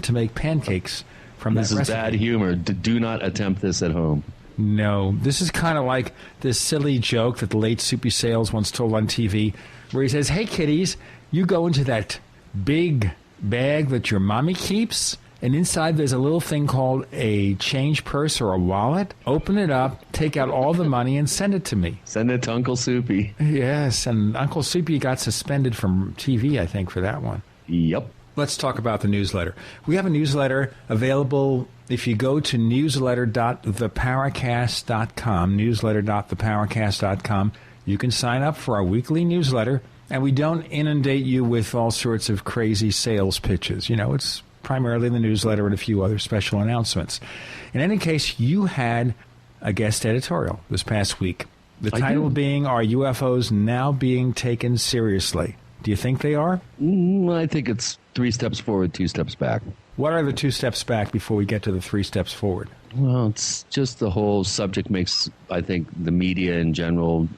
to make pancakes from that recipe. This is bad humor. Do not attempt this at home. No, this is kind of like this silly joke that the late Soupy Sales once told on TV, where he says, "Hey, kiddies, you go into that big bag that your mommy keeps, and inside there's a little thing called a change purse or a wallet. Open it up, take out all the money, and send it to me." Send it to Uncle Soupy. Yes, and Uncle Soupy got suspended from TV, I think, for that one. Yep. Let's talk about the newsletter. We have a newsletter available if you go to newsletter.theparacast.com, newsletter.theparacast.com. You can sign up for our weekly newsletter, and we don't inundate you with all sorts of crazy sales pitches. You know, it's primarily the newsletter and a few other special announcements. In any case, you had a guest editorial this past week. The title being, "Are UFOs Now Being Taken Seriously?" Do you think they are? I think it's 3 steps forward, 2 steps back. What are the 2 steps back before we get to the 3 steps forward? Well, it's just the whole subject makes, I think, the media in general,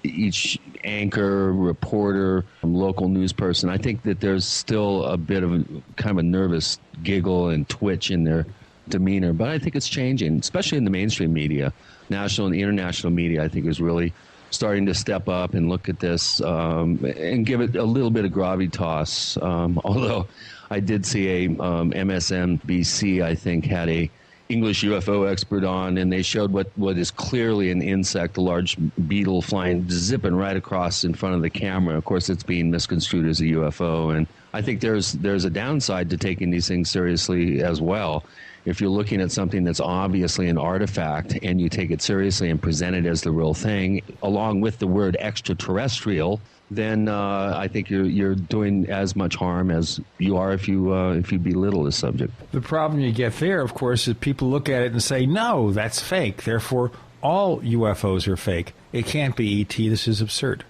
each anchor, reporter, local news person, I think that there's still a bit of kind of a nervous giggle and twitch in their demeanor. But I think it's changing, especially in the mainstream media. National and international media, I think, is really starting to step up and look at this and give it a little bit of gravitas. Although I did see a MSNBC, I think, had a English UFO expert on, and they showed what is clearly an insect, a large beetle flying, zipping right across in front of the camera. Of course, it's being misconstrued as a UFO, and I think there's a downside to taking these things seriously as well. If you're looking at something that's obviously an artifact and you take it seriously and present it as the real thing, along with the word extraterrestrial, then I think you're doing as much harm as you are if you belittle the subject. The problem you get there, of course, is people look at it and say, "No, that's fake. Therefore, all UFOs are fake. It can't be ET. This is absurd."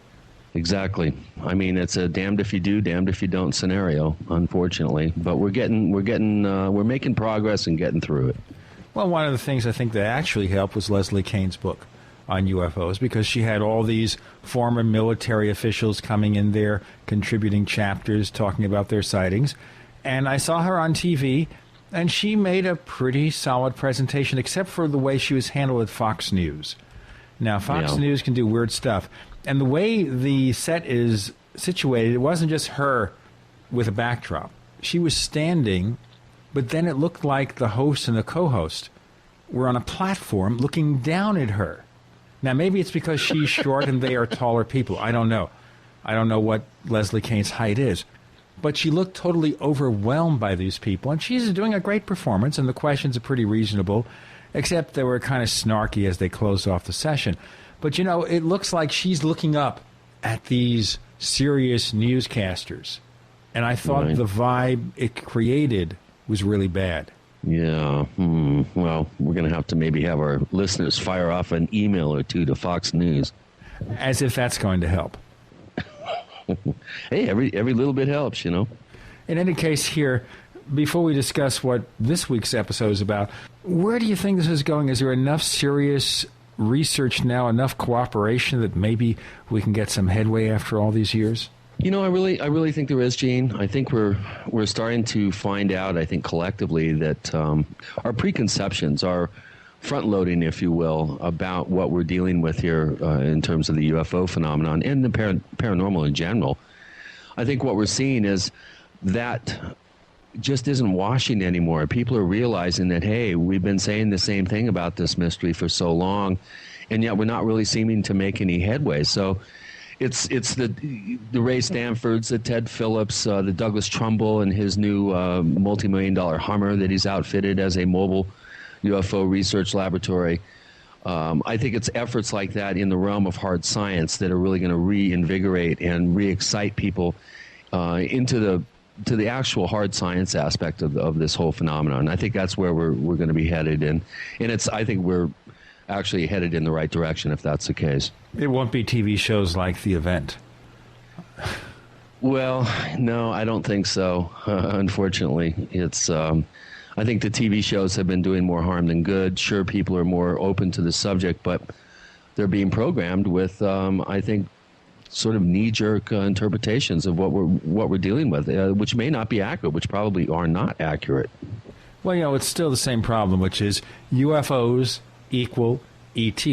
Exactly. I mean, it's a damned if you do, damned if you don't scenario, unfortunately. But we're making progress and getting through it. Well, one of the things I think that actually helped was Leslie Kane's book on UFOs, because she had all these former military officials coming in there, contributing chapters, talking about their sightings. And I saw her on TV, and she made a pretty solid presentation, except for the way she was handled at Fox News. Now, Fox News can do weird stuff. And the way the set is situated, it wasn't just her with a backdrop. She was standing, but then it looked like the host and the co-host were on a platform looking down at her. Now, maybe it's because she's short and they are taller people. I don't know. I don't know what Leslie Kane's height is. But she looked totally overwhelmed by these people, and she's doing a great performance, and the questions are pretty reasonable, except they were kind of snarky as they closed off the session. But, you know, it looks like she's looking up at these serious newscasters. And I thought the vibe it created was really bad. Yeah. Well, we're going to have to maybe have our listeners fire off an email or two to Fox News. As if that's going to help. Hey, every little bit helps, you know. In any case here, before we discuss what this week's episode is about, where do you think this is going? Is there enough serious research now, enough cooperation that maybe we can get some headway after all these years? You know, I really think there is, Gene. I think we're starting to find out, I think collectively, that our preconceptions are front-loading, if you will, about what we're dealing with here in terms of the UFO phenomenon and the paranormal in general. I think what we're seeing is that just isn't washing anymore. People are realizing that, hey, we've been saying the same thing about this mystery for so long, and yet we're not really seeming to make any headway. So it's the Ray Stanfords, the Ted Phillips, the Douglas Trumbull and his new multi-million-dollar Hummer that he's outfitted as a mobile UFO research laboratory. I think it's efforts like that in the realm of hard science that are really going to reinvigorate and re-excite people into the actual hard science aspect of this whole phenomenon. I think that's where we're going to be headed, and I think we're actually headed in the right direction if that's the case. It won't be TV shows like The Event. Well, no, I don't think so. Unfortunately, it's. I think the TV shows have been doing more harm than good. Sure, people are more open to the subject, but they're being programmed with, I think, sort of knee-jerk interpretations of what we're dealing with, which may not be accurate, which probably are not accurate. Well, it's still the same problem, which is UFOs equal ET.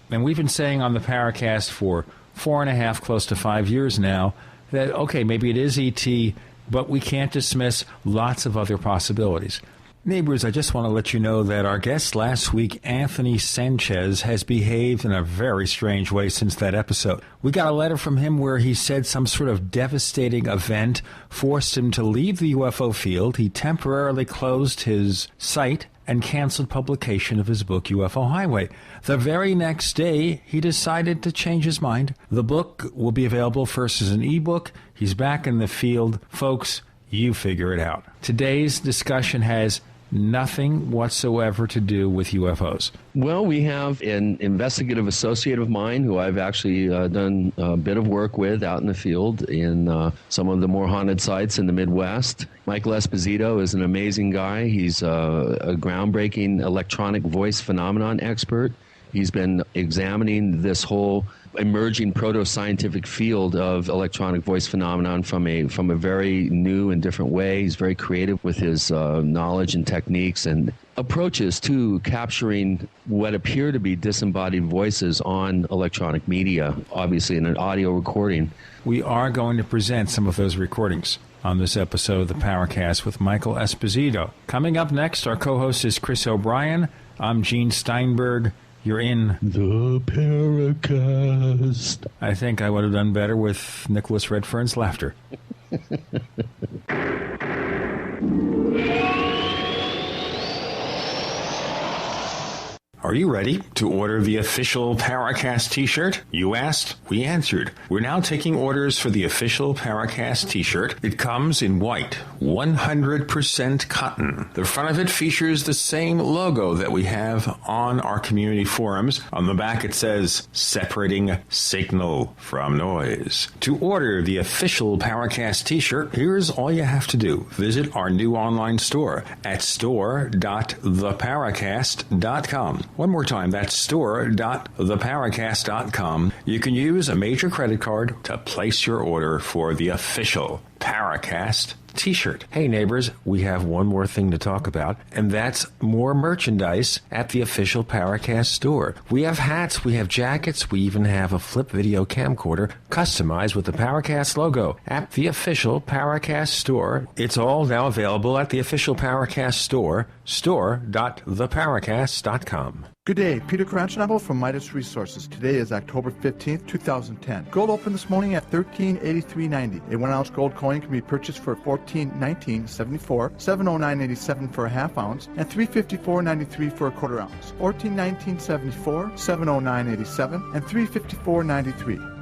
And we've been saying on the Paracast for 4.5, close to 5 years now, that, okay, maybe it is ET, but we can't dismiss lots of other possibilities. Neighbors, I just want to let you know that our guest last week, Anthony Sanchez, has behaved in a very strange way since that episode. We got a letter from him where he said some sort of devastating event forced him to leave the UFO field. He temporarily closed his site and canceled publication of his book, UFO Highway. The very next day, he decided to change his mind. The book will be available first as an ebook. He's back in the field. Folks, you figure it out. Today's discussion has nothing whatsoever to do with UFOs. Well, we have an investigative associate of mine who I've actually done a bit of work with out in the field in some of the more haunted sites in the Midwest. Michael Esposito is an amazing guy. He's a groundbreaking electronic voice phenomenon expert. He's been examining this whole emerging proto-scientific field of electronic voice phenomenon from a very new and different way. He's very creative with his knowledge and techniques and approaches to capturing what appear to be disembodied voices on electronic media, obviously in an audio recording. We are going to present some of those recordings on this episode of the Paracast with Michael Esposito. Coming up next, our co-host is Chris O'Brien. I'm Gene Steinberg. You're in the Paracast. I think I would have done better with Nicholas Redfern's laughter. Are you ready to order the official Paracast t-shirt? You asked, we answered. We're now taking orders for the official Paracast t-shirt. It comes in white, 100% cotton. The front of it features the same logo that we have on our community forums. On the back it says, separating signal from noise. To order the official Paracast t-shirt, here's all you have to do. Visit our new online store at store.theparacast.com. One more time, that's store.theparacast.com. You can use a major credit card to place your order for the official Paracast t-shirt. Hey neighbors, we have one more thing to talk about, and that's more merchandise at the official Paracast store. We have hats, we have jackets, we even have a flip video camcorder customized with the Paracast logo at the official Paracast store. It's all now available at the official Paracast store, store.theparacast.com. Good day, Peter Carantinople from Midas Resources. Today is October 15th, 2010. Gold opened this morning at $13.83.90. A 1 ounce gold coin can be purchased for $14.19.74, $709.87 for a half ounce, and $354.93 for a quarter ounce. $14.19.74, $709.87, and $354.93.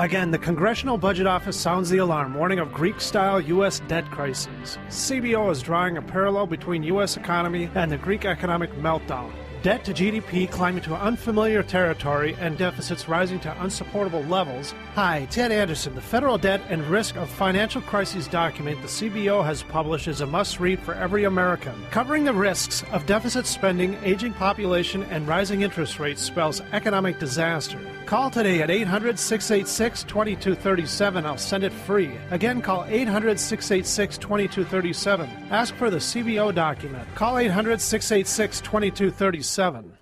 Again, the Congressional Budget Office sounds the alarm, warning of Greek-style U.S. debt crises. CBO is drawing a parallel between U.S. economy and the Greek economic meltdown. Debt to GDP climbing to unfamiliar territory and deficits rising to unsupportable levels. Hi, Ted Anderson. The Federal Debt and Risk of Financial Crises document the CBO has published is a must-read for every American. Covering the risks of deficit spending, aging population, and rising interest rates spells economic disaster. Call today at 800-686-2237. I'll send it free. Again, call 800-686-2237. Ask for the CBO document. Call 800-686-2237.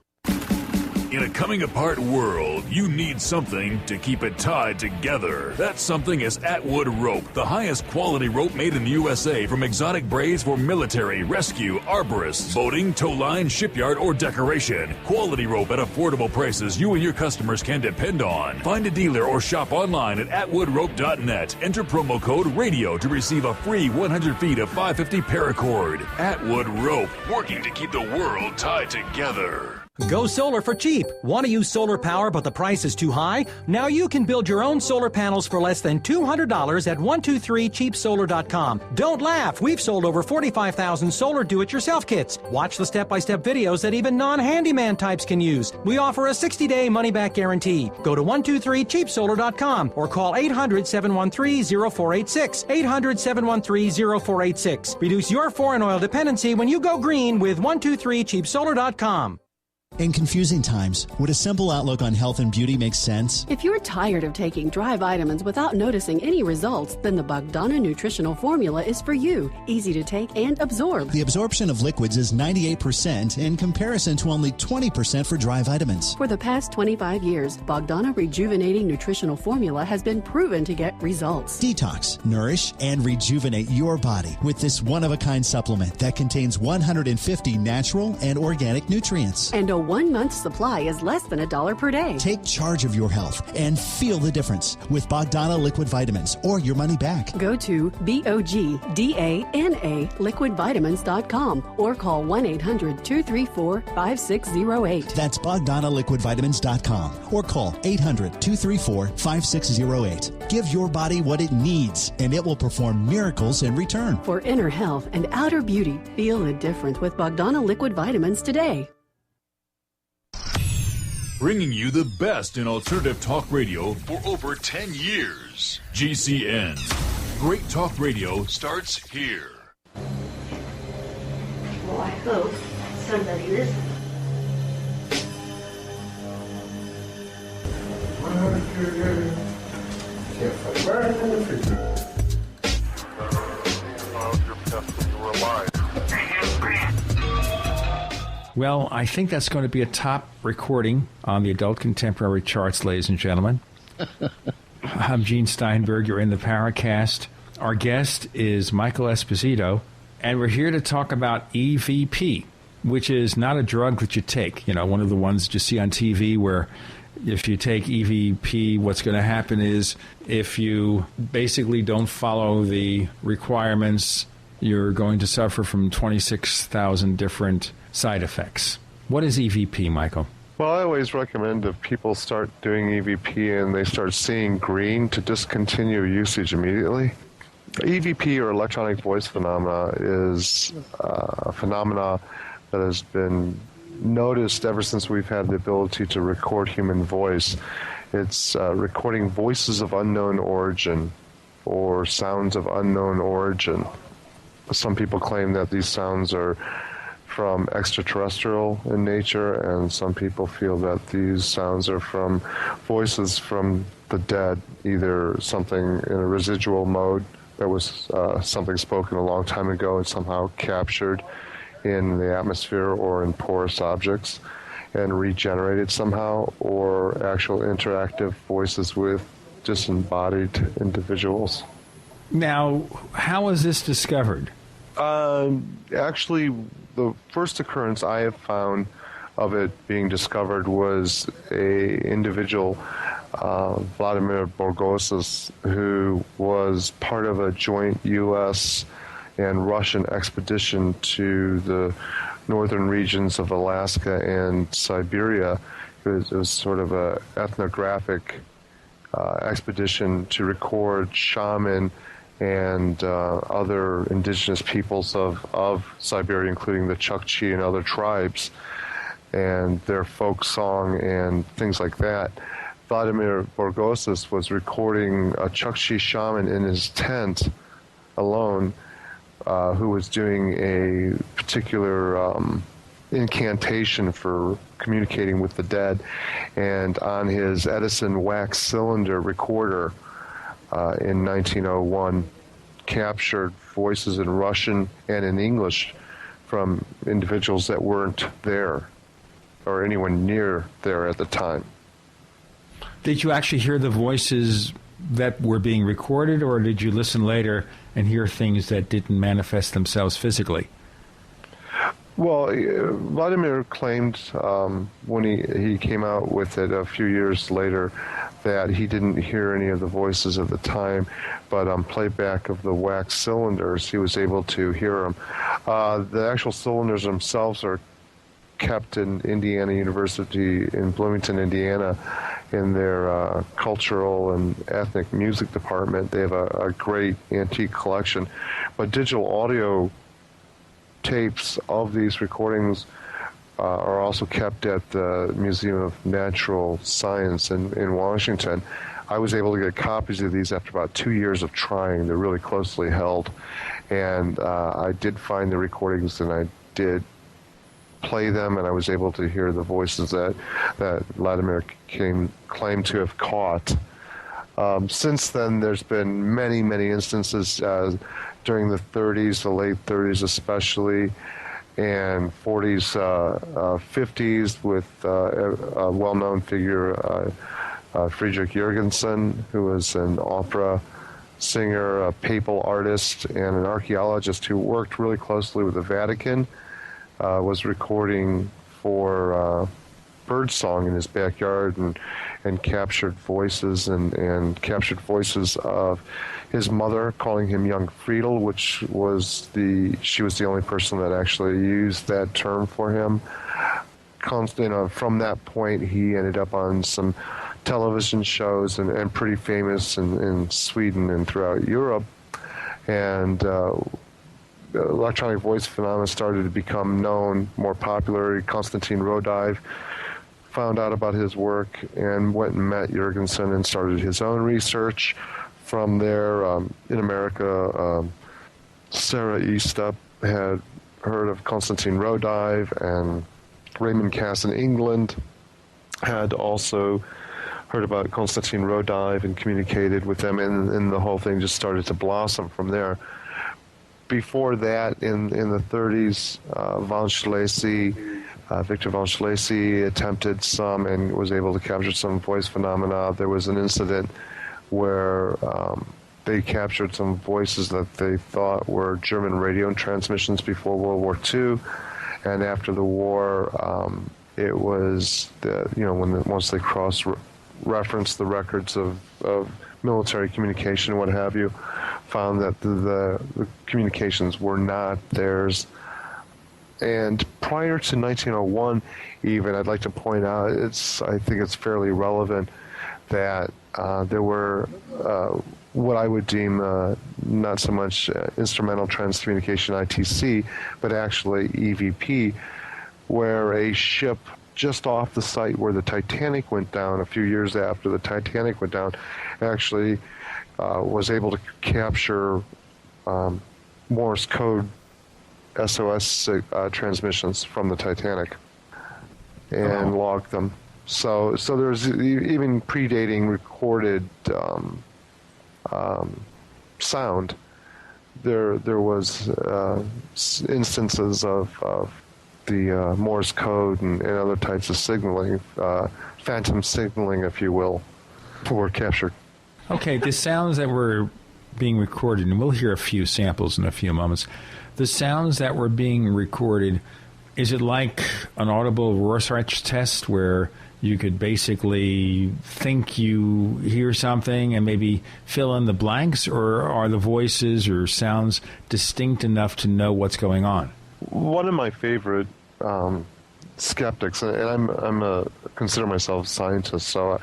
In a coming apart world, you need something to keep it tied together. That something is Atwood Rope, the highest quality rope made in the USA from exotic braids for military, rescue, arborists, boating, tow line, shipyard, or decoration. Quality rope at affordable prices you and your customers can depend on. Find a dealer or shop online at atwoodrope.net. Enter promo code RADIO to receive a free 100 feet of 550 paracord. Atwood Rope, working to keep the world tied together. Go solar for cheap. Want to use solar power but the price is too high? Now you can build your own solar panels for less than $200 at 123cheapsolar.com. Don't laugh. We've sold over 45,000 solar do-it-yourself kits. Watch the step-by-step videos that even non-handyman types can use. We offer a 60-day money-back guarantee. Go to 123cheapsolar.com or call 800-713-0486. 800-713-0486. Reduce your foreign oil dependency when you go green with 123cheapsolar.com. In confusing times, would a simple outlook on health and beauty make sense? If you're tired of taking dry vitamins without noticing any results, then the Bogdana Nutritional Formula is for you. Easy to take and absorb. The absorption of liquids is 98% in comparison to only 20% for dry vitamins. For the past 25 years, Bogdana Rejuvenating Nutritional Formula has been proven to get results. Detox, nourish, and rejuvenate your body with this one-of-a-kind supplement that contains 150 natural and organic nutrients. And a 1-month supply is less than $1 per day. Take charge of your health and feel the difference with Bogdana Liquid Vitamins or your money back. Go to BOGDANA liquidvitamins.com or call 1-800-234-5608. That's BogdanaLiquidVitamins.com or call 800-234-5608. Give your body what it needs and it will perform miracles in return. For inner health and outer beauty, feel the difference with Bogdana Liquid Vitamins today. Bringing you the best in alternative talk radio for over 10 years. GCN. Great talk radio starts here. Well, I hope somebody listens. Well, I think that's going to be a top recording on the adult contemporary charts, ladies and gentlemen. I'm Gene Steinberg. You're in the Paracast. Our guest is Michael Esposito, and we're here to talk about EVP, which is not a drug that you take. You know, one of the ones that you see on TV where if you take EVP, what's going to happen is if you basically don't follow the requirements, you're going to suffer from 26,000 different side effects. What is EVP, Michael? Well, I always recommend if people start doing EVP and they start seeing green to discontinue usage immediately. EVP, or electronic voice phenomena, is a phenomena that has been noticed ever since we've had the ability to record human voice. It's recording voices of unknown origin or sounds of unknown origin. Some people claim that these sounds are from extraterrestrial in nature, and some people feel that these sounds are from voices from the dead, either something in a residual mode that was something spoken a long time ago and somehow captured in the atmosphere or in porous objects and regenerated somehow, or actual interactive voices with disembodied individuals. Now, how was this discovered? Actually, the first occurrence I have found of it being discovered was a individual, Vladimir Borgosas, who was part of a joint U.S. and Russian expedition to the northern regions of Alaska and Siberia. It was sort of an ethnographic expedition to record shaman and other indigenous peoples of Siberia, including the Chukchi and other tribes, and their folk song and things like that. Vladimir Borgosas was recording a Chukchi shaman in his tent alone, who was doing a particular incantation for communicating with the dead, and on his Edison wax cylinder recorder in 1901 captured voices in Russian and in English from individuals that weren't there or anyone near there at the time. Did you actually hear the voices that were being recorded, or did you listen later and hear things that didn't manifest themselves physically? Well, Vladimir claimed when he came out with it a few years later that he didn't hear any of the voices at the time, but on playback of the wax cylinders, he was able to hear them. The actual cylinders themselves are kept in Indiana University in Bloomington, Indiana, in their cultural and ethnic music department. They have a great antique collection. But digital audio tapes of these recordings are also kept at the Museum of Natural Science in Washington. I was able to get copies of these after about 2 years of trying. They're really closely held. And I did find the recordings, and I did play them, and I was able to hear the voices that Vladimir claimed to have caught. Since then, there's been many, many instances during the 30s, the late 30s especially, and 40s, 50s with a well-known figure, Friedrich Jürgensen, who was an opera singer, a papal artist, and an archaeologist who worked really closely with the Vatican, was recording for birdsong in his backyard and captured voices and captured voices of his mother calling him young Friedel, which was she was the only person that actually used that term for him. From that point, he ended up on some television shows and pretty famous in Sweden and throughout Europe. And electronic voice phenomena started to become known, more popular. Konstantin Rodive found out about his work and went and met Jürgensen and started his own research. From there, in America, Sarah Eastup had heard of Konstantin Rodive, and Raymond Cass in England had also heard about Konstantin Rodive and communicated with them, and the whole thing just started to blossom from there. Before that, in the 30s, Victor von Schlesy attempted some and was able to capture some voice phenomena. There was an incident where they captured some voices that they thought were German radio transmissions before World War II, and after the war, it was once they cross-referenced the records of military communication, what have you, found that the communications were not theirs. And prior to 1901, even, I'd like to point out, I think it's fairly relevant that there were what I would deem not so much instrumental transcommunication ITC, but actually EVP, where a ship just off the site where the Titanic went down, a few years after the Titanic went down, actually was able to capture Morse code SOS transmissions from the Titanic and log them. So there's even predating recorded sound. There was instances of the Morse code and other types of signaling, phantom signaling, if you will, were captured. Okay, the sounds that were being recorded, and we'll hear a few samples in a few moments. The sounds that were being recorded, is it like an audible Rorschach test where you could basically think you hear something and maybe fill in the blanks, or are the voices or sounds distinct enough to know what's going on? One of my favorite skeptics, and I'm consider myself a scientist, so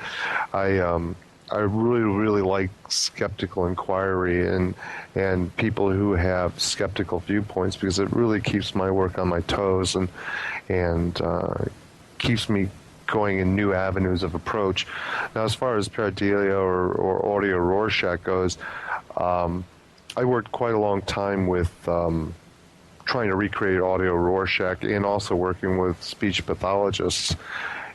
I really, really like skeptical inquiry and people who have skeptical viewpoints, because it really keeps my work on my toes and keeps me going in new avenues of approach. Now, as far as pareidolia or audio Rorschach goes, I worked quite a long time with trying to recreate audio Rorschach and also working with speech pathologists.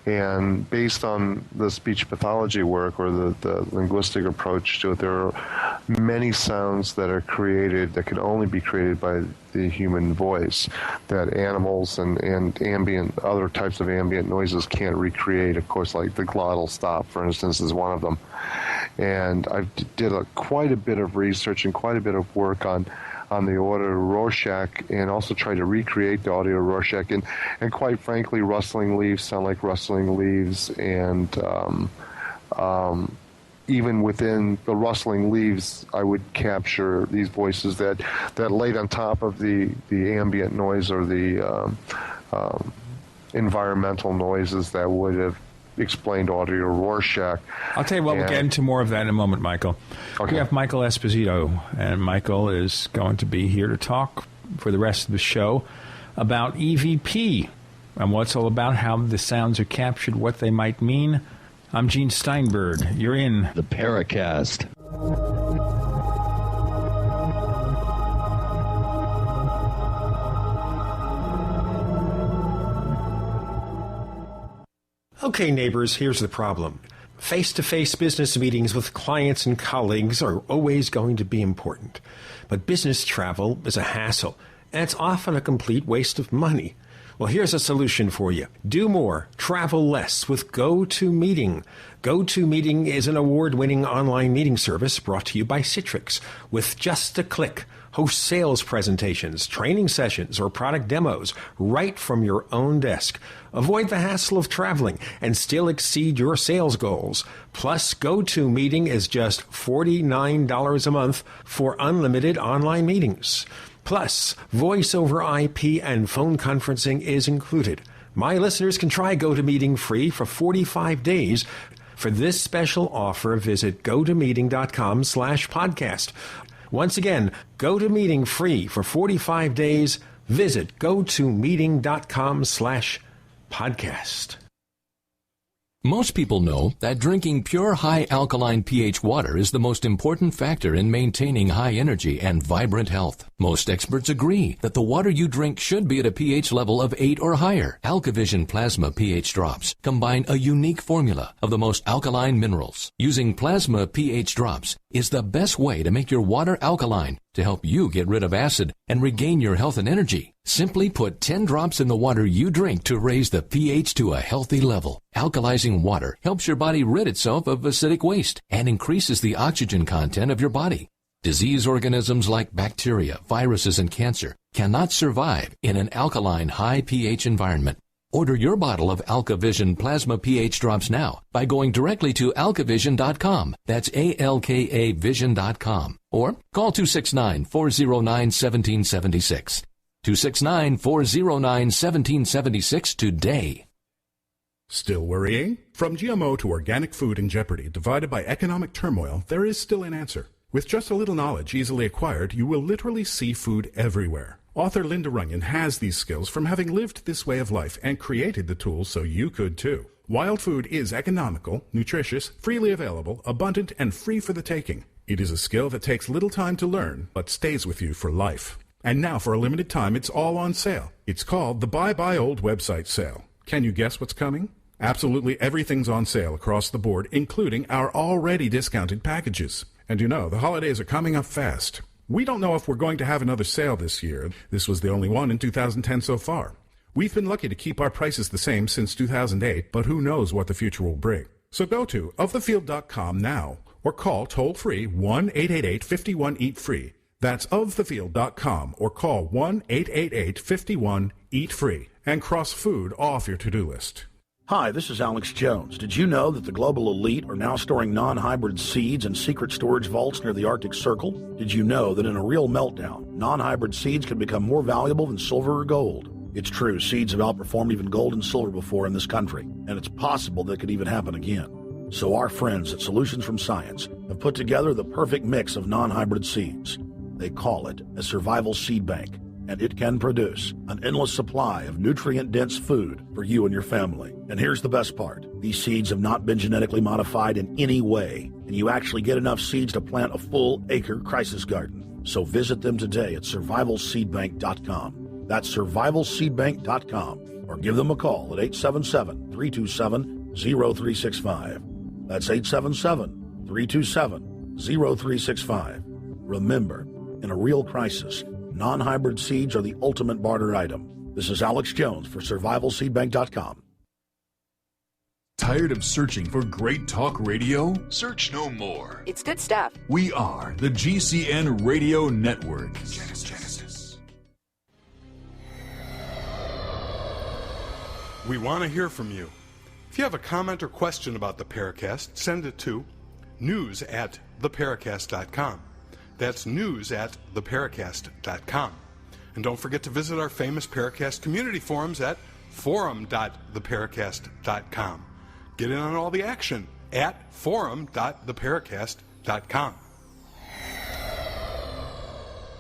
And based on the speech pathology work or the linguistic approach to it, there are many sounds that are created that can only be created by the human voice, that animals and other types of ambient noises can't recreate. Of course, like the glottal stop, for instance, is one of them. And I did quite a bit of research and quite a bit of work on the audio Rorschach, and also try to recreate the audio Rorschach. And quite frankly, rustling leaves sound like rustling leaves, and even within the rustling leaves, I would capture these voices that laid on top of the ambient noise or the environmental noises that would have explained audio Rorschach. I'll tell you what, we'll get into more of that in a moment, Michael. Okay. We have Michael Esposito, and Michael is going to be here to talk for the rest of the show about EVP and what's all about, how the sounds are captured, what they might mean. I'm Gene Steinberg. You're in the Paracast. Okay, neighbors, here's the problem. Face-to-face business meetings with clients and colleagues are always going to be important. But business travel is a hassle, and it's often a complete waste of money. Well, here's a solution for you. Do more, travel less with GoToMeeting. GoToMeeting is an award-winning online meeting service brought to you by Citrix. With just a click, host sales presentations, training sessions, or product demos right from your own desk. Avoid the hassle of traveling and still exceed your sales goals. Plus, GoToMeeting is just $49 a month for unlimited online meetings. Plus, voice over IP and phone conferencing is included. My listeners can try GoToMeeting free for 45 days. For this special offer, visit gotomeeting.com/podcast. Once again, GoToMeeting free for 45 days. Visit gotomeeting.com/podcast. Most people know that drinking pure high alkaline pH water is the most important factor in maintaining high energy and vibrant health. Most experts agree that the water you drink should be at a pH level of 8 or higher. AlkaVision Plasma pH drops combine a unique formula of the most alkaline minerals. Using plasma pH drops is the best way to make your water alkaline to help you get rid of acid and regain your health and energy. Simply put 10 drops in the water you drink to raise the pH to a healthy level. Alkalizing water helps your body rid itself of acidic waste and increases the oxygen content of your body. Disease organisms like bacteria, viruses, and cancer cannot survive in an alkaline high pH environment. Order your bottle of AlkaVision Plasma pH drops now by going directly to alkavision.com. That's ALKA Vision.com. Or call 269-409-1776. 269-409-1776 today. Still worrying? From GMO to organic food in jeopardy, divided by economic turmoil, there is still an answer. With just a little knowledge easily acquired, you will literally see food everywhere. Author Linda Runyon has these skills from having lived this way of life and created the tools so you could too. Wild food is economical, nutritious, freely available, abundant, and free for the taking. It is a skill that takes little time to learn, but stays with you for life. And now, for a limited time, it's all on sale. It's called the Buy Old website sale. Can you guess what's coming? Absolutely everything's on sale across the board, including our already discounted packages. And you know, the holidays are coming up fast. We don't know if we're going to have another sale this year. This was the only one in 2010 so far. We've been lucky to keep our prices the same since 2008, but who knows what the future will bring. So go to ofthefield.com now or call toll-free 1-888-51-EAT-FREE. That's ofthefield.com or call 1-888-51-EAT-FREE and cross food off your to-do list. Hi, this is Alex Jones. Did you know that the global elite are now storing non-hybrid seeds in secret storage vaults near the Arctic Circle? Did you know that in a real meltdown, non-hybrid seeds can become more valuable than silver or gold? It's true, seeds have outperformed even gold and silver before in this country, and it's possible that could even happen again. So our friends at Solutions from Science have put together the perfect mix of non-hybrid seeds. They call it a survival seed bank, and it can produce an endless supply of nutrient-dense food for you and your family. And here's the best part. These seeds have not been genetically modified in any way, and you actually get enough seeds to plant a full-acre crisis garden. So visit them today at survivalseedbank.com. That's survivalseedbank.com, or give them a call at 877-327-0365. That's 877-327-0365. Remember, in a real crisis, non-hybrid seeds are the ultimate barter item. This is Alex Jones for survivalseedbank.com. Tired of searching for great talk radio? Search no more. It's good stuff. We are the GCN Radio Network. Genesis. We want to hear from you. If you have a comment or question about the Paracast, send it to news@theparacast.com. That's news@theparacast.com. And don't forget to visit our famous Paracast community forums at forum.theparacast.com. Get in on all the action at forum.theparacast.com.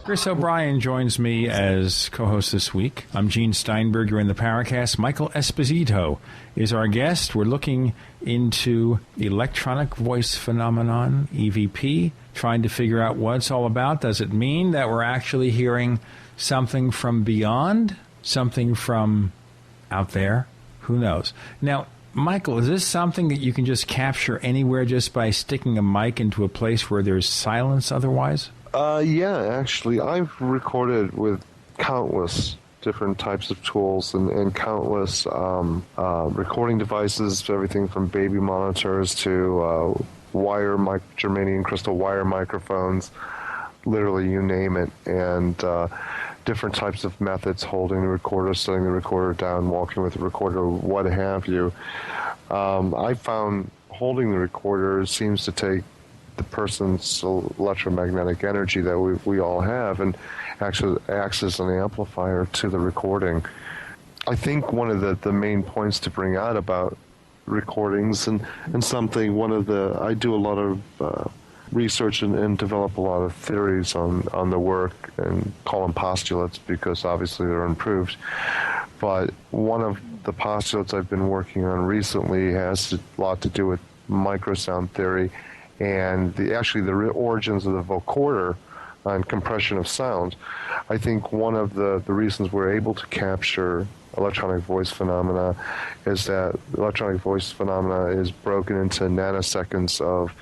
Chris O'Brien joins me as co-host this week. I'm Gene Steinberg. You're in the Paracast. Michael Esposito is our guest. We're looking into electronic voice phenomenon, EVP, trying to figure out what it's all about. Does it mean that we're actually hearing something from beyond, something from out there? Who knows? Now, Michael, is this something that you can just capture anywhere just by sticking a mic into a place where there's silence otherwise? Yeah, actually, I've recorded with countless different types of tools and countless recording devices, everything from baby monitors to germanium crystal wire microphones, literally you name it, and different types of methods, holding the recorder, setting the recorder down, walking with the recorder, what have you. I found holding the recorder seems to take the person's electromagnetic energy that we all have and actually acts as an amplifier to the recording. I think one of the main points to bring out about recordings and something, I do a lot of research and develop a lot of theories on the work and call them postulates because obviously they're improved. But one of the postulates I've been working on recently has a lot to do with microsound theory and the origins of the vocoder and compression of sound. I think one of the reasons we're able to capture electronic voice phenomena is that electronic voice phenomena is broken into nanoseconds of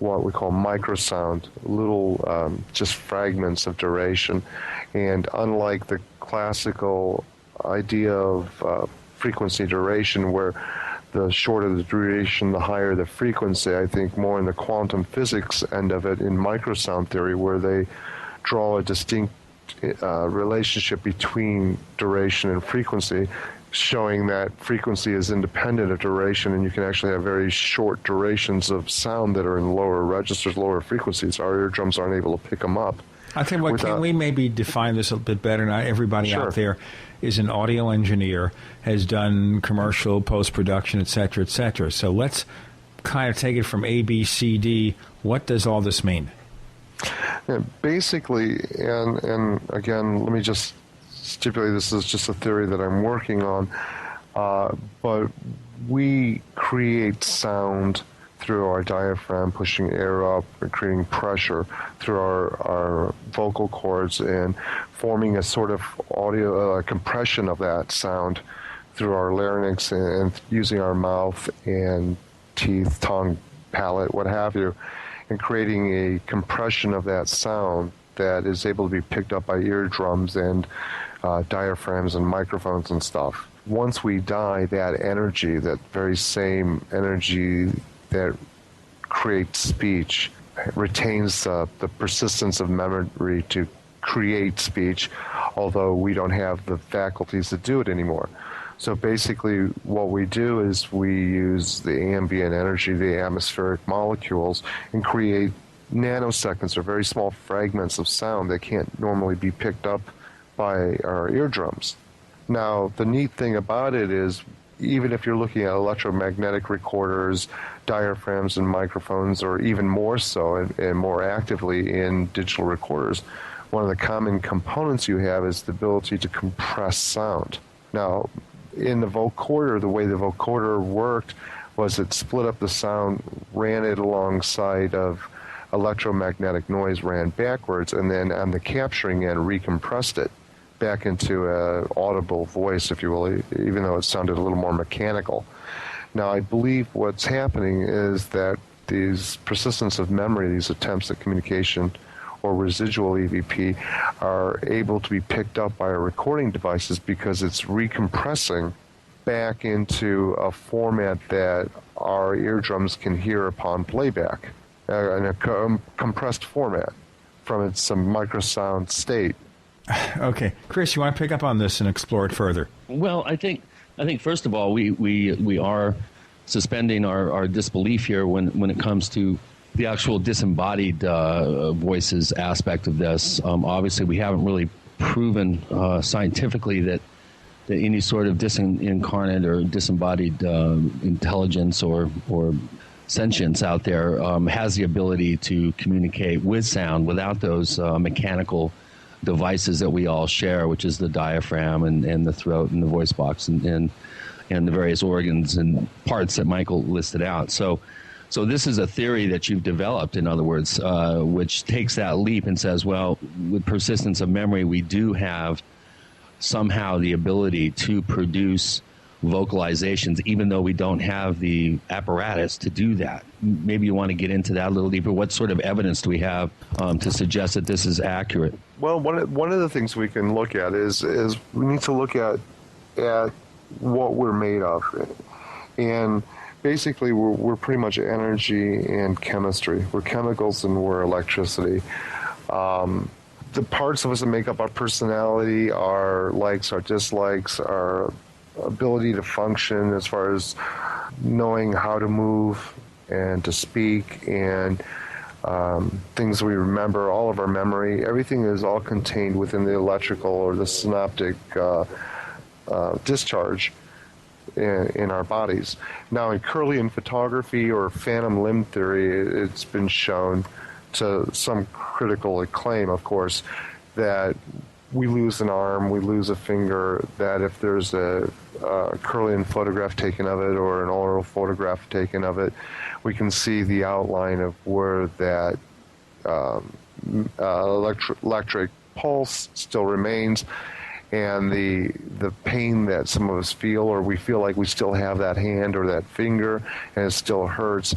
what we call microsound, little just fragments of duration. And unlike the classical idea of frequency duration, where the shorter the duration, the higher the frequency, I think more in the quantum physics end of it in microsound theory, where they draw a distinct relationship between duration and frequency, showing that frequency is independent of duration, and you can actually have very short durations of sound that are in lower registers, lower frequencies. Our eardrums aren't able to pick them up. I'll tell you what, can we maybe define this a bit better? Not everybody Sure. out there is an audio engineer, has done commercial, post-production, et cetera, et cetera. So let's kind of take it from A, B, C, D. What does all this mean? Yeah, basically, and again, let me just stipulate this is just a theory that I'm working on, but we create sound through our diaphragm, pushing air up and creating pressure through our vocal cords and forming a sort of audio compression of that sound through our larynx and using our mouth and teeth, tongue, palate, what have you, and creating a compression of that sound that is able to be picked up by eardrums and diaphragms and microphones and stuff. Once we die, that energy, that very same energy that creates speech, retains the persistence of memory to create speech, although we don't have the faculties to do it anymore. So basically what we do is we use the ambient energy, the atmospheric molecules, and create nanoseconds or very small fragments of sound that can't normally be picked up by our eardrums. Now, the neat thing about it is, even if you're looking at electromagnetic recorders, diaphragms and microphones, or even more so and more actively in digital recorders, one of the common components you have is the ability to compress sound. Now, in the vocoder, the way the vocoder worked was it split up the sound, ran it alongside of electromagnetic noise, ran backwards, and then on the capturing end recompressed it back into an audible voice, if you will, even though it sounded a little more mechanical. Now, I believe what's happening is that these persistence of memory, these attempts at communication or residual EVP, are able to be picked up by our recording devices because it's recompressing back into a format that our eardrums can hear upon playback, in a compressed format from its microsound state. Okay. Chris, you want to pick up on this and explore it further? Well, I think first of all, we are suspending our disbelief here when it comes to the actual disembodied voices aspect of this. Obviously, we haven't really proven scientifically that any sort of disincarnate or disembodied intelligence or sentience out there has the ability to communicate with sound without those mechanical devices that we all share, which is the diaphragm and the throat and the voice box and the various organs and parts that Michael listed out. So this is a theory that you've developed, in other words, which takes that leap and says, well, with persistence of memory, we do have somehow the ability to produce vocalizations, even though we don't have the apparatus to do that. Maybe you want to get into that a little deeper. What sort of evidence do we have to suggest that this is accurate? Well, one of the things we can look at is we need to look at what we're made of. And basically, we're pretty much energy and chemistry. We're chemicals and we're electricity. The parts of us that make up our personality, our likes, our dislikes, our ability to function as far as knowing how to move and to speak and things we remember, all of our memory, everything is all contained within the electrical or the synaptic discharge in our bodies. Now, in Kirlian photography or phantom limb theory, it's been shown to some critical acclaim, of course, that we lose an arm, we lose a finger, that if there's a Kirlian photograph taken of it or an oral photograph taken of it, we can see the outline of where that electric pulse still remains, and the pain that some of us feel, or we feel like we still have that hand or that finger and it still hurts.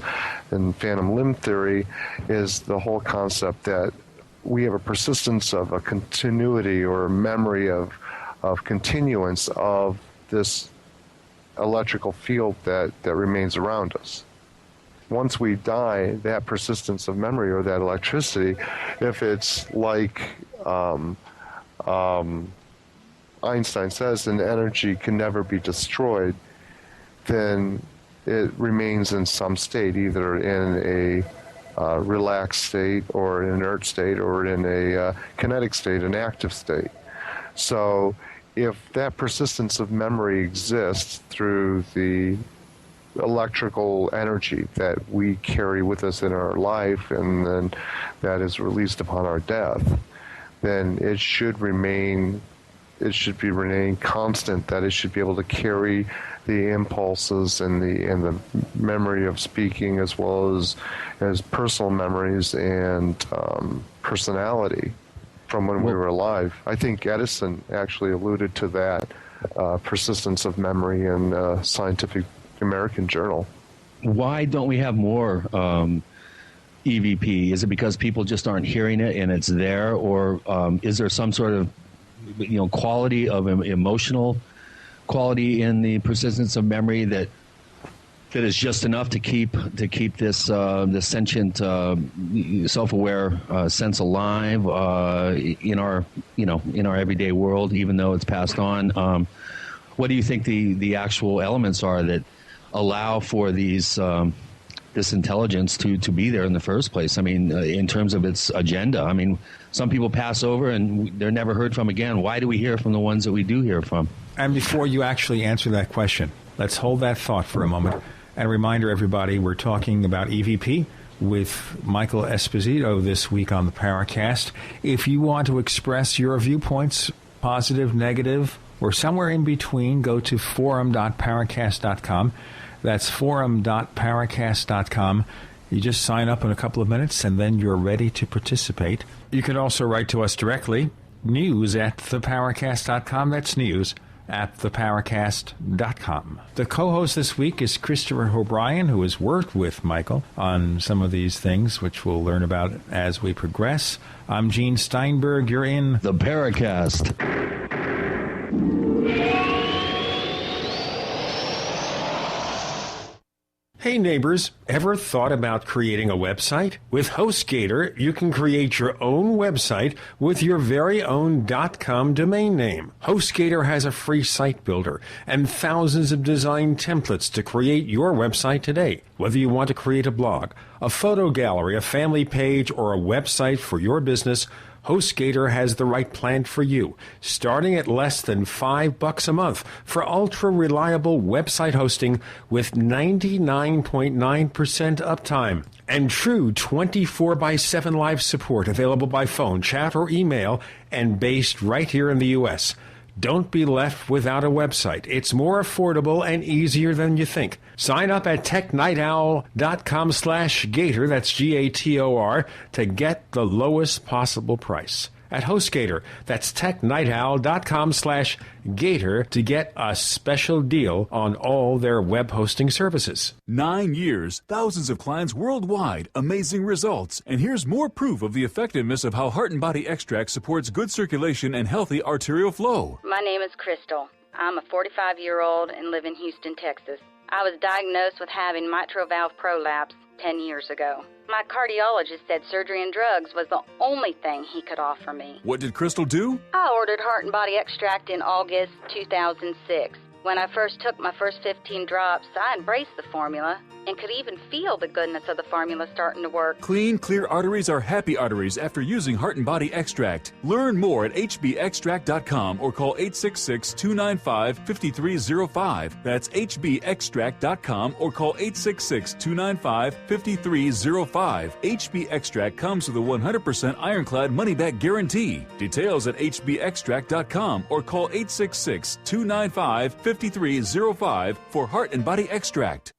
And phantom limb theory is the whole concept that we have a persistence of a continuity or a memory of continuance of this electrical field that remains around us. Once we die, that persistence of memory or that electricity, if it's like Einstein says, an energy can never be destroyed, then it remains in some state, either in a relaxed state or an inert state or in a kinetic state, an active state. So if that persistence of memory exists through the electrical energy that we carry with us in our life and then that is released upon our death, then it should be remaining constant, that it should be able to carry the impulses and the memory of speaking as well as personal memories and personality from when we were alive. I think Edison actually alluded to that persistence of memory in Scientific American Journal. Why don't we have more EVP? Is it because people just aren't hearing it and it's there, or is there some sort of quality of emotional quality in the persistence of memory that is just enough to keep this this sentient, self-aware sense alive in our everyday world, even though it's passed on? What do you think the actual elements are that allow for these this intelligence to be there in the first place? I mean, in terms of its agenda. I mean, some people pass over and they're never heard from again. Why do we hear from the ones that we do hear from? And before you actually answer that question, let's hold that thought for a moment. And a reminder, everybody, we're talking about EVP with Michael Esposito this week on the Paracast. If you want to express your viewpoints, positive, negative, or somewhere in between, go to forum.paracast.com. That's forum.paracast.com. You just sign up in a couple of minutes, and then you're ready to participate. You can also write to us directly, news@theparacast.com. That's news@theparacast.com. The co-host this week is Christopher O'Brien, who has worked with Michael on some of these things, which we'll learn about as we progress. I'm Gene Steinberg. You're in the Paracast. Hey neighbors, ever thought about creating a website? With HostGator, you can create your own website with your very own .com domain name. HostGator has a free site builder and thousands of design templates to create your website today. Whether you want to create a blog, a photo gallery, a family page, or a website for your business, HostGator has the right plan for you, starting at less than $5 a month for ultra-reliable website hosting with 99.9% uptime and true 24/7 live support available by phone, chat, or email, and based right here in the U.S. Don't be left without a website. It's more affordable and easier than you think. Sign up at technightowl.com/gator, that's Gator, to get the lowest possible price. at HostGator. That's technightowl.com/gator to get a special deal on all their web hosting services. 9 years, thousands of clients worldwide, amazing results. And here's more proof of the effectiveness of how Heart and Body Extract supports good circulation and healthy arterial flow. My name is Crystal. I'm a 45-year-old and live in Houston, Texas. I was diagnosed with having mitral valve prolapse 10 years ago. My cardiologist said surgery and drugs was the only thing he could offer me. What did Crystal do? I ordered Heart and Body Extract in August 2006. When I first took my first 15 drops, I embraced the formula and could even feel the goodness of the formula starting to work. Clean, clear arteries are happy arteries after using Heart and Body Extract. Learn more at hbextract.com or call 866-295-5305. That's hbextract.com or call 866-295-5305. HB Extract comes with a 100% ironclad money-back guarantee. Details at hbextract.com or call 866-295-5305 for Heart and Body Extract.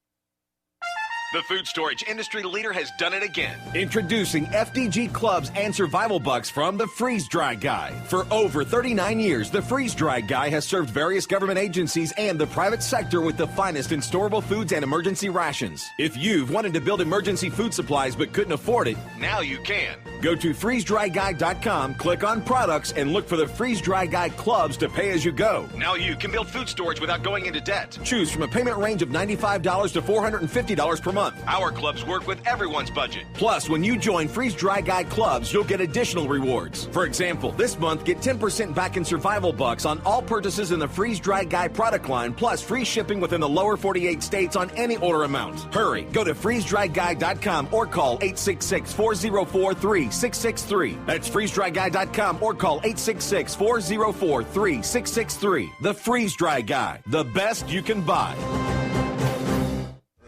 The food storage industry leader has done it again. Introducing FDG Clubs and Survival Bucks from the Freeze Dry Guy. For over 39 years, the Freeze Dry Guy has served various government agencies and the private sector with the finest in storable foods and emergency rations. If you've wanted to build emergency food supplies but couldn't afford it, now you can. Go to freezedryguy.com, click on products, and look for the Freeze Dry Guy Clubs to pay as you go. Now you can build food storage without going into debt. Choose from a payment range of $95 to $450 per month. Our clubs work with everyone's budget. Plus, when you join Freeze Dry Guy Clubs, you'll get additional rewards. For example, this month, get 10% back in Survival Bucks on all purchases in the Freeze Dry Guy product line, plus free shipping within the lower 48 states on any order amount. Hurry, go to freezedryguy.com or call 866-404-3663. That's freezedryguy.com or call 866-404-3663. The Freeze Dry Guy, the best you can buy.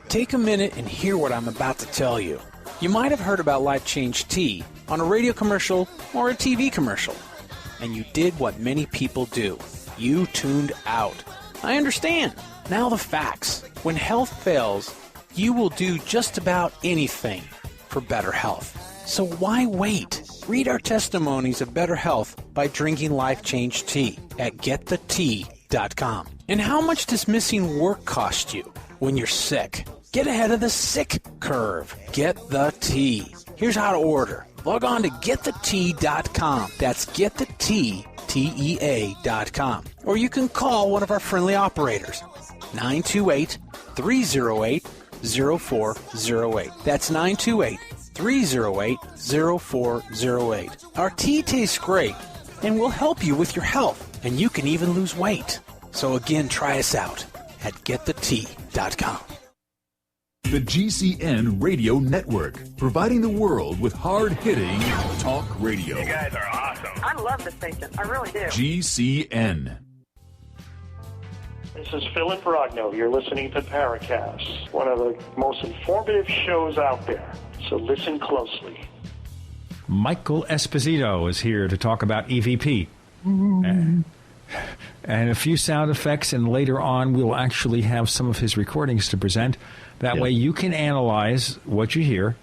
Take a minute and hear what I'm about to tell you. You might have heard about Life Change Tea on a radio commercial or a TV commercial, and you did what many people do. You tuned out. I understand. Now the facts. When health fails, you will do just about anything for better health. So why wait? Read our testimonies of better health by drinking Life Change Tea at getthetea.com. And how much does missing work cost you when you're sick? Get ahead of the sick curve. Get the tea. Here's how to order. Log on to getthetea.com. That's getthetea.com. Or you can call one of our friendly operators. 928-308-0408. That's 928-308-0408. Our tea tastes great and will help you with your health. And you can even lose weight. So again, try us out at getthetea.com. The GCN Radio Network, providing the world with hard-hitting talk radio. You guys are awesome. I love the station. I really do. GCN. This is Philip Rogno. You're listening to Paracast, one of the most informative shows out there. So listen closely. Michael Esposito is here to talk about EVP. And a few sound effects, and later on we'll actually have some of his recordings to present. That way you can analyze what you hear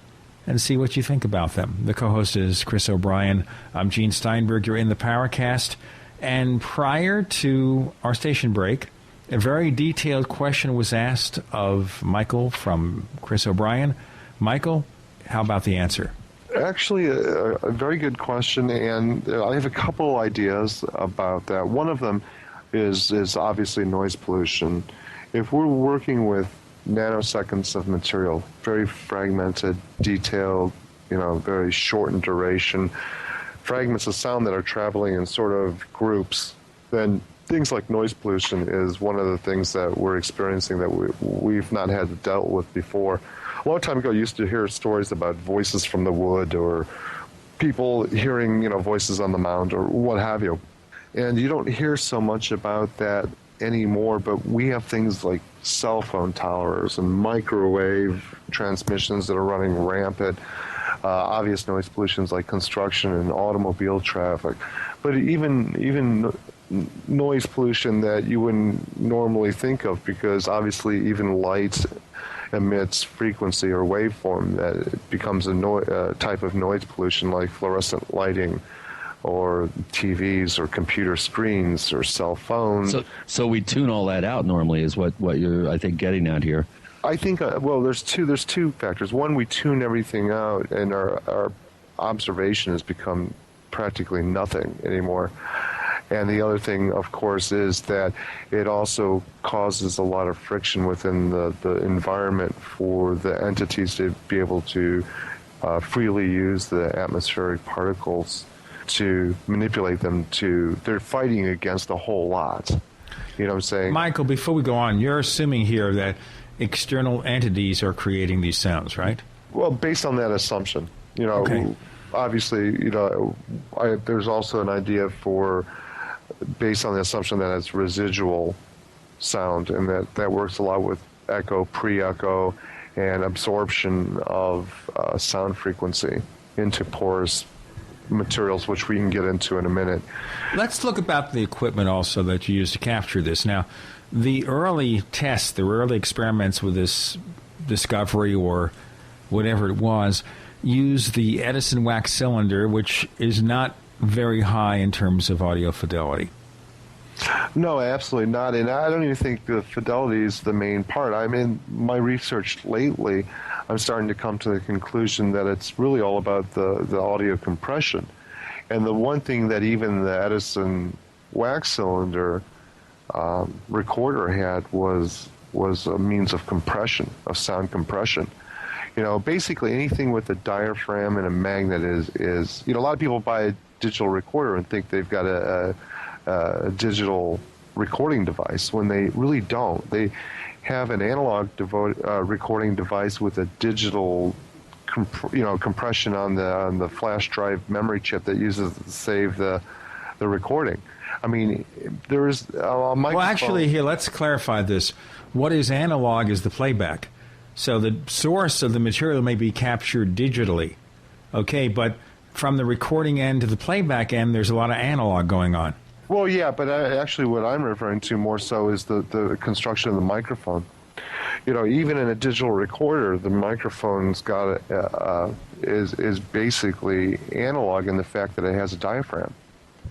and see what you think about them. The co-host is Chris O'Brien. I'm Gene Steinberg. You're in the Paracast. And prior to our station break, a very detailed question was asked of Michael from Chris O'Brien. Michael, how about the answer? Actually, a very good question, and I have a couple ideas about that. One of them is obviously noise pollution. If we're working with nanoseconds of material, very fragmented, detailed, very short in duration, fragments of sound that are traveling in sort of groups, then things like noise pollution is one of the things that we're experiencing that we've not had to deal with before. A long time ago, I used to hear stories about voices from the wood or people hearing, voices on the mound or what have you. And you don't hear so much about that anymore, but we have things like cell phone towers and microwave transmissions that are running rampant, obvious noise pollutions like construction and automobile traffic. But even noise pollution that you wouldn't normally think of, because obviously even light emits frequency or waveform that it becomes a type of noise pollution like fluorescent lighting, or TVs or computer screens or cell phones. So we tune all that out normally is what you're, I think, getting at here. I think, there's two factors. One, we tune everything out, and our observation has become practically nothing anymore. And the other thing, of course, is that it also causes a lot of friction within the environment for the entities to be able to freely use the atmospheric particles to manipulate them they're fighting against a whole lot. You know what I'm saying? Michael, before we go on, you're assuming here that external entities are creating these sounds, right? Well, based on that assumption, okay. Obviously, there's also an idea based on the assumption that it's residual sound, and that works a lot with echo, pre-echo, and absorption of sound frequency into porous materials, which we can get into in a minute. Let's look about the equipment also that you use to capture this. Now, the early tests, the early experiments with this discovery or whatever it was, used the Edison wax cylinder, which is not very high in terms of audio fidelity. No, absolutely not. And I don't even think the fidelity is the main part. I mean, my research lately, I'm starting to come to the conclusion that it's really all about the audio compression. And the one thing that even the Edison wax cylinder recorder had was a means of compression, of sound compression. Basically anything with a diaphragm and a magnet is a lot of people buy a digital recorder and think they've got a digital recording device when they really don't. They have an analog recording device with a digital compression on the flash drive memory chip that uses to save the recording. I mean, there is a microphone. Well, actually, here, let's clarify this. What is analog is the playback. So the source of the material may be captured digitally, okay, but from the recording end to the playback end, there's a lot of analog going on. Well, yeah, but actually what I'm referring to more so is the construction of the microphone. Even in a digital recorder, the microphone's got is basically analog in the fact that it has a diaphragm.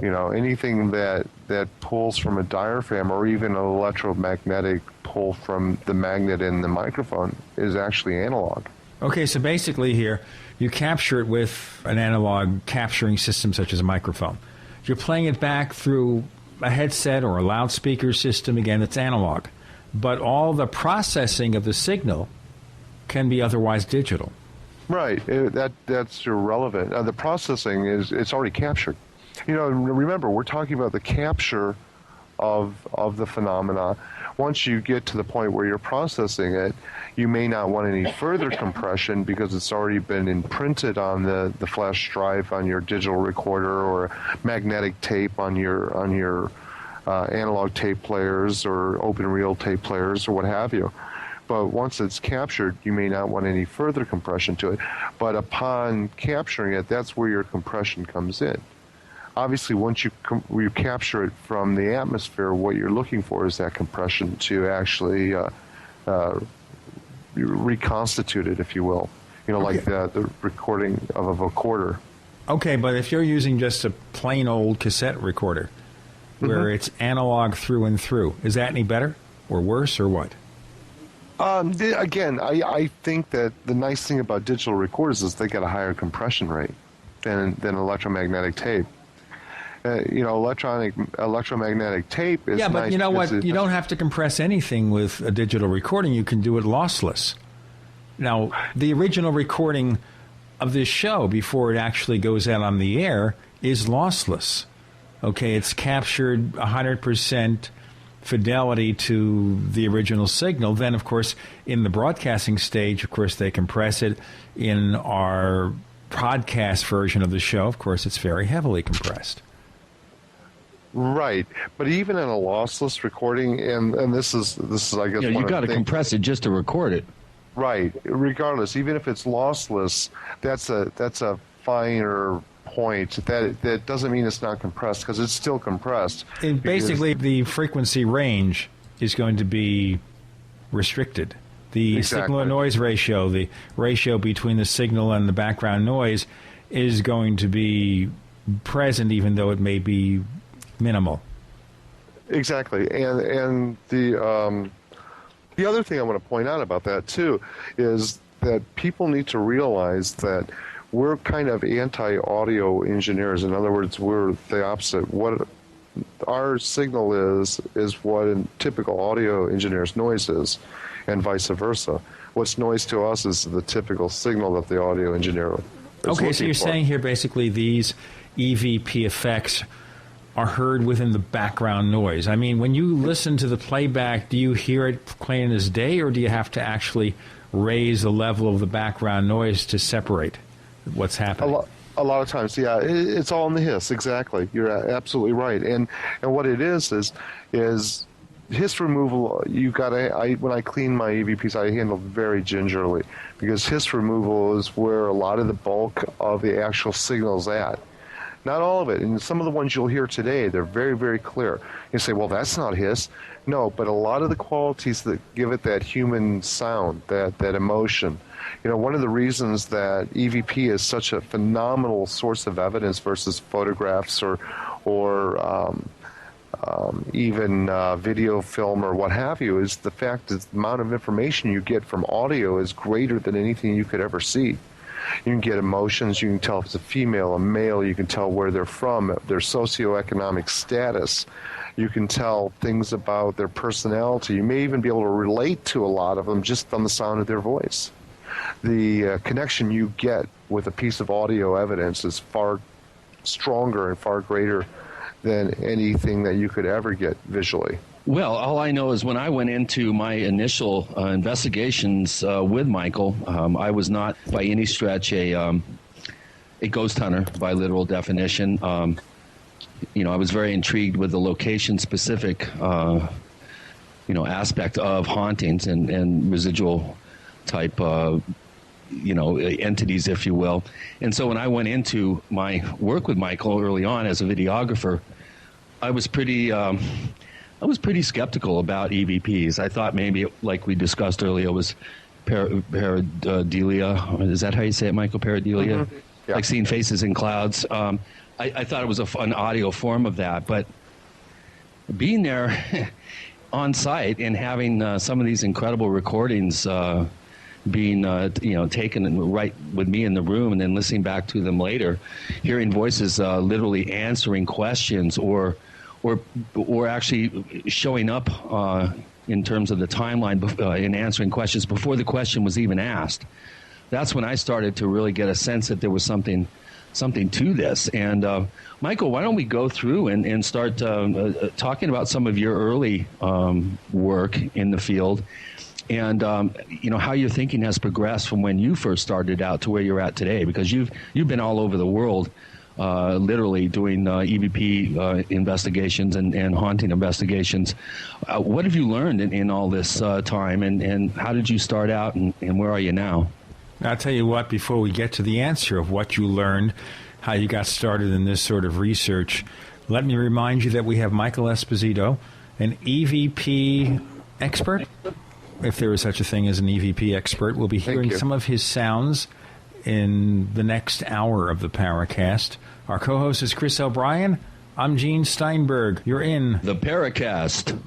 Anything that pulls from a diaphragm or even an electromagnetic pull from the magnet in the microphone is actually analog. Okay, so basically here, you capture it with an analog capturing system such as a microphone. You're playing it back through a headset or a loudspeaker system. Again, it's analog. But all the processing of the signal can be otherwise digital. Right. That's irrelevant. The processing it's already captured. Remember, we're talking about the capture of the phenomena. Once you get to the point where you're processing it, you may not want any further compression because it's already been imprinted on the flash drive on your digital recorder or magnetic tape on your analog tape players or open reel tape players or what have you. But once it's captured, you may not want any further compression to it. But upon capturing it, that's where your compression comes in. Obviously, once you capture it from the atmosphere, what you're looking for is that compression to actually reconstitute it, if you will. Like the recording of a vocoder. Okay, but if you're using just a plain old cassette recorder, where it's analog through and through, is that any better or worse or what? Again, I think that the nice thing about digital recorders is they got a higher compression rate than electromagnetic tape. Electromagnetic tape is nice. Yeah, but you know what? You don't have to compress anything with a digital recording. You can do it lossless. Now, the original recording of this show, before it actually goes out on the air, is lossless. Okay, it's captured 100% fidelity to the original signal. Then, of course, in the broadcasting stage, of course, they compress it. In our podcast version of the show, of course, it's very heavily compressed. Right, but even in a lossless recording, and this is I guess you got to compress it just to record it. Right. Regardless, even if it's lossless, that's a finer point. That doesn't mean it's not compressed because it's still compressed. And basically, the frequency range is going to be restricted. The signal-to-noise ratio, the ratio between the signal and the background noise, is going to be present, even though it may be minimal. Exactly, and the other thing I want to point out about that too is that people need to realize that we're kind of anti-audio engineers. In other words, we're the opposite. What our signal is what a typical audio engineer's noise is, and vice versa. What's noise to us is the typical signal that the audio engineer is Okay, so you're for. saying here basically these EVP effects are heard within the background noise. I mean, when you listen to the playback, do you hear it plain as day, or do you have to actually raise the level of the background noise to separate what's happening? A lot of times, yeah, it's all in the hiss. Exactly, you're absolutely right. And what it is hiss removal. You gotta. When I clean my EVPs, I handle very gingerly because hiss removal is where a lot of the bulk of the actual signal's at. Not all of it. And some of the ones you'll hear today, they're very, very clear. You say, well, that's not hiss. No, but a lot of the qualities that give it that human sound, that emotion. One of the reasons that EVP is such a phenomenal source of evidence versus photographs or even video film or what have you is the fact that the amount of information you get from audio is greater than anything you could ever see. You can get emotions. You can tell if it's a female, a male. You can tell where they're from, their socioeconomic status. You can tell things about their personality. You may even be able to relate to a lot of them just on the sound of their voice. The connection you get with a piece of audio evidence is far stronger and far greater than anything that you could ever get visually. Well, all I know is when I went into my initial investigations with Michael, I was not by any stretch a ghost hunter by literal definition. I was very intrigued with the location-specific, aspect of hauntings and residual type, entities, if you will. And so when I went into my work with Michael early on as a videographer, I was pretty skeptical about EVPs. I thought maybe, like we discussed earlier, it was pareidolia. Is that how you say it, Michael? Pareidolia? Mm-hmm. Yeah. Like seeing faces in clouds. I thought it was an audio form of that. But being there on site and having some of these incredible recordings being taken right with me in the room and then listening back to them later, hearing voices literally answering questions or actually showing up in terms of the timeline in answering questions before the question was even asked. That's when I started to really get a sense that there was something to this. And Michael, why don't we go through and start talking about some of your early work in the field and how your thinking has progressed from when you first started out to where you're at today, because you've been all over the world. Literally doing EVP investigations and haunting investigations. What have you learned in all this time, and how did you start out, and where are you now? I'll tell you what, before we get to the answer of what you learned, how you got started in this sort of research, let me remind you that we have Michael Esposito, an EVP expert, if there is such a thing as an EVP expert. We'll be hearing some of his sounds in the next hour of the Paracast. Our co-host is Chris O'Brien. I'm Gene Steinberg. You're in the Paracast.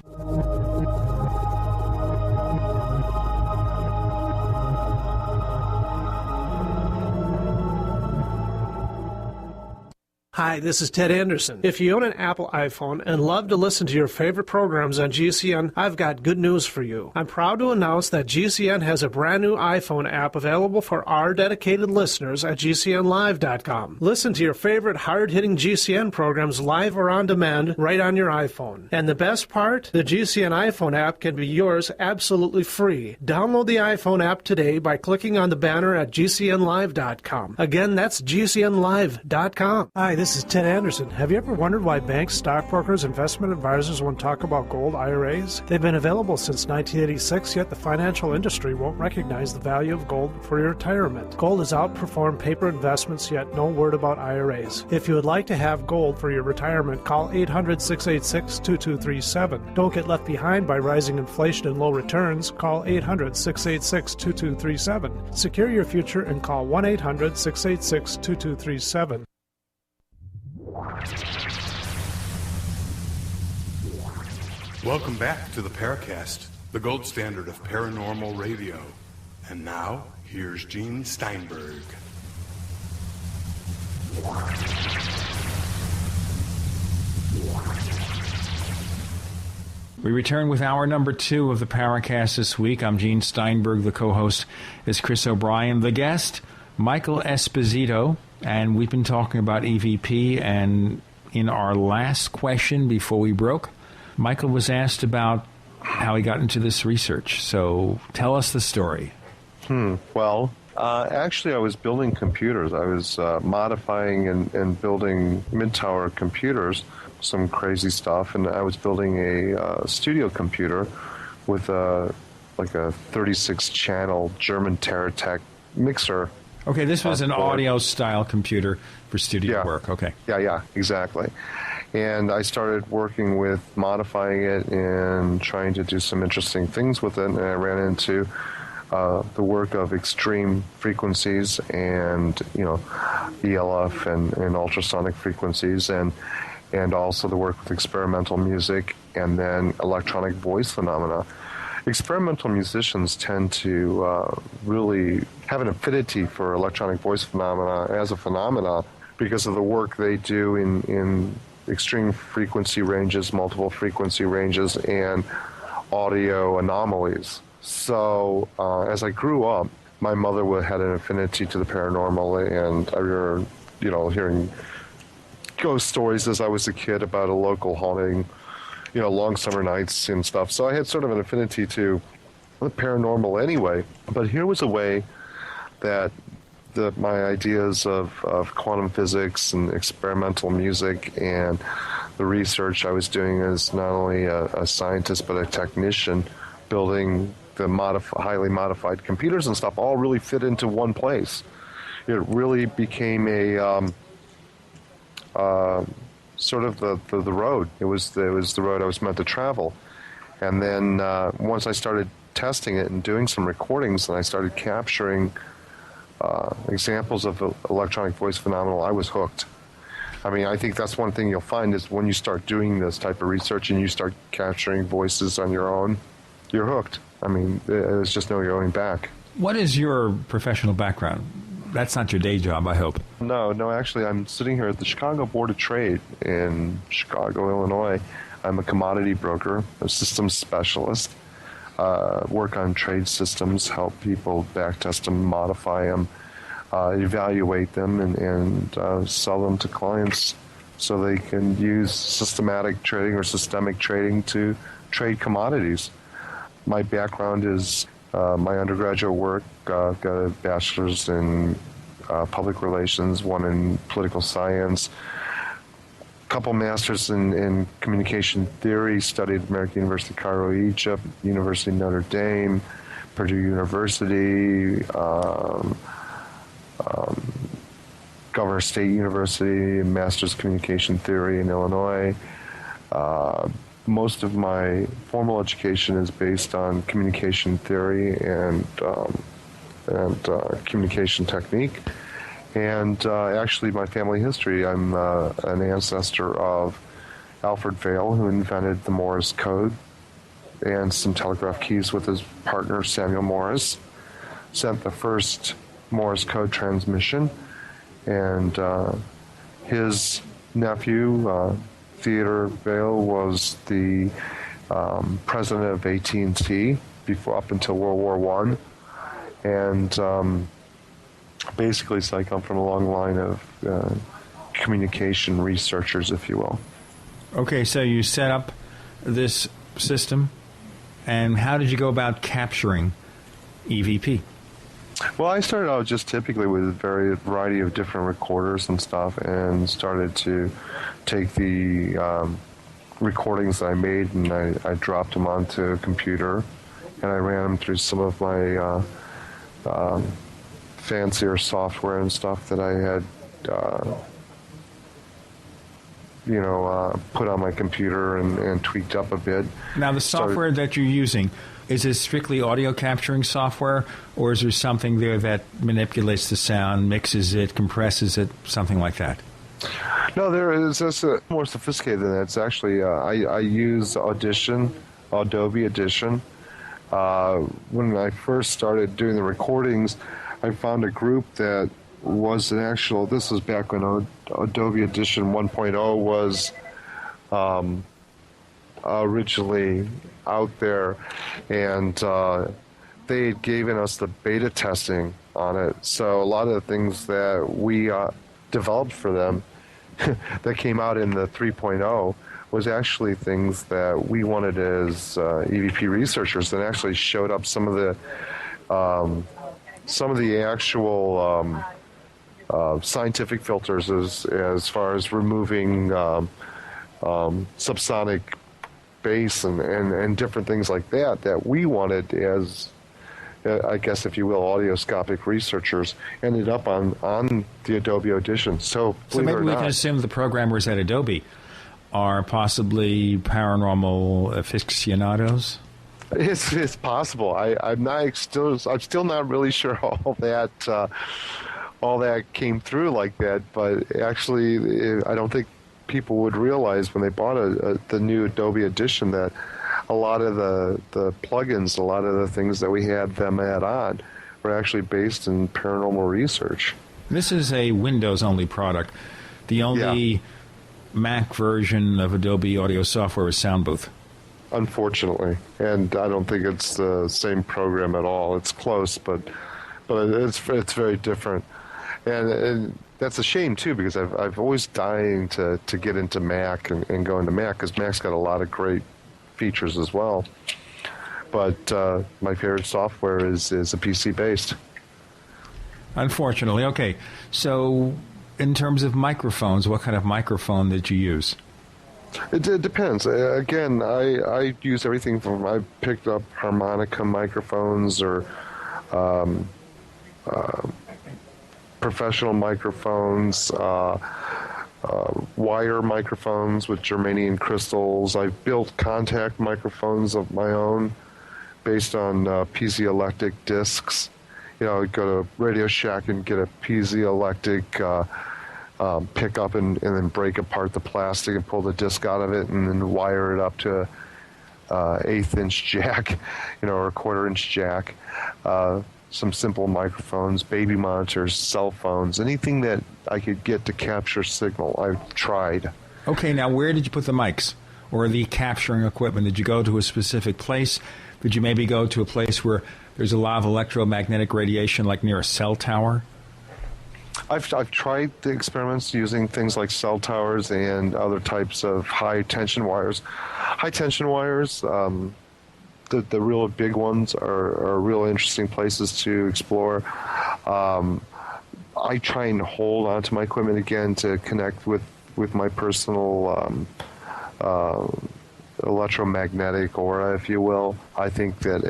Hi, this is Ted Anderson. If you own an Apple iPhone and love to listen to your favorite programs on GCN, I've got good news for you. I'm proud to announce that GCN has a brand new iPhone app available for our dedicated listeners at GCNlive.com. Listen to your favorite hard-hitting GCN programs live or on demand right on your iPhone. And the best part? The GCN iPhone app can be yours absolutely free. Download the iPhone app today by clicking on the banner at GCNlive.com. Again, that's GCNlive.com. Hi, this is Ted Anderson. Have you ever wondered why banks, stockbrokers, investment advisors won't talk about gold IRAs? They've been available since 1986, yet the financial industry won't recognize the value of gold for your retirement. Gold has outperformed paper investments, yet no word about IRAs. If you would like to have gold for your retirement, call 800-686-2237. Don't get left behind by rising inflation and low returns. Call 800-686-2237. Secure your future and call 1-800-686-2237. Welcome back to the Paracast, the gold standard of paranormal radio. And now, here's Gene Steinberg. We return with hour number 2 of the Paracast this week. I'm Gene Steinberg. The co-host is Chris O'Brien. The guest, Michael Esposito. And we've been talking about EVP. And in our last question before we broke, Michael was asked about how he got into this research. So tell us the story. Well, actually, I was building computers. I was modifying and building mid-tower computers, some crazy stuff, and I was building a studio computer with a 36-channel German Teratech mixer. Okay, this was an audio-style computer for studio work. Okay. Yeah, exactly. And I started working with modifying it and trying to do some interesting things with it, and I ran into the work of extreme frequencies and, ELF and ultrasonic frequencies, and also the work with experimental music and then electronic voice phenomena. Experimental musicians tend to really have an affinity for electronic voice phenomena as a phenomena because of the work they do in extreme frequency ranges, multiple frequency ranges, and audio anomalies. So as I grew up, my mother had an affinity to the paranormal, and I remember, hearing ghost stories as I was a kid about a local haunting, long summer nights and stuff. So I had sort of an affinity to the paranormal anyway. But here was a way that my ideas of quantum physics and experimental music and the research I was doing as not only a scientist but a technician building the highly modified computers and stuff all really fit into one place. It really became a sort of the road. It was the road I was meant to travel. And then once I started testing it and doing some recordings, and I started capturing examples of electronic voice phenomenon, I was hooked. I mean, I think that's one thing you'll find is when you start doing this type of research and you start capturing voices on your own, you're hooked. I mean, there's just no going back. What is your professional background? That's not your day job, I hope. No, actually, I'm sitting here at the Chicago Board of Trade in Chicago, Illinois. I'm a commodity broker, a systems specialist, work on trade systems, help people backtest them, modify them, evaluate them, and sell them to clients so they can use systematic trading or systemic trading to trade commodities. My background is my undergraduate work, got a bachelor's in public relations, one in political science, a couple masters in communication theory, studied at American University, Cairo, Egypt, University of Notre Dame, Purdue University, Governor State University, master's communication theory in Illinois. Most of my formal education is based on communication theory and communication technique. And actually, my family history, I'm an ancestor of Alfred Vail, who invented the Morse code and some telegraph keys with his partner, Samuel Morse, sent the first Morse code transmission. And his nephew, Theodore Vail, was the president of AT&T up until World War I. And basically, so I come from a long line of communication researchers, if you will. Okay, so you set up this system, and how did you go about capturing EVP? Well, I started out just typically with a variety of different recorders and stuff, and started to take the recordings that I made, and I dropped them onto a computer, and I ran them through some of my fancier software and stuff that I had put on my computer and tweaked up a bit. Now, the software that you're using, is it strictly audio capturing software, or is there something there that manipulates the sound, mixes it, compresses it, something like that? No, there is. It's more sophisticated than that. It's actually, I use Adobe Audition. When I first started doing the recordings, I found a group that was an actual, this was back when Adobe Audition 1.0 was originally out there, and they had given us the beta testing on it. So a lot of the things that we developed for them that came out in the 3.0 was actually things that we wanted as EVP researchers, and actually showed up some of the actual scientific filters as far as removing subsonic bass and different things like that we wanted as, I guess, if you will, audioscopic researchers, ended up on the Adobe Audition. So maybe we can assume the programmers at Adobe are possibly paranormal aficionados? It's possible. I'm still not really sure all that came through like that, but actually I don't think people would realize when they bought the new Adobe Audition that a lot of the plugins, a lot of the things that we had them add on were actually based in paranormal research. This is a Windows-only product. The only Mac version of Adobe audio software is Soundbooth. Unfortunately, and I don't think it's the same program at all. It's close, but it's very different, and that's a shame too, because I've always dying to get into Mac and go into Mac, because Mac's got a lot of great features as well. But my favorite software is a PC based. Unfortunately, okay. So, in terms of microphones, what kind of microphone did you use? It depends. Again, I use everything from, I picked up harmonica microphones or professional microphones, wire microphones with germanium crystals. I've built contact microphones of my own based on piezoelectric discs. You know, go to Radio Shack and get a piezoelectric pick up and then break apart the plastic and pull the disc out of it and then wire it up to eighth-inch jack, or a quarter-inch jack. Some simple microphones, baby monitors, cell phones, anything that I could get to capture signal. I've tried. Okay, now where did you put the mics or the capturing equipment? Did you go to a specific place? Did you maybe go to a place where there's a lot of electromagnetic radiation, like near a cell tower? I've tried the experiments using things like cell towers and other types of high tension wires. High tension wires, the real big ones are real interesting places to explore. I try and hold onto my equipment again to connect with my personal electromagnetic aura, if you will. I think that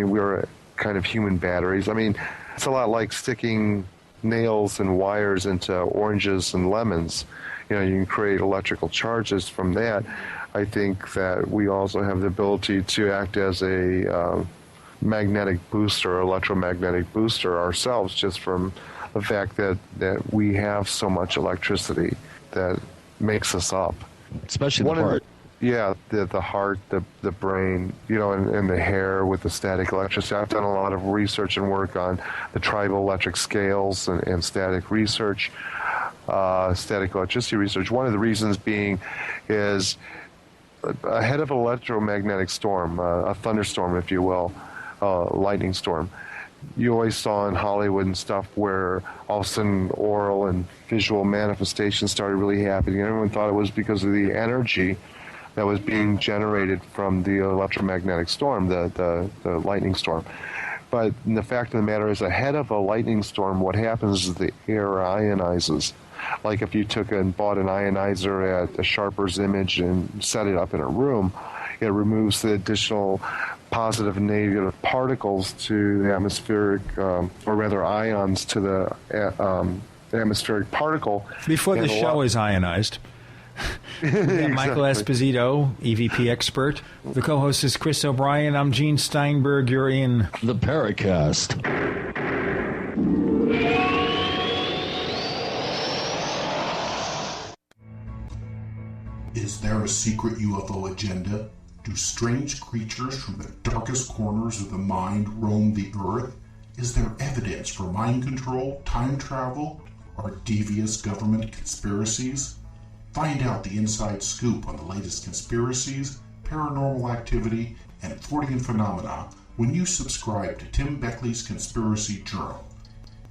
we're kind of human batteries. It's a lot like sticking nails and wires into oranges and lemons. You can create electrical charges from that. I think that we also have the ability to act as a magnetic booster, electromagnetic booster ourselves, just from the fact that we have so much electricity that makes us up. Especially the heart. The heart, the brain, and the hair with the static electricity. I've done a lot of research and work on the tribal electric scales and static research, static electricity research. One of the reasons being is ahead of an electromagnetic storm, a thunderstorm, if you will, lightning storm. You always saw in Hollywood and stuff where all of a sudden oral and visual manifestations started really happening. Everyone thought it was because of the energy that was being generated from the electromagnetic storm, the lightning storm. But the fact of the matter is, ahead of a lightning storm, what happens is the air ionizes. Like if you took and bought an ionizer at a Sharper's Image and set it up in a room, it removes the additional positive and negative particles to the atmospheric, or rather ions to the atmospheric particle. Before the show is ionized. Exactly. Michael Esposito, EVP expert. The co-host is Chris O'Brien. I'm Gene Steinberg. You're in the Paracast. there a secret UFO agenda? Do strange creatures from the darkest corners of the mind roam the Earth? Is there evidence for mind control, time travel, or devious government conspiracies? Find out the inside scoop on the latest conspiracies, paranormal activity, and Fortean phenomena when you subscribe to Tim Beckley's Conspiracy Journal.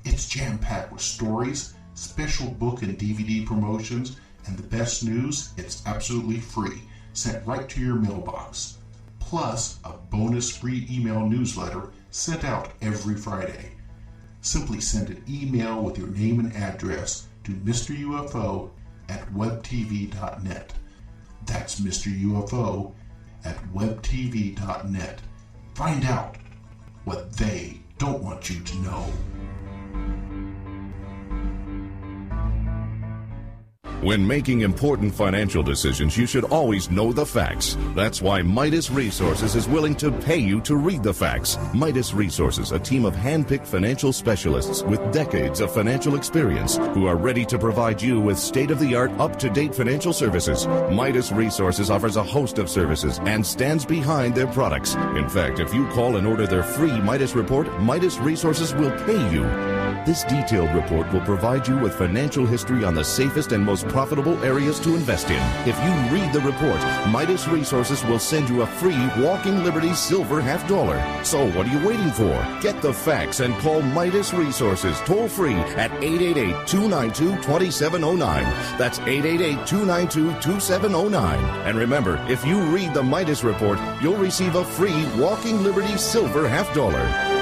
It's jam-packed with stories, special book and DVD promotions, and the best news, it's absolutely free, sent right to your mailbox. Plus, a bonus free email newsletter sent out every Friday. Simply send an email with your name and address to Mr. UFO at webtv.net. That's Mr. UFO at webtv.net. Find out what they don't want you to know. When making important financial decisions, you should always know the facts. That's why Midas Resources is willing to pay you to read the facts. Midas Resources, a team of hand-picked financial specialists with decades of financial experience who are ready to provide you with state-of-the-art, up-to-date financial services. Midas Resources offers a host of services and stands behind their products. In fact, if you call and order their free Midas report, Midas Resources will pay you. This detailed report will provide you with financial history on the safest and most profitable areas to invest in. If you read the report, Midas Resources will send you a free Walking Liberty silver $50. So what are you waiting for? Get the facts and call Midas Resources toll free at 888-292-2709. That's 888-292-2709. And remember, if you read the Midas report, you'll receive a free Walking Liberty silver $50.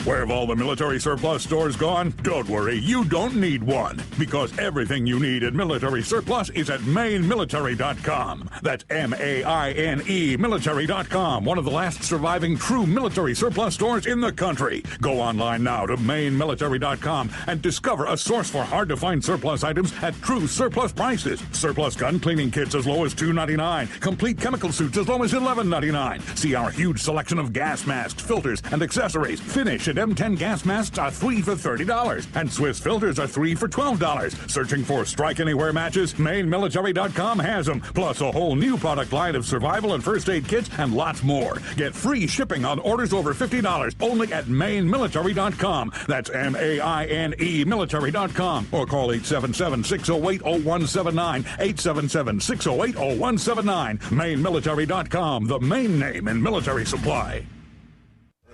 Where have all the military surplus stores gone? Don't worry, you don't need one, because everything you need at military surplus is at mainemilitary.com. That's M-A-I-N-E military.com, one of the last surviving true military surplus stores in the country. Go online now to mainemilitary.com and discover a source for hard-to-find surplus items at true surplus prices. Surplus gun cleaning kits as low as $2.99. Complete chemical suits as low as $11.99. See our huge selection of gas masks, filters, and accessories. Finish at M10 gas masks are 3 for $30, and Swiss filters are 3 for $12. Searching for Strike Anywhere matches? MainMilitary.com has them, plus a whole new product line of survival and first aid kits and lots more. Get free shipping on orders over $50 only at MainMilitary.com. That's M-A-I-N-E military.com, or call 877-608-0179, 877-608-0179. MainMilitary.com, the main name in military supply.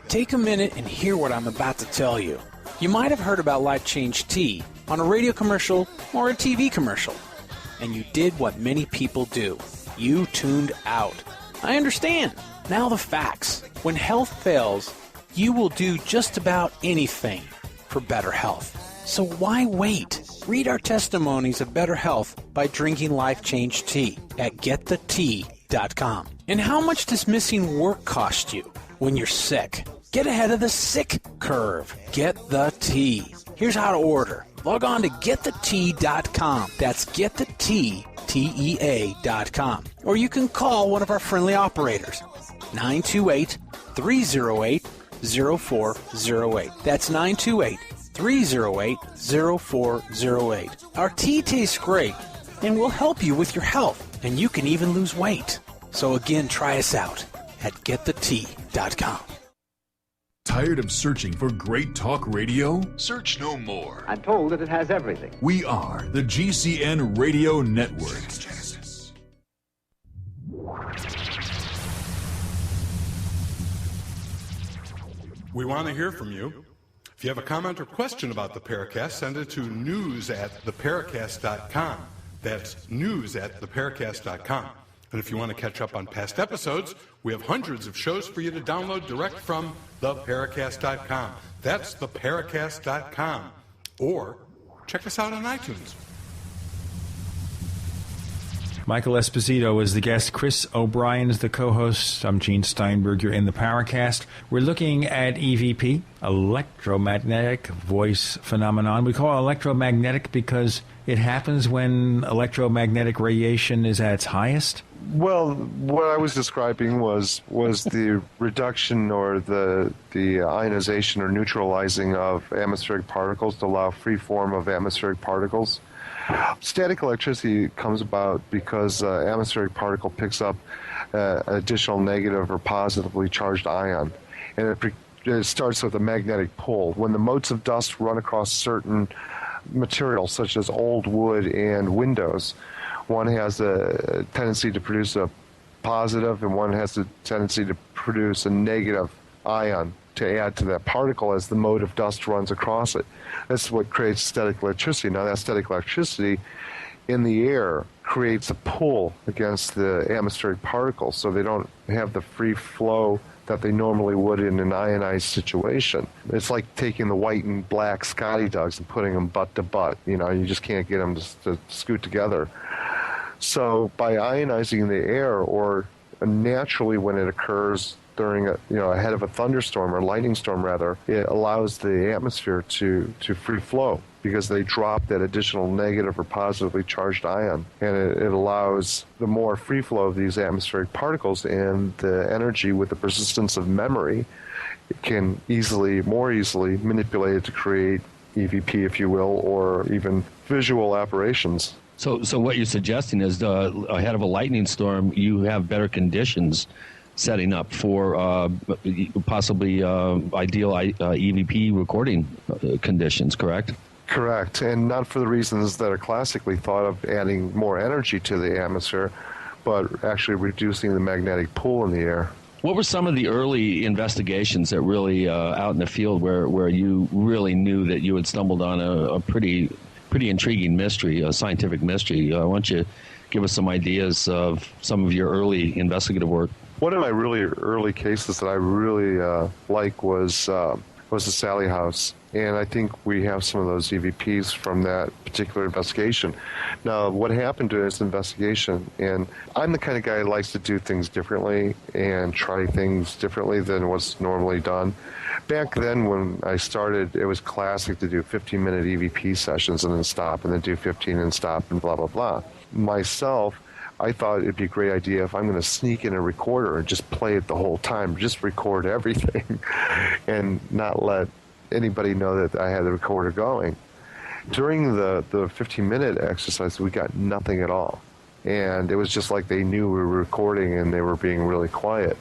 Take a minute and hear what I'm about to tell you. You might have heard about Life Change Tea on a radio commercial or a TV commercial, and you did what many people do. You tuned out. I understand. Now the facts. When health fails, you will do just about anything for better health. So why wait? Read our testimonies of better health by drinking Life Change Tea at getthetea.com. And how much does missing work cost you when you're sick? Get ahead of the sick curve. Get the tea. Here's how to order. Log on to getthetea.com. That's getthetea.com. Or you can call one of our friendly operators. 928-308-0408. That's 928-308-0408. Our tea tastes great and will help you with your health. And you can even lose weight. So again, try us out at getthetea.com. Tired of searching for great talk radio? Search no more. I'm told that it has everything. We are the GCN Radio Network. We want to hear from you. If you have a comment or question about the Paracast, send it to news@theparacast.com. That's news@theparacast.com. And if you want to catch up on past episodes, we have hundreds of shows for you to download direct from theparacast.com. That's theparacast.com. Or check us out on iTunes. Michael Esposito is the guest. Chris O'Brien is the co-host. I'm Gene Steinberg. You're in the Paracast. We're looking at EVP, electromagnetic voice phenomenon. We call it electromagnetic because it happens when electromagnetic radiation is at its highest? Well, what I was describing was the reduction or the ionization or neutralizing of atmospheric particles to allow free form of atmospheric particles. Static electricity comes about because atmospheric particle picks up additional negative or positively charged ion, and it starts with a magnetic pull. When the motes of dust run across certain materials, such as old wood and windows, one has a tendency to produce a positive and one has a tendency to produce a negative ion to add to that particle as the mote of dust runs across it. That's what creates static electricity. Now, that static electricity in the air creates a pull against the atmospheric particles, so they don't have the free flow that they normally would in an ionized situation. It's like taking the white and black Scotty dogs and putting them butt to butt. You know, you just can't get them to scoot together. So by ionizing the air, or naturally when it occurs during ahead of a thunderstorm or lightning storm rather, it allows the atmosphere to free flow because they drop that additional negative or positively charged ion, and it allows the more free flow of these atmospheric particles, and the energy with the persistence of memory can more easily manipulate it to create EVP, if you will, or even visual aberrations. So what you're suggesting is ahead of a lightning storm, you have better conditions setting up for possibly ideal EVP recording conditions, correct? Correct, and not for the reasons that are classically thought of, adding more energy to the atmosphere, but actually reducing the magnetic pull in the air. What were some of the early investigations that really out in the field where you really knew that you had stumbled on a pretty intriguing mystery, a scientific mystery? Why don't you give us some ideas of some of your early investigative work? One of my really early cases that I really like was the Sally House, and I think we have some of those EVPs from that particular investigation. Now, what happened to this investigation, and I'm the kind of guy who likes to do things differently and try things differently than what's normally done. Back then when I started, it was classic to do 15-minute EVP sessions and then stop, and then do 15 and stop, and blah, blah, blah. Myself, I thought it'd be a great idea if I'm going to sneak in a recorder and just play it the whole time, just record everything and not let anybody know that I had the recorder going. During the 15-minute exercise, we got nothing at all. And it was just like they knew we were recording and they were being really quiet.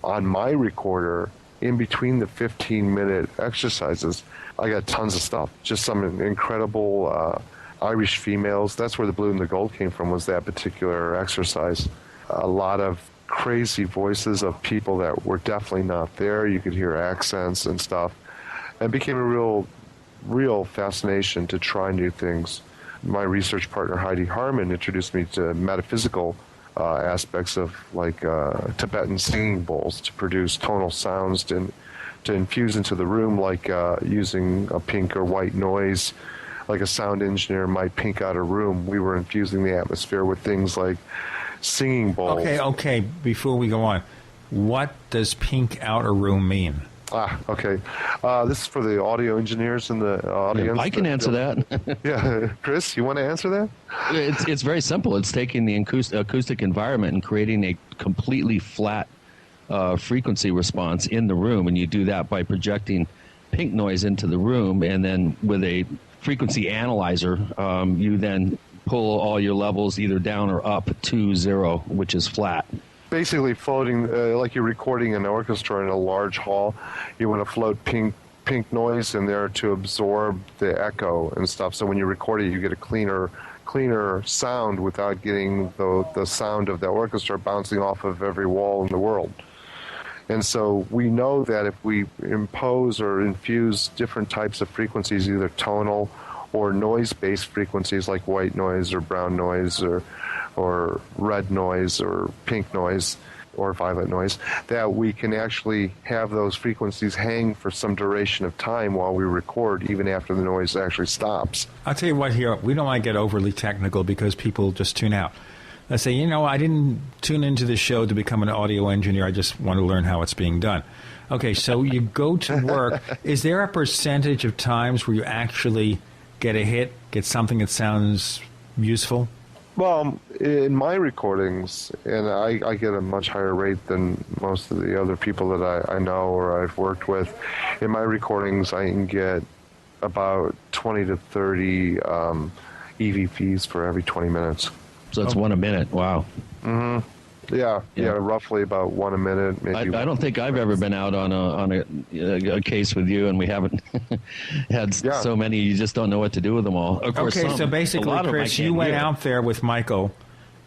On my recorder, in between the 15-minute exercises, I got tons of stuff, just some incredible Irish females. That's where the blue and the gold came from, was that particular exercise. A lot of crazy voices of people that were definitely not there. You could hear accents and stuff. And it became a real fascination to try new things. My research partner, Heidi Harmon, introduced me to metaphysical aspects of like Tibetan singing bowls to produce tonal sounds to infuse into the room, like using a pink or white noise. Like a sound engineer might pink out a room, we were infusing the atmosphere with things like singing bowls. Okay. Before we go on, what does pink out a room mean? Okay. This is for the audio engineers in the audience. I can answer that. Yeah, Chris, you want to answer that? It's very simple. It's taking the acoustic environment and creating a completely flat frequency response in the room, and you do that by projecting pink noise into the room, and then with a frequency analyzer, you then pull all your levels either down or up to 0, which is flat. Basically floating, like you're recording an orchestra in a large hall. You want to float pink noise in there to absorb the echo and stuff. So when you record it, you get a cleaner sound without getting the sound of the orchestra bouncing off of every wall in the world. And so we know that if we impose or infuse different types of frequencies, either tonal or noise-based frequencies like white noise or brown noise or red noise or pink noise or violet noise, that we can actually have those frequencies hang for some duration of time while we record, even after the noise actually stops. I'll tell you what here, we don't want to get overly technical because people just tune out. Let's say, I didn't tune into this show to become an audio engineer. I just want to learn how it's being done. Okay, so you go to work. Is there a percentage of times where you actually get a hit, get something that sounds useful? Well, in my recordings, and I get a much higher rate than most of the other people that I know or I've worked with. In my recordings, I can get about 20 to 30 EVPs for every 20 minutes. So that's 1 a minute. Wow. Mm-hmm. Yeah, roughly about 1 a minute. Maybe. I don't think I've ever been out on a case with you, and we haven't had so many. You just don't know what to do with them all. Of course, so basically, Chris, you went out there with Michael,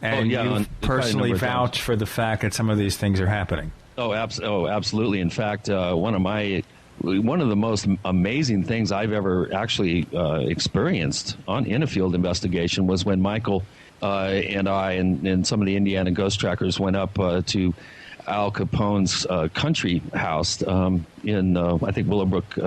and you personally vouched for the fact that some of these things are happening. Oh, absolutely. In fact, one of the most amazing things I've ever actually experienced in a field investigation was when Michael and I and some of the Indiana ghost trackers went up to Al Capone's country house in, I think, Willowbrook,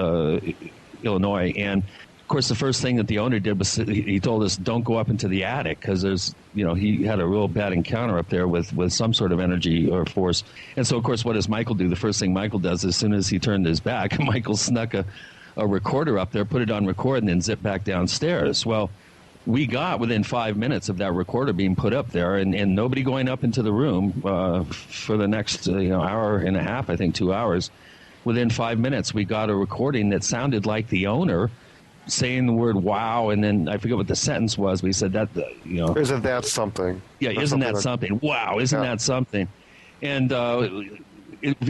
Illinois. And, of course, the first thing that the owner did was he told us, don't go up into the attic, because he had a real bad encounter up there with some sort of energy or force. And so, of course, what does Michael do? The first thing Michael does, as soon as he turned his back, Michael snuck a recorder up there, put it on record, and then zipped back downstairs. Well, we got within 5 minutes of that recorder being put up there, and nobody going up into the room for the next hour and a half, I think 2 hours. Within 5 minutes, we got a recording that sounded like the owner saying the word "wow," and then I forget what the sentence was. We said that isn't that something? Yeah, isn't that something? Wow, isn't that something? And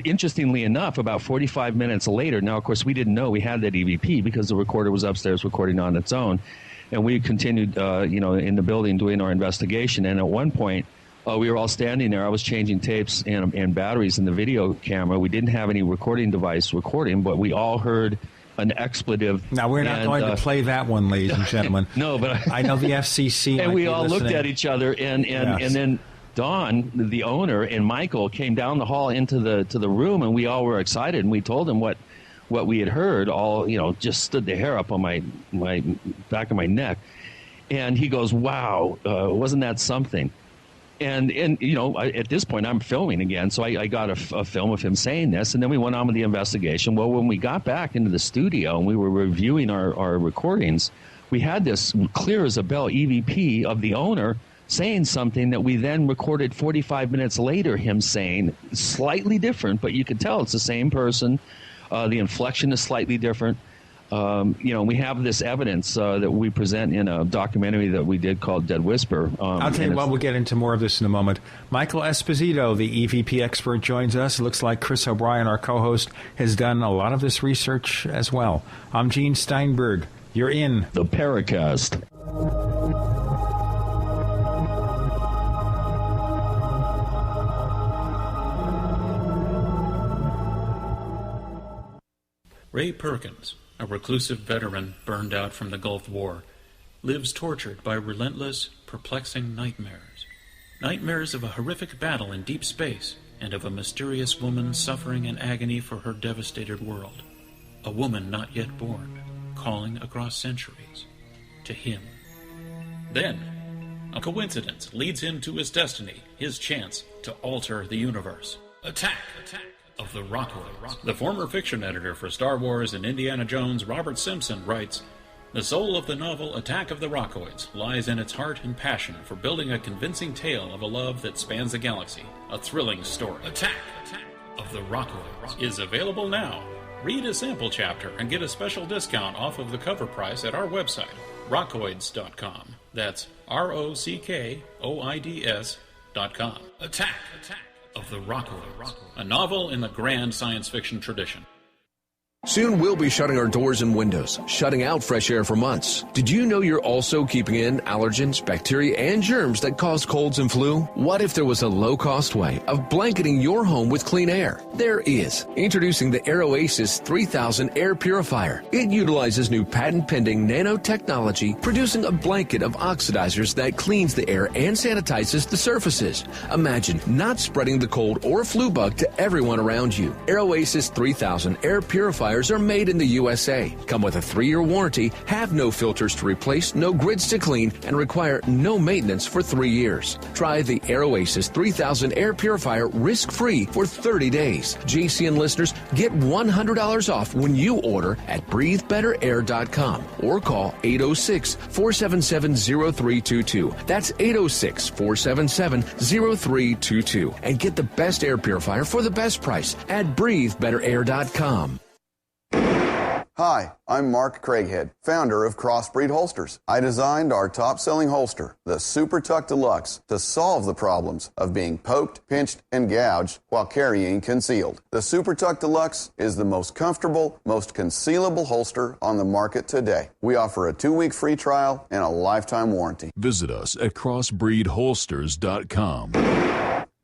interestingly enough, about 45 minutes later, now of course we didn't know we had that EVP because the recorder was upstairs recording on its own. And we continued, in the building doing our investigation. And at one point, we were all standing there. I was changing tapes and batteries in the video camera. We didn't have any recording device recording, but we all heard an expletive. Now, we're not going to play that one, ladies and gentlemen. No, but I know the FCC. And we all looked at each other, and then Don, the owner, and Michael came down the hall into the room, and we all were excited, and we told him what we had heard. All just stood the hair up on my back of my neck. And he goes, "Wow, wasn't that something?" And at this point I'm filming again, so I got a film of him saying this, and then we went on with the investigation. Well, when we got back into the studio and we were reviewing our recordings, we had this clear as a bell EVP of the owner saying something that we then recorded 45 minutes later, him saying slightly different, but you could tell it's the same person. The inflection is slightly different. We have this evidence that we present in a documentary that we did called Dead Whisper. I'll tell you what, we'll get into more of this in a moment. Michael Esposito, the EVP expert, joins us. It looks like Chris O'Brien, our co-host, has done a lot of this research as well. I'm Gene Steinberg. You're in the Paracast. Ray Perkins, a reclusive veteran burned out from the Gulf War, lives tortured by relentless, perplexing nightmares. Nightmares of a horrific battle in deep space and of a mysterious woman suffering in agony for her devastated world. A woman not yet born, calling across centuries to him. Then, a coincidence leads him to his destiny, his chance to alter the universe. Attack of the Rockoids. The former fiction editor for Star Wars and Indiana Jones, Robert Simpson, writes, "The soul of the novel Attack of the Rockoids lies in its heart and passion for building a convincing tale of a love that spans the galaxy. A thrilling story. Attack of the Rockoids is available now. Read a sample chapter and get a special discount off of the cover price at our website, rockoids.com. That's ROCKOIDS.com. Attack of the Rockoids, a novel in the grand science fiction tradition. Soon we'll be shutting our doors and windows, shutting out fresh air for months. Did you know you're also keeping in allergens, bacteria, and germs that cause colds and flu? What if there was a low-cost way of blanketing your home with clean air? There is. Introducing the AirOasis 3000 Air Purifier. It utilizes new patent-pending nanotechnology, producing a blanket of oxidizers that cleans the air and sanitizes the surfaces. Imagine not spreading the cold or flu bug to everyone around you. AirOasis 3000 Air Purifier purifiers are made in the USA, come with a 3-year warranty, have no filters to replace, no grids to clean, and require no maintenance for 3 years. Try the AirOasis 3000 air purifier risk-free for 30 days. GCN listeners get $100 off when you order at breathebetterair.com or call 806-477-0322. That's 806-477-0322 and get the best air purifier for the best price at breathebetterair.com. Hi, I'm Mark Craighead, founder of Crossbreed Holsters. I designed our top-selling holster, the Super Tuck Deluxe, to solve the problems of being poked, pinched, and gouged while carrying concealed. The Super Tuck Deluxe is the most comfortable, most concealable holster on the market today. We offer a 2-week free trial and a lifetime warranty. Visit us at crossbreedholsters.com.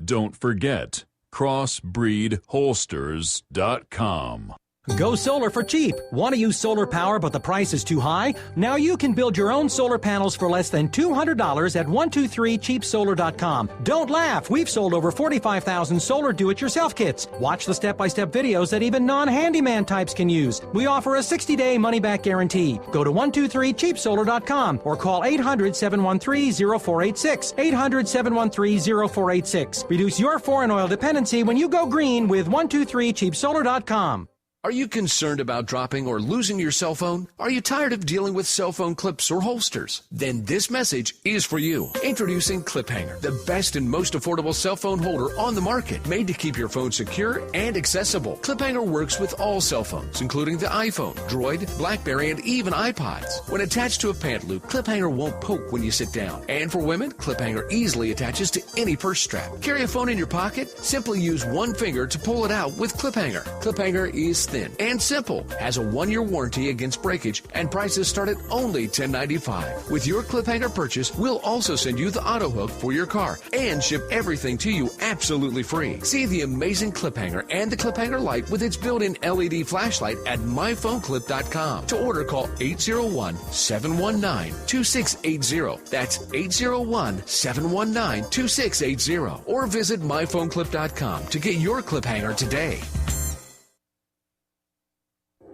Don't forget, crossbreedholsters.com. Go solar for cheap. Want to use solar power but the price is too high? Now you can build your own solar panels for less than $200 at 123cheapsolar.com. Don't laugh. We've sold over 45,000 solar do-it-yourself kits. Watch the step-by-step videos that even non-handyman types can use. We offer a 60-day money-back guarantee. Go to 123cheapsolar.com or call 800-713-0486. 800-713-0486. Reduce your foreign oil dependency when you go green with 123cheapsolar.com. Are you concerned about dropping or losing your cell phone? Are you tired of dealing with cell phone clips or holsters? Then this message is for you. Introducing Clip Hanger, the best and most affordable cell phone holder on the market, made to keep your phone secure and accessible. Clip Hanger works with all cell phones, including the iPhone, Droid, BlackBerry, and even iPods. When attached to a pant loop, Clip Hanger won't poke when you sit down. And for women, Clip Hanger easily attaches to any purse strap. Carry a phone in your pocket? Simply use one finger to pull it out with Clip Hanger. Clip Hanger is thin and simple, has a 1-year warranty against breakage, and prices start at only $10.95. With your Clip Hanger purchase, we'll also send you the auto hook for your car and ship everything to you absolutely free. See the amazing Clip Hanger and the Clip Hanger Lite with its built-in LED flashlight at myphoneclip.com. To order, call 801-719-2680. That's 801-719-2680. Or visit myphoneclip.com to get your Clip Hanger today.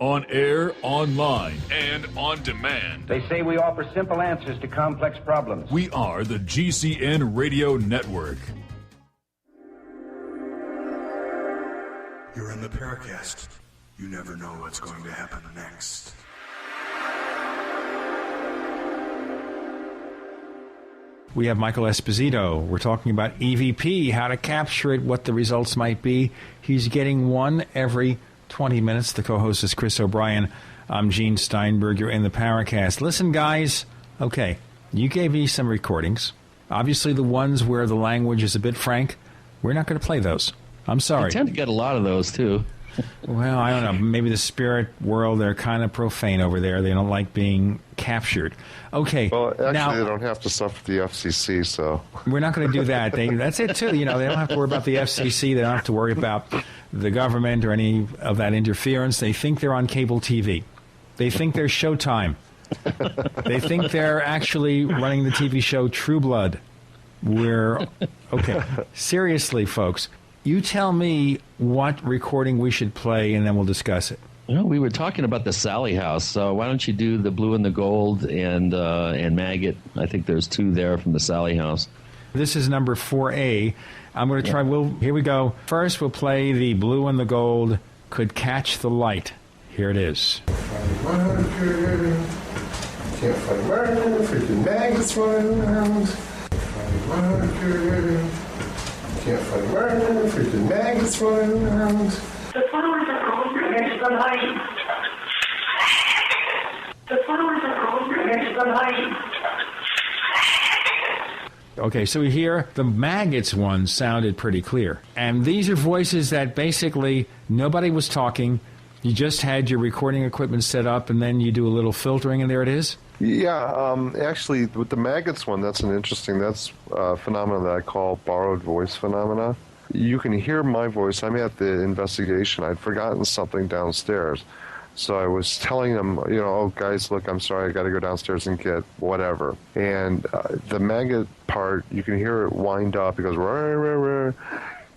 On air, online, and on demand. They say we offer simple answers to complex problems. We are the GCN Radio Network. You're in the Paracast. You never know what's going to happen next. We have Michael Esposito. We're talking about EVP, how to capture it, what the results might be. He's getting one every 20 minutes. The co-host is Chris O'Brien. I'm Gene Steinberg. You're in the Paracast. Listen, guys. Okay, you gave me some recordings. Obviously, the ones where the language is a bit frank, we're not going to play those. I'm sorry. I tend to get a lot of those, too. Well, I don't know. Maybe the spirit world, they're kind of profane over there. They don't like being captured. Okay. Well, actually, now, they don't have to suffer the FCC, so. We're not going to do that. That's it, too. You know, they don't have to worry about the FCC. They don't have to worry about the government or any of that interference. They think they're on cable TV. They think they're Showtime. They think they're actually running the TV show True Blood. Okay. Seriously, folks. You tell me what recording we should play, and then we'll discuss it. Well, we were talking about the Sally House, so why don't you do the Blue and the Gold and Maggot? I think there's 2 there from the Sally House. This is number 4A. I'm going to try. Here we go. First, we'll play the Blue and the Gold Could Catch the Light. Here it is. Can't find murder, freaking maggots running around. Can't find murder, freaking maggots running around. The flowers are gold next to the light. The flowers are gold next to the light. Okay, so we hear the maggots one sounded pretty clear. And these are voices that basically nobody was talking. You just had your recording equipment set up, and then you do a little filtering, and there it is? Yeah, actually, with the maggots one, that's a phenomenon that I call borrowed voice phenomena. You can hear my voice. I'm at the investigation. I'd forgotten something downstairs. So I was telling them, oh, guys, look, I'm sorry, I got to go downstairs and get whatever. And the maggot part, you can hear it wind up. It goes, rah, rah, rah.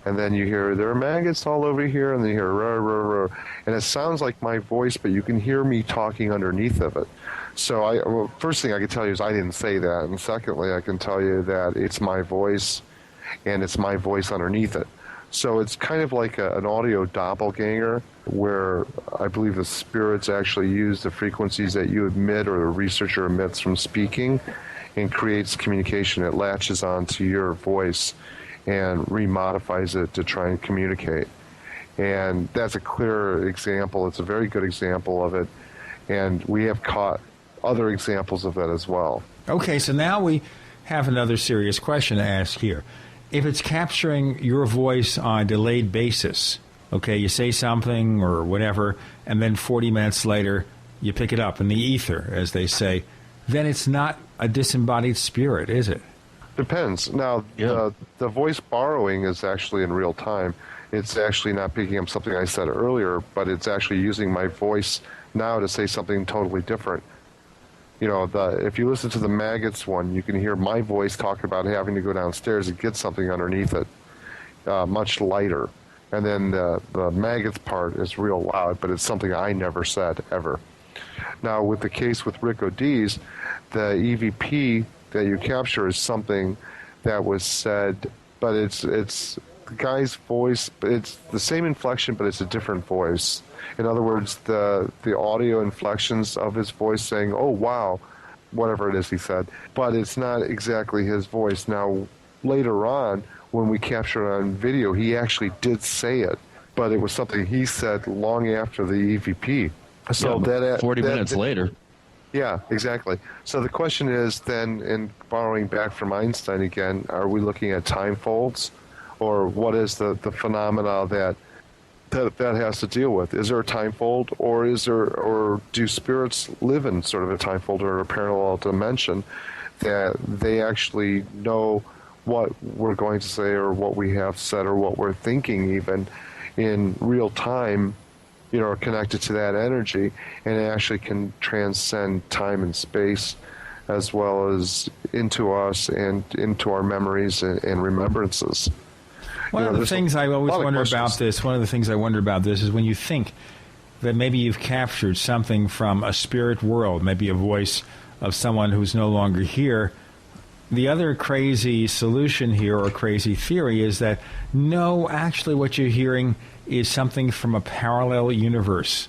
And then you hear, there are maggots all over here, and then you hear, rah, rah, rah. And it sounds like my voice, but you can hear me talking underneath of it. So first thing I can tell you is I didn't say that. And secondly, I can tell you that it's my voice, and it's my voice underneath it. So it's kind of like an audio doppelganger, where I believe the spirits actually use the frequencies that you emit or the researcher emits from speaking and creates communication. It latches onto your voice and remodifies it to try and communicate. And that's a clear example. It's a very good example of it. And we have caught other examples of that as well. Okay, so now we have another serious question to ask here. If it's capturing your voice on a delayed basis, okay, you say something or whatever, and then 40 minutes later you pick it up in the ether, as they say, then it's not a disembodied spirit, is it? Depends. Now, the voice borrowing is actually in real time. It's actually not picking up something I said earlier, but it's actually using my voice now to say something totally different. You know, if you listen to the maggots one, you can hear my voice talk about having to go downstairs and get something underneath it, much lighter. And then the maggots part is real loud, but it's something I never said, ever. Now, with the case with Rick O'Dees, the EVP that you capture is something that was said, but it's the guy's voice, it's the same inflection, but it's a different voice. In other words, the audio inflections of his voice saying, oh, wow, whatever it is he said, but it's not exactly his voice. Now, later on, when we captured it on video, he actually did say it, but it was something he said long after the EVP. So 40 minutes later. Yeah, exactly. So the question is then, in borrowing back from Einstein again, are we looking at time folds, or what is the phenomena that has to deal with? Is there a time fold, or do spirits live in sort of a time fold or a parallel dimension that they actually know what we're going to say or what we have said or what we're thinking even in real time, you know, are connected to that energy, and it actually can transcend time and space as well as into us and into our memories and remembrances. One of the things I always wonder about this, is when you think that maybe you've captured something from a spirit world, maybe a voice of someone who's no longer here. The other crazy solution here, or crazy theory, is that no, actually what you're hearing is something from a parallel universe,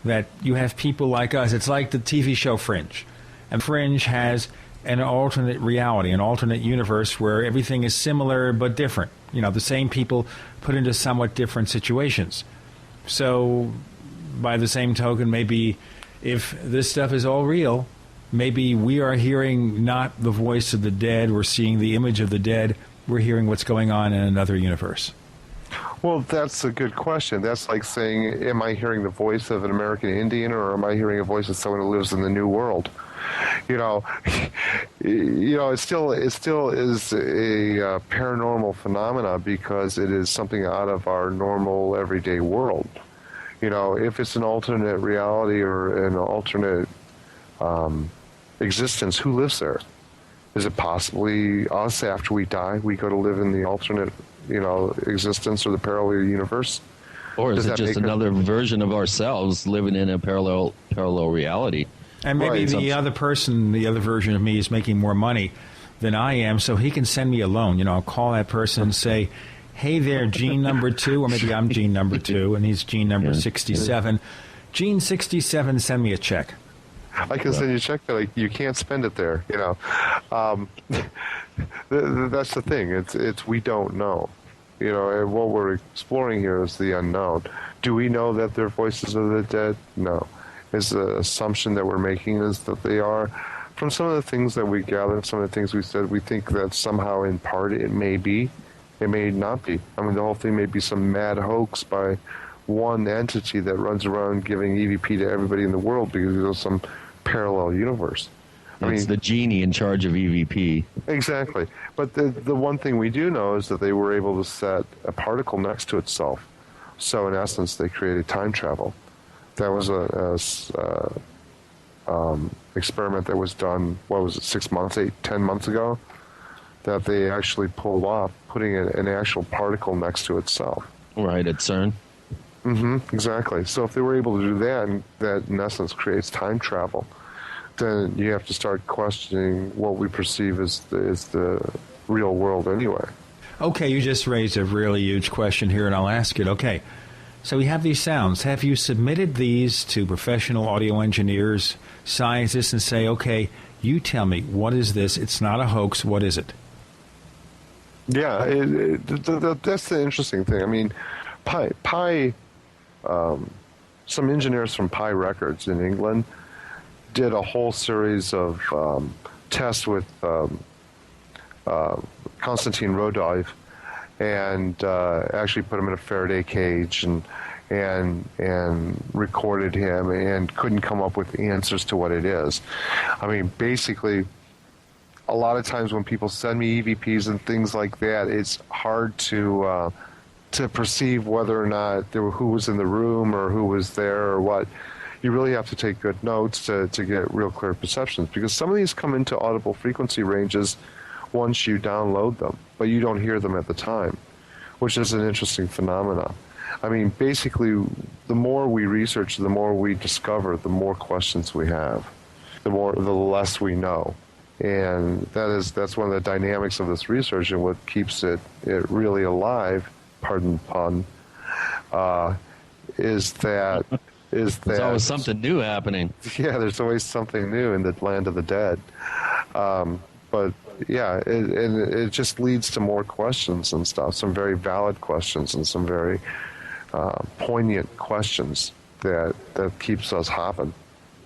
that you have people like us. It's like the TV show Fringe. And Fringe has an alternate reality, an alternate universe where everything is similar but different. You know, the same people put into somewhat different situations. So, by the same token, maybe if this stuff is all real, maybe we are hearing not the voice of the dead, we're seeing the image of the dead, we're hearing what's going on in another universe. Well, that's a good question. That's like saying, am I hearing the voice of an American Indian, or am I hearing a voice of someone who lives in the New World? You know, it still is a paranormal phenomena because it is something out of our normal everyday world. You know, if it's an alternate reality or an alternate existence, who lives there? Is it possibly us after we die? We go to live in the alternate, existence or the parallel universe? Or is it just another version of ourselves living in a parallel reality? And maybe the other person, the other version of me, is making more money than I am, so he can send me a loan. You know, I'll call that person and say, hey there, Gene number 2, or maybe I'm Gene number 2, and he's Gene number 67. Gene 67, send me a check. I can send you a check, but you can't spend it there, you know. That's the thing. It's we don't know. You know, and what we're exploring here is the unknown. Do we know that they're voices of the dead? No. Is the assumption that we're making is that they are. From some of the things that we gathered, some of the things we said, we think that somehow in part it may be. It may not be. I mean, the whole thing may be some mad hoax by one entity that runs around giving EVP to everybody in the world because there's some parallel universe. It's the genie in charge of EVP. Exactly. But the one thing we do know is that they were able to set a particle next to itself. So in essence, they created time travel. That was a experiment that was done, 10 months ago? that they actually pulled off, putting an actual particle next to itself. Right, at CERN. Exactly. So if they were able to do that, and that in essence creates time travel, then you have to start questioning what we perceive as the real world anyway. Okay, you just raised a really huge question here, and I'll ask it. Okay, so we have these sounds. Have you submitted these to professional audio engineers, scientists, and say, okay, you tell me, what is this? It's not a hoax. What is it? Yeah, that's the interesting thing. I mean, some engineers from Pi Records in England did a whole series of tests with Konstantin Rodive, and actually put him in a Faraday cage and recorded him, and couldn't come up with answers to what it is. I mean, basically, a lot of times when people send me EVPs and things like that, it's hard to perceive whether or not who was in the room or who was there or what. You really have to take good notes to get real clear perceptions, because some of these come into audible frequency ranges once you download them, but you don't hear them at the time, which is an interesting phenomenon. I mean, basically, the more we research, the more we discover, the more questions we have, the less we know. And that's one of the dynamics of this research, and what keeps it really alive, pardon the pun, is that there's always something new happening. Yeah, there's always something new in the land of the dead. But yeah, it just leads to more questions and stuff, some very valid questions and some very poignant questions that keeps us hopping.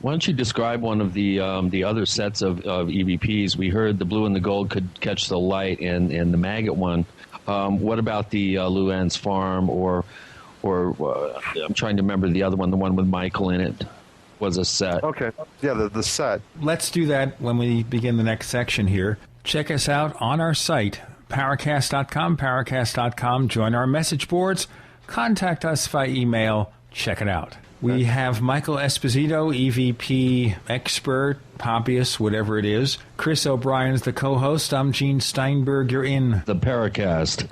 Why don't you describe one of the other sets of EVPs? We heard the blue and the gold could catch the light, and the maggot one. What about the Luann's Farm, or I'm trying to remember the other one, the one with Michael in it, was a set. Okay, yeah, the set. Let's do that when we begin the next section here. Check us out on our site, Paracast.com, Paracast.com. Join our message boards. Contact us via email. Check it out. We have Michael Esposito, EVP expert, hobbyist, whatever it is. Chris O'Brien's the co-host. I'm Gene Steinberg. You're in the Paracast.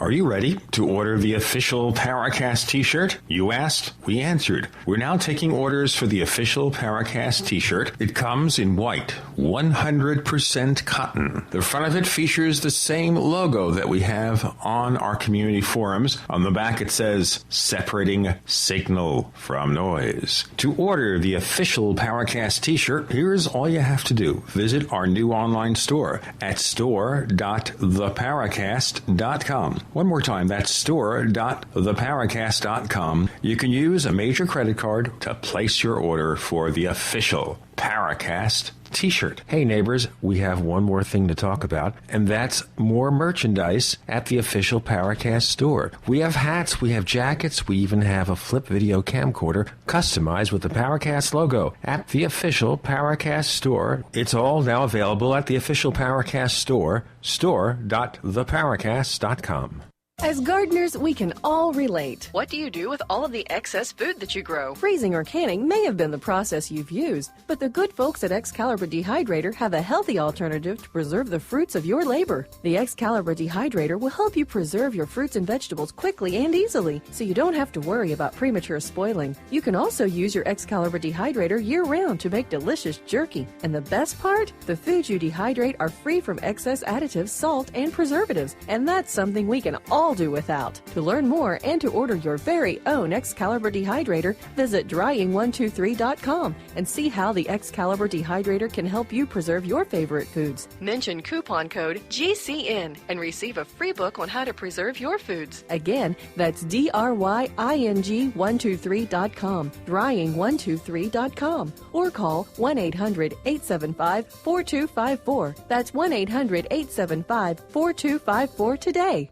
Are you ready to order the official Paracast t-shirt? You asked, we answered. We're now taking orders for the official Paracast t-shirt. It comes in white, 100% cotton. The front of it features the same logo that we have on our community forums. On the back it says, separating signal from noise. To order the official Paracast t-shirt, here's all you have to do. Visit our new online store at store.theparacast.com. One more time, that's store.theparacast.com. You can use a major credit card to place your order for the official Paracast t-shirt. Hey neighbors, we have one more thing to talk about, and that's more merchandise at the official Paracast store. We have hats, we have jackets, we even have a flip video camcorder customized with the Paracast logo at the official Paracast store. It's all now available at the official Paracast store, store.theparacast.com. As gardeners, we can all relate. What do you do with all of the excess food that you grow? Freezing or canning may have been the process you've used, but the good folks at Excalibur Dehydrator have a healthy alternative to preserve the fruits of your labor. The Excalibur Dehydrator will help you preserve your fruits and vegetables quickly and easily, so you don't have to worry about premature spoiling. You can also use your Excalibur Dehydrator year-round to make delicious jerky. And the best part? The foods you dehydrate are free from excess additives, salt, and preservatives, and that's something we can all do without. To learn more and to order your very own Excalibur Dehydrator, visit drying123.com and see how the Excalibur Dehydrator can help you preserve your favorite foods. Mention coupon code GCN and receive a free book on how to preserve your foods. Again, that's drying123.com, drying123.com, or call 1-800-875-4254. That's 1-800-875-4254 today.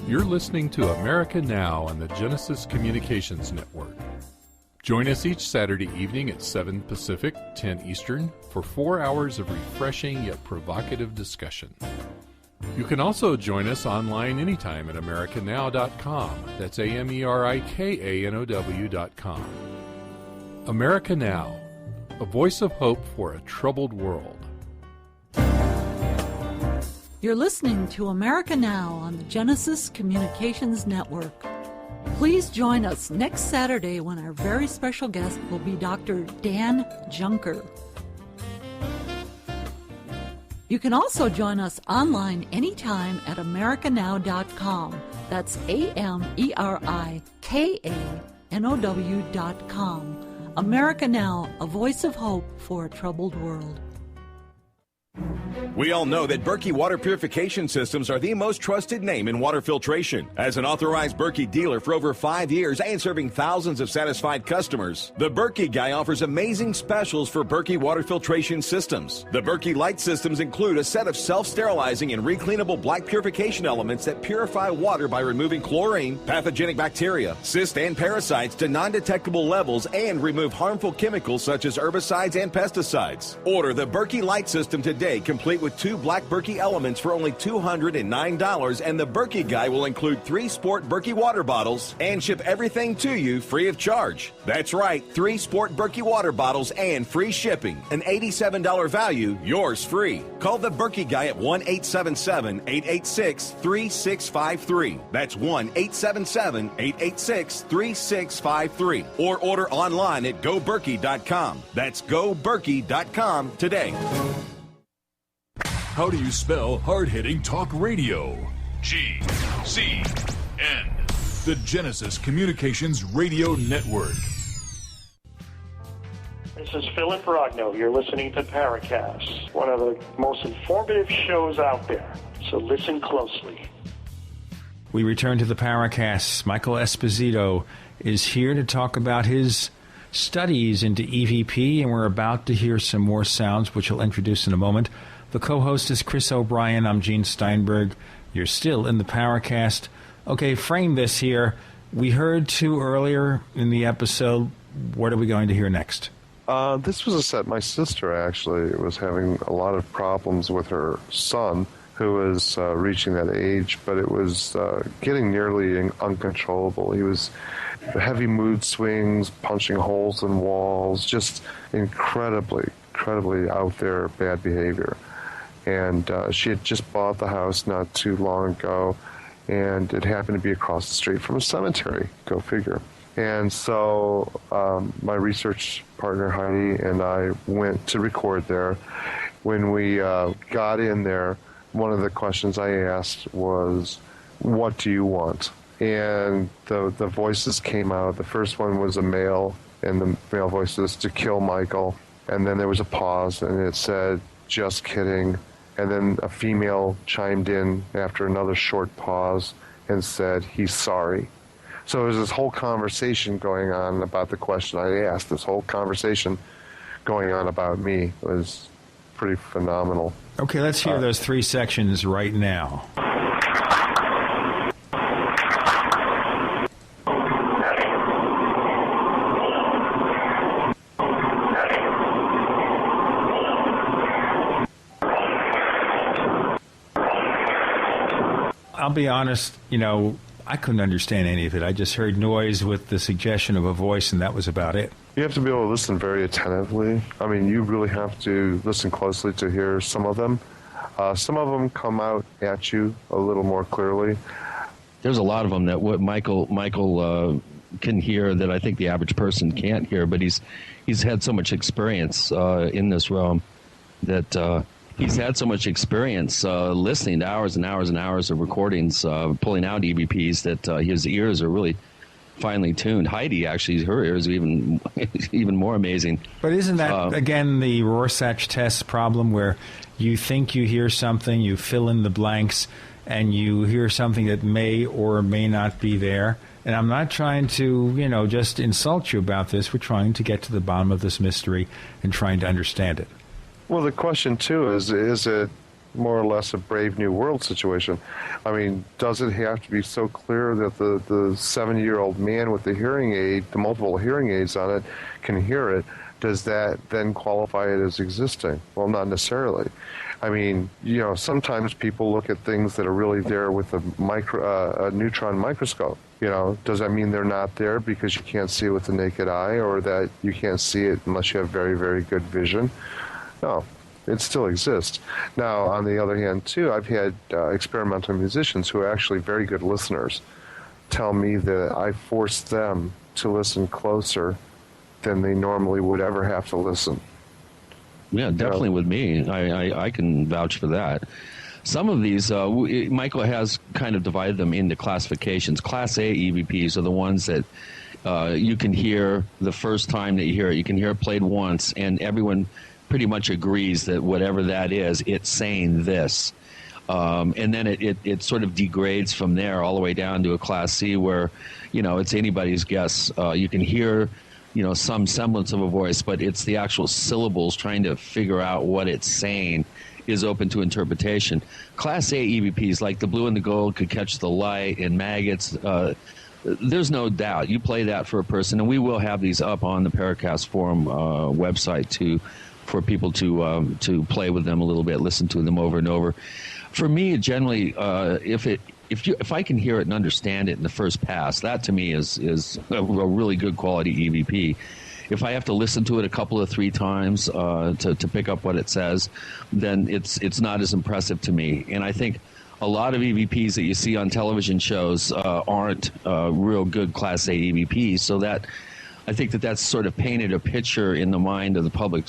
You're listening to America Now on the Genesis Communications Network. Join us each Saturday evening at 7 Pacific, 10 Eastern for 4 hours of refreshing yet provocative discussion. You can also join us online anytime at americanow.com. That's AMERIKANOW.com. America Now, a voice of hope for a troubled world. You're listening to America Now on the Genesis Communications Network. Please join us next Saturday when our very special guest will be Dr. Dan Junker. You can also join us online anytime at americanow.com. That's AMERIKANOW.com. America Now, a voice of hope for a troubled world. We all know that Berkey Water Purification Systems are the most trusted name in water filtration. As an authorized Berkey dealer for over 5 years and serving thousands of satisfied customers, the Berkey Guy offers amazing specials for Berkey Water Filtration Systems. The Berkey Light Systems include a set of self-sterilizing and recleanable black purification elements that purify water by removing chlorine, pathogenic bacteria, cysts, and parasites to non-detectable levels and remove harmful chemicals such as herbicides and pesticides. Order the Berkey Light System today, complete with 2 black Berkey elements for only $209, and the Berkey Guy will include 3 sport Berkey water bottles and ship everything to you free of charge. That's right, 3 sport Berkey water bottles and free shipping. An $87 value, yours free. Call the Berkey Guy at 1-877-886-3653. That's 1-877-886-3653. Or order online at goberkey.com. That's goberkey.com today. How do you spell hard-hitting talk radio? GCN. The Genesis Communications Radio Network. This is Philip Rogno. You're listening to Paracast, one of the most informative shows out there. So listen closely. We return to the Paracast. Michael Esposito is here to talk about his studies into EVP, and we're about to hear some more sounds, which I'll introduce in a moment. The co-host is Chris O'Brien. I'm Gene Steinberg. You're still in the Paracast. Okay, frame this here. We heard 2 earlier in the episode. What are we going to hear next? This was a set. My sister actually was having a lot of problems with her son, who was reaching that age, but it was getting nearly uncontrollable. He was heavy mood swings, punching holes in walls, just incredibly out there bad behavior. And she had just bought the house not too long ago, and it happened to be across the street from a cemetery. Go figure. And so my research partner, Heidi, and I went to record there. When we got in there, one of the questions I asked was, what do you want? And the voices came out. The first one was a male, and the male voice was to kill Michael. And then there was a pause, and it said, just kidding. And then a female chimed in after another short pause and said, he's sorry. So there was this whole conversation going on about the question I asked. This whole conversation going on about me. It was pretty phenomenal. Okay, let's hear those 3 sections right now. I'll be honest, I couldn't understand any of it. I just heard noise with the suggestion of a voice, and that was about it. You have to be able to listen very attentively. I mean, you really have to listen closely to hear some of them. Some of them come out at you a little more clearly. There's a lot of them that what Michael can hear that I think the average person can't hear, but he's had so much experience in this realm that he's had so much experience listening to hours and hours and hours of recordings, pulling out EVPs, that his ears are really finely tuned. Heidi, actually, her ears are even more amazing. But isn't that, again, the Rorschach test problem, where you think you hear something, you fill in the blanks, and you hear something that may or may not be there? And I'm not trying to, just insult you about this. We're trying to get to the bottom of this mystery and trying to understand it. Well, the question, too, is it more or less a Brave New World situation? I mean, does it have to be so clear that the 70-year-old man with the hearing aid, the multiple hearing aids on it, can hear it? Does that then qualify it as existing? Well, not necessarily. I mean, sometimes people look at things that are really there with a neutron microscope. Does that mean they're not there because you can't see it with the naked eye, or that you can't see it unless you have very, very good vision? No, it still exists. Now, on the other hand, too, I've had experimental musicians who are actually very good listeners tell me that I forced them to listen closer than they normally would ever have to listen. Yeah, definitely with me. I can vouch for that. Some of these, Michael has kind of divided them into classifications. Class A EVPs are the ones that you can hear the first time that you hear it. You can hear it played once, and everyone pretty much agrees that whatever that is, it's saying this. And then it sort of degrades from there all the way down to a Class C where, it's anybody's guess. You can hear, some semblance of a voice, but it's the actual syllables trying to figure out what it's saying is open to interpretation. Class A EVPs, like the blue and the gold, could catch the light and maggots. There's no doubt. You play that for a person, and we will have these up on the Paracast Forum website for people to play with them a little bit, listen to them over and over. For me, generally, if I can hear it and understand it in the first pass, that to me is a really good quality EVP. If I have to listen to it a couple of 3 times to pick up what it says, then it's not as impressive to me. And I think a lot of EVPs that you see on television shows aren't real good Class A EVPs, so that I think that's sort of painted a picture in the mind of the public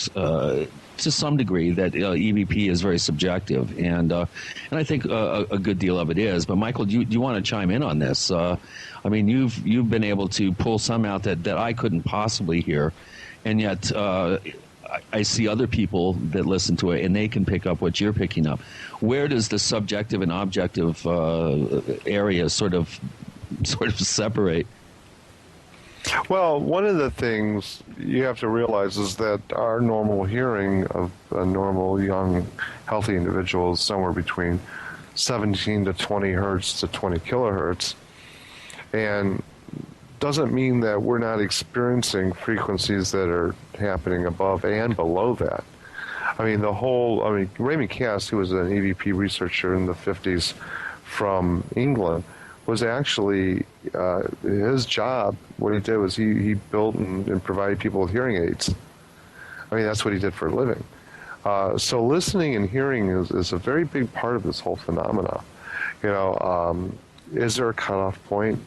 to some degree that EVP is very subjective, and I think a good deal of it is. But Michael, do you want to chime in on this? I mean, you've been able to pull some out that I couldn't possibly hear, and yet I see other people that listen to it and they can pick up what you're picking up. Where does the subjective and objective area sort of separate? Well, one of the things you have to realize is that our normal hearing of a normal, young, healthy individual is somewhere between 17 to 20 hertz to 20 kilohertz. And doesn't mean that we're not experiencing frequencies that are happening above and below that. I mean, Raymond Cass, who was an EVP researcher in the 50s from England, was actually his job. What he did was he built and provided people with hearing aids. I mean, that's what he did for a living. So listening and hearing is a very big part of this whole phenomena. Is there a cutoff point?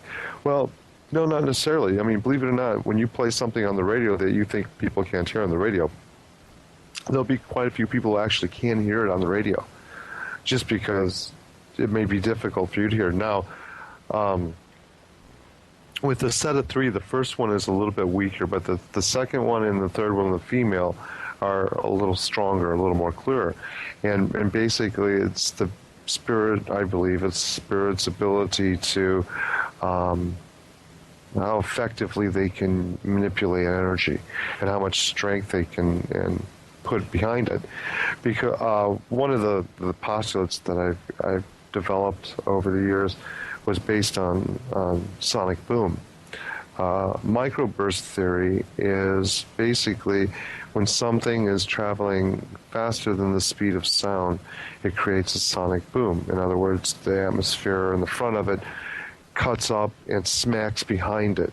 Well, no, not necessarily. I mean, believe it or not, when you play something on the radio that you think people can't hear on the radio, there'll be quite a few people who actually can hear it on the radio, just because it may be difficult for you to hear. Now, with the set of 3, the first one is a little bit weaker, but the second one and the third one, the female, are a little stronger, a little more clear. And basically it's the spirit, I believe, it's spirit's ability to how effectively they can manipulate energy and how much strength they can put behind it. Because one of the postulates that I've developed over the years was based on sonic boom. Microburst theory is basically when something is traveling faster than the speed of sound, it creates a sonic boom. In other words, the atmosphere in the front of it cuts up and smacks behind it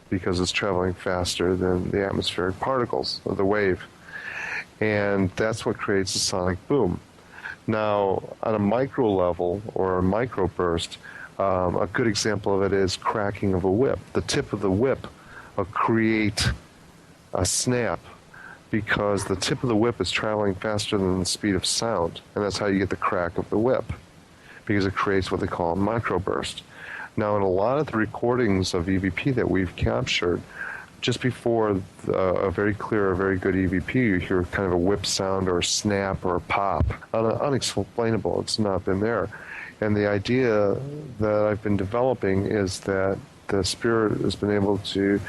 because it's traveling faster than the atmospheric particles of the wave. And that's what creates a sonic boom. Now, on a micro level or a microburst, a good example of it is cracking of a whip. The tip of the whip will create a snap because the tip of the whip is traveling faster than the speed of sound, and that's how you get the crack of the whip, because it creates what they call a microburst. Now, in a lot of the recordings of EVP that we've captured, just before a very clear, a very good EVP, you hear kind of a whip sound or a snap or a pop. Unexplainable. It's not been there. And the idea that I've been developing is that the spirit has been able to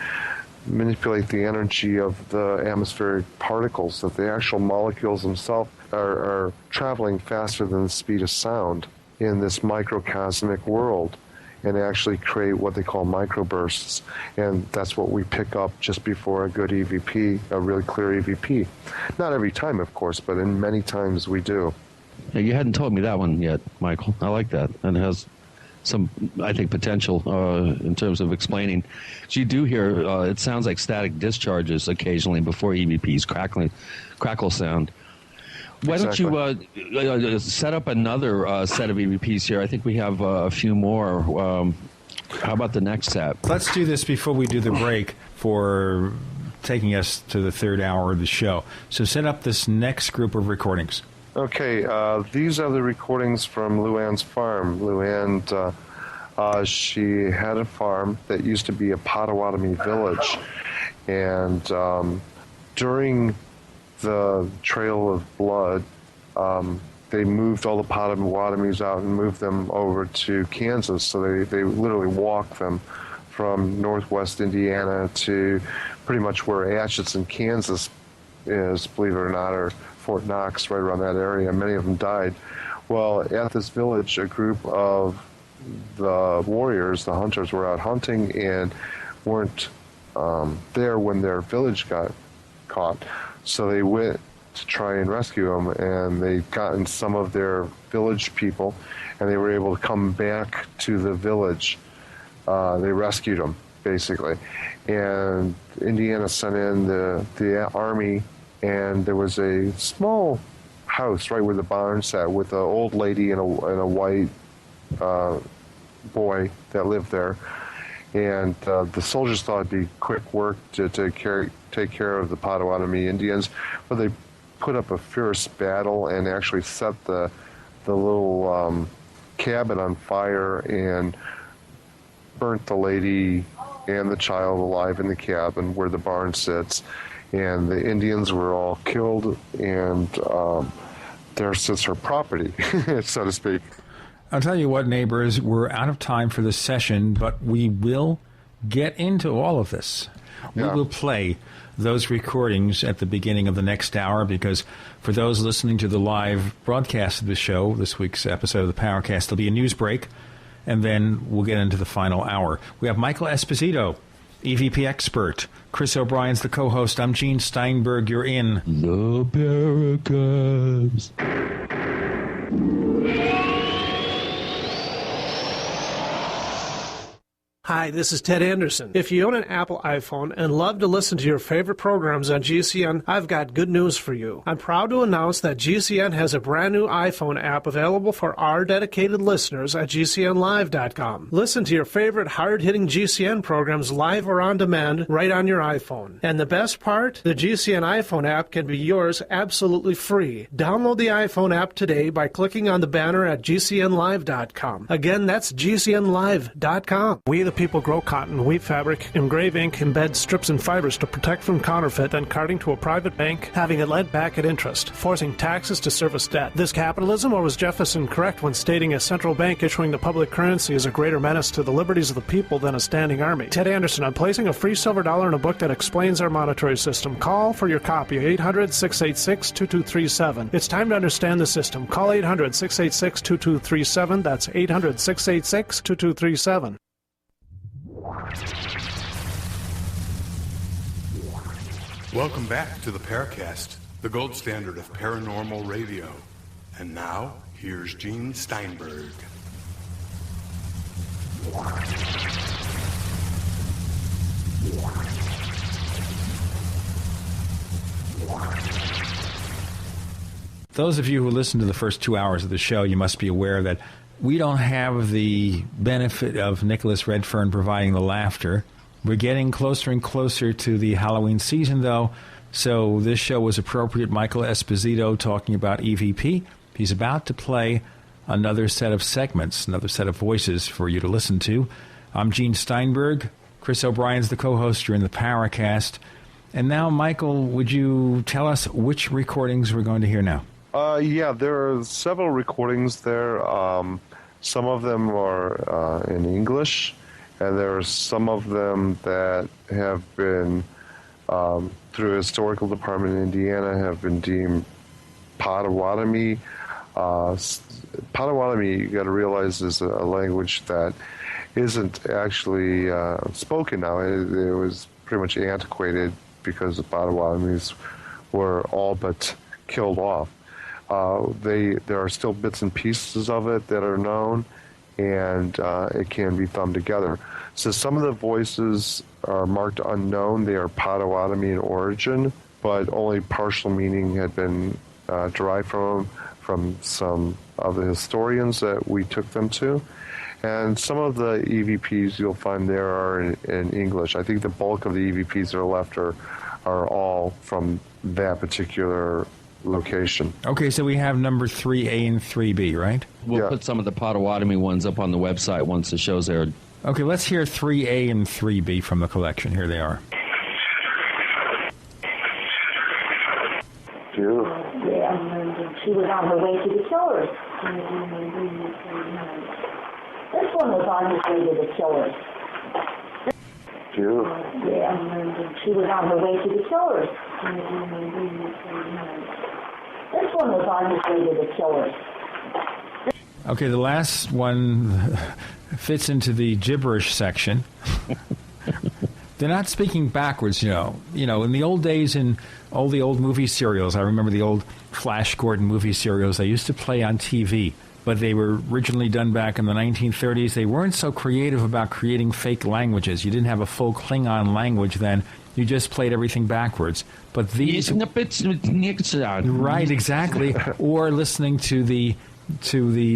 manipulate the energy of the atmospheric particles, that the actual molecules themselves are traveling faster than the speed of sound in this microcosmic world, and actually create what they call microbursts. And that's what we pick up just before a good EVP, a really clear EVP. Not every time, of course, but in many times we do. Yeah, you hadn't told me that one yet, Michael. I like that. And it has some, I think, potential in terms of explaining. So you do hear, it sounds like static discharges occasionally before EVPs, crackle sound. Why don't you set up another set of EVPs here? I think we have a few more. How about the next set? Let's do this before we do the break for taking us to the third hour of the show. So set up this next group of recordings. Okay, these are the recordings from Luann's farm. Luann, she had a farm that used to be a Potawatomi village, and during the Trail of Blood, they moved all the Potawatomis out and moved them over to Kansas. So they literally walked them from northwest Indiana to pretty much where Atchison, Kansas is, believe it or not, or Fort Knox, right around that area. Many of them died. Well, at this village, a group of the warriors, the hunters, were out hunting and weren't there when their village got caught. So they went to try and rescue them, and they gotten some of their village people, and they were able to come back to the village. They rescued them, basically. And Indiana sent in the army, and there was a small house right where the barn sat with an old lady and a white boy that lived there. And the soldiers thought it'd be quick work to take care of the Potawatomi Indians, but they put up a fierce battle and actually set the little cabin on fire and burnt the lady and the child alive in the cabin where the barn sits. And the Indians were all killed, and there sits her property, so to speak. I'll tell you what, neighbors, we're out of time for this session, but we will get into all of this. Yeah. We will play those recordings at the beginning of the next hour, because for those listening to the live broadcast of the show, this week's episode of the Paracast, there'll be a news break, and then we'll get into the final hour. We have Michael Esposito, EVP expert. Chris O'Brien's the co-host. I'm Gene Steinberg. You're in the Paracast. Hi, this is Ted Anderson. If you own an Apple iPhone and love to listen to your favorite programs on GCN, I've got good news for you. I'm proud to announce that GCN has a brand new iPhone app available for our dedicated listeners at GCNlive.com. Listen to your favorite hard-hitting GCN programs live or on demand right on your iPhone. And the best part? The GCN iPhone app can be yours absolutely free. Download the iPhone app today by clicking on the banner at GCNlive.com. Again, that's GCNlive.com. We the people grow cotton, weave fabric, engrave ink, embed strips and fibers to protect from counterfeit, then carting to a private bank, having it lent back at interest, forcing taxes to service debt. This capitalism, or was Jefferson correct when stating a central bank issuing the public currency is a greater menace to the liberties of the people than a standing army? Ted Anderson, I'm placing a free silver dollar in a book that explains our monetary system. Call for your copy, 800-686-2237. It's time to understand the system. Call 800-686-2237. That's 800-686-2237. Welcome back to the Paracast, the gold standard of paranormal radio. And now, here's Gene Steinberg. Those of you who listen to the first 2 hours of the show, you must be aware that we don't have the benefit of Nicholas Redfern providing the laughter. We're getting closer and closer to the Halloween season, though, so this show was appropriate. Michael Esposito talking about EVP. He's about to play another set of segments, another set of voices for you to listen to. I'm Gene Steinberg. Chris O'Brien's the co-host. You're in the Paracast. And now, Michael, would you tell us which recordings we're going to hear now? Yeah, there are several recordings there. Some of them are in English, and there are some of them that have been, through the Historical Department in Indiana, have been deemed Potawatomi. Potawatomi, you got to realize, is a language that isn't actually spoken now. It was pretty much antiquated because the Potawatomis were all but killed off. There are still bits and pieces of it that are known, and it can be thumbed together. So some of the voices are marked unknown. They are Potawatomi in origin, but only partial meaning had been derived from some of the historians that we took them to. And some of the EVPs you'll find there are in English. I think the bulk of the EVPs that are left are all from that particular location. Okay, so we have number 3A and 3B, right? We'll put some of the Potawatomi ones up on the website once the show's aired. Okay, let's hear 3A and 3B from the collection. Here they are. Yeah, she was on her way to the killers. This one was on his way to the killers. Yeah, she was on her way to the killers. This one was on his way to the killers. Okay, the last one fits into the gibberish section. They're not speaking backwards, you know. You know, in the old days, in all the old movie serials, I remember the old Flash Gordon movie serials, they used to play on TV, but they were originally done back in the 1930s. They weren't so creative about creating fake languages. You didn't have a full Klingon language then. You just played everything backwards. But these... Right, exactly. Or listening to the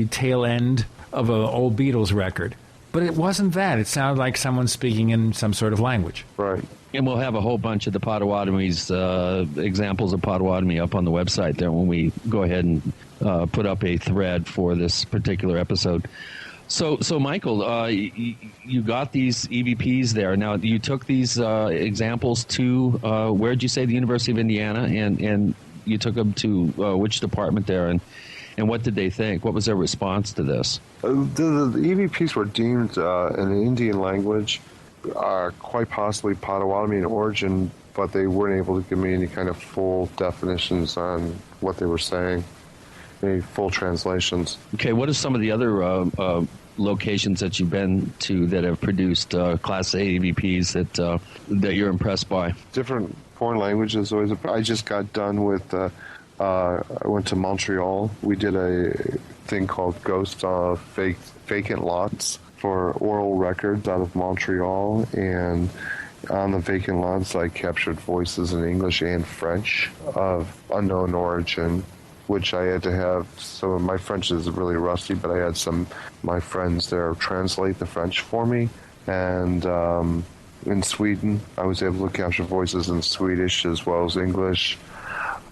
tail end of an old Beatles record. But it wasn't that. It sounded like someone speaking in some sort of language. Right. And we'll have a whole bunch of the Potawatomi's, examples of Potawatomi up on the website there when we go ahead and put up a thread for this particular episode. So Michael, you got these EVPs there. Now, you took these examples to, where did you say, the University of Indiana? And you took them to which department there? And what did they think? What was their response to this? The EVPs were deemed in the Indian language quite possibly Potawatomi in origin, but they weren't able to give me any kind of full definitions on what they were saying, any full translations. Okay, what are some of the other locations that you've been to that have produced Class A EVPs that you're impressed by? Different foreign languages. I just got done with... I went to Montreal. We did a thing called Ghost Vacant Lots for oral records out of Montreal, and on the vacant lots I captured voices in English and French of unknown origin, which I had to have. So my French is really rusty, but I had my friends there translate the French for me. And in Sweden, I was able to capture voices in Swedish as well as English.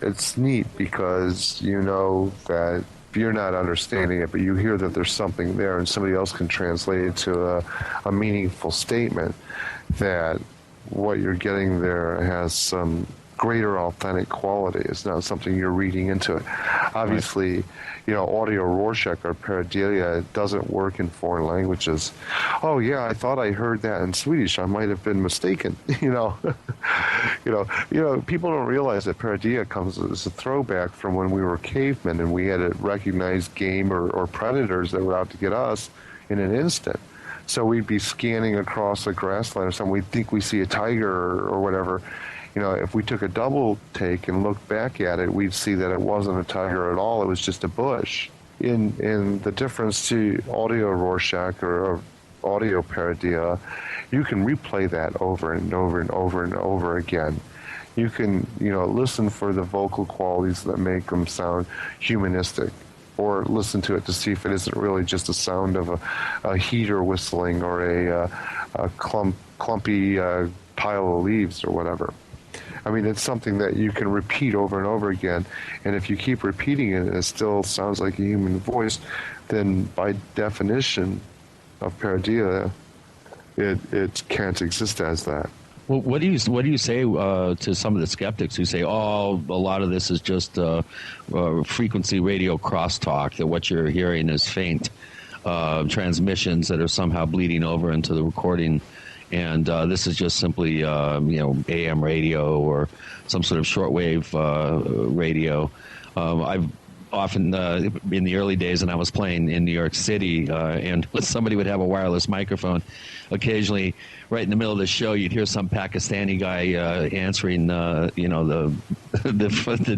It's neat because you know that you're not understanding it, but you hear that there's something there and somebody else can translate it to a meaningful statement, that what you're getting there has some greater authentic quality. It's not something you're reading into it. Obviously, you know, audio Rorschach or pareidolia doesn't work in foreign languages. Oh yeah, I thought I heard that in Swedish. I might have been mistaken. you know, people don't realize that pareidolia comes as a throwback from when we were cavemen and we had to recognize game or predators that were out to get us in an instant. So we'd be scanning across a grassland or something. We'd think we see a tiger or whatever. You know, if we took a double take and looked back at it, we'd see that it wasn't a tiger at all. It was just a bush. In the difference to audio Rorschach or audio pareidolia, you can replay that over and over and over and over again. You can, listen for the vocal qualities that make them sound humanistic, or listen to it to see if it isn't really just a sound of a heater whistling or a clumpy pile of leaves or whatever. I mean, it's something that you can repeat over and over again, and if you keep repeating it and it still sounds like a human voice, then by definition of pareidolia, it can't exist as that. Well, what do you say to some of the skeptics who say, "Oh, a lot of this is just frequency radio crosstalk, that what you're hearing is faint transmissions that are somehow bleeding over into the recording, and this is just simply AM radio or some sort of shortwave radio." often in the early days, and I was playing in New York City, and somebody would have a wireless microphone. Occasionally, right in the middle of the show, you'd hear some Pakistani guy answering, the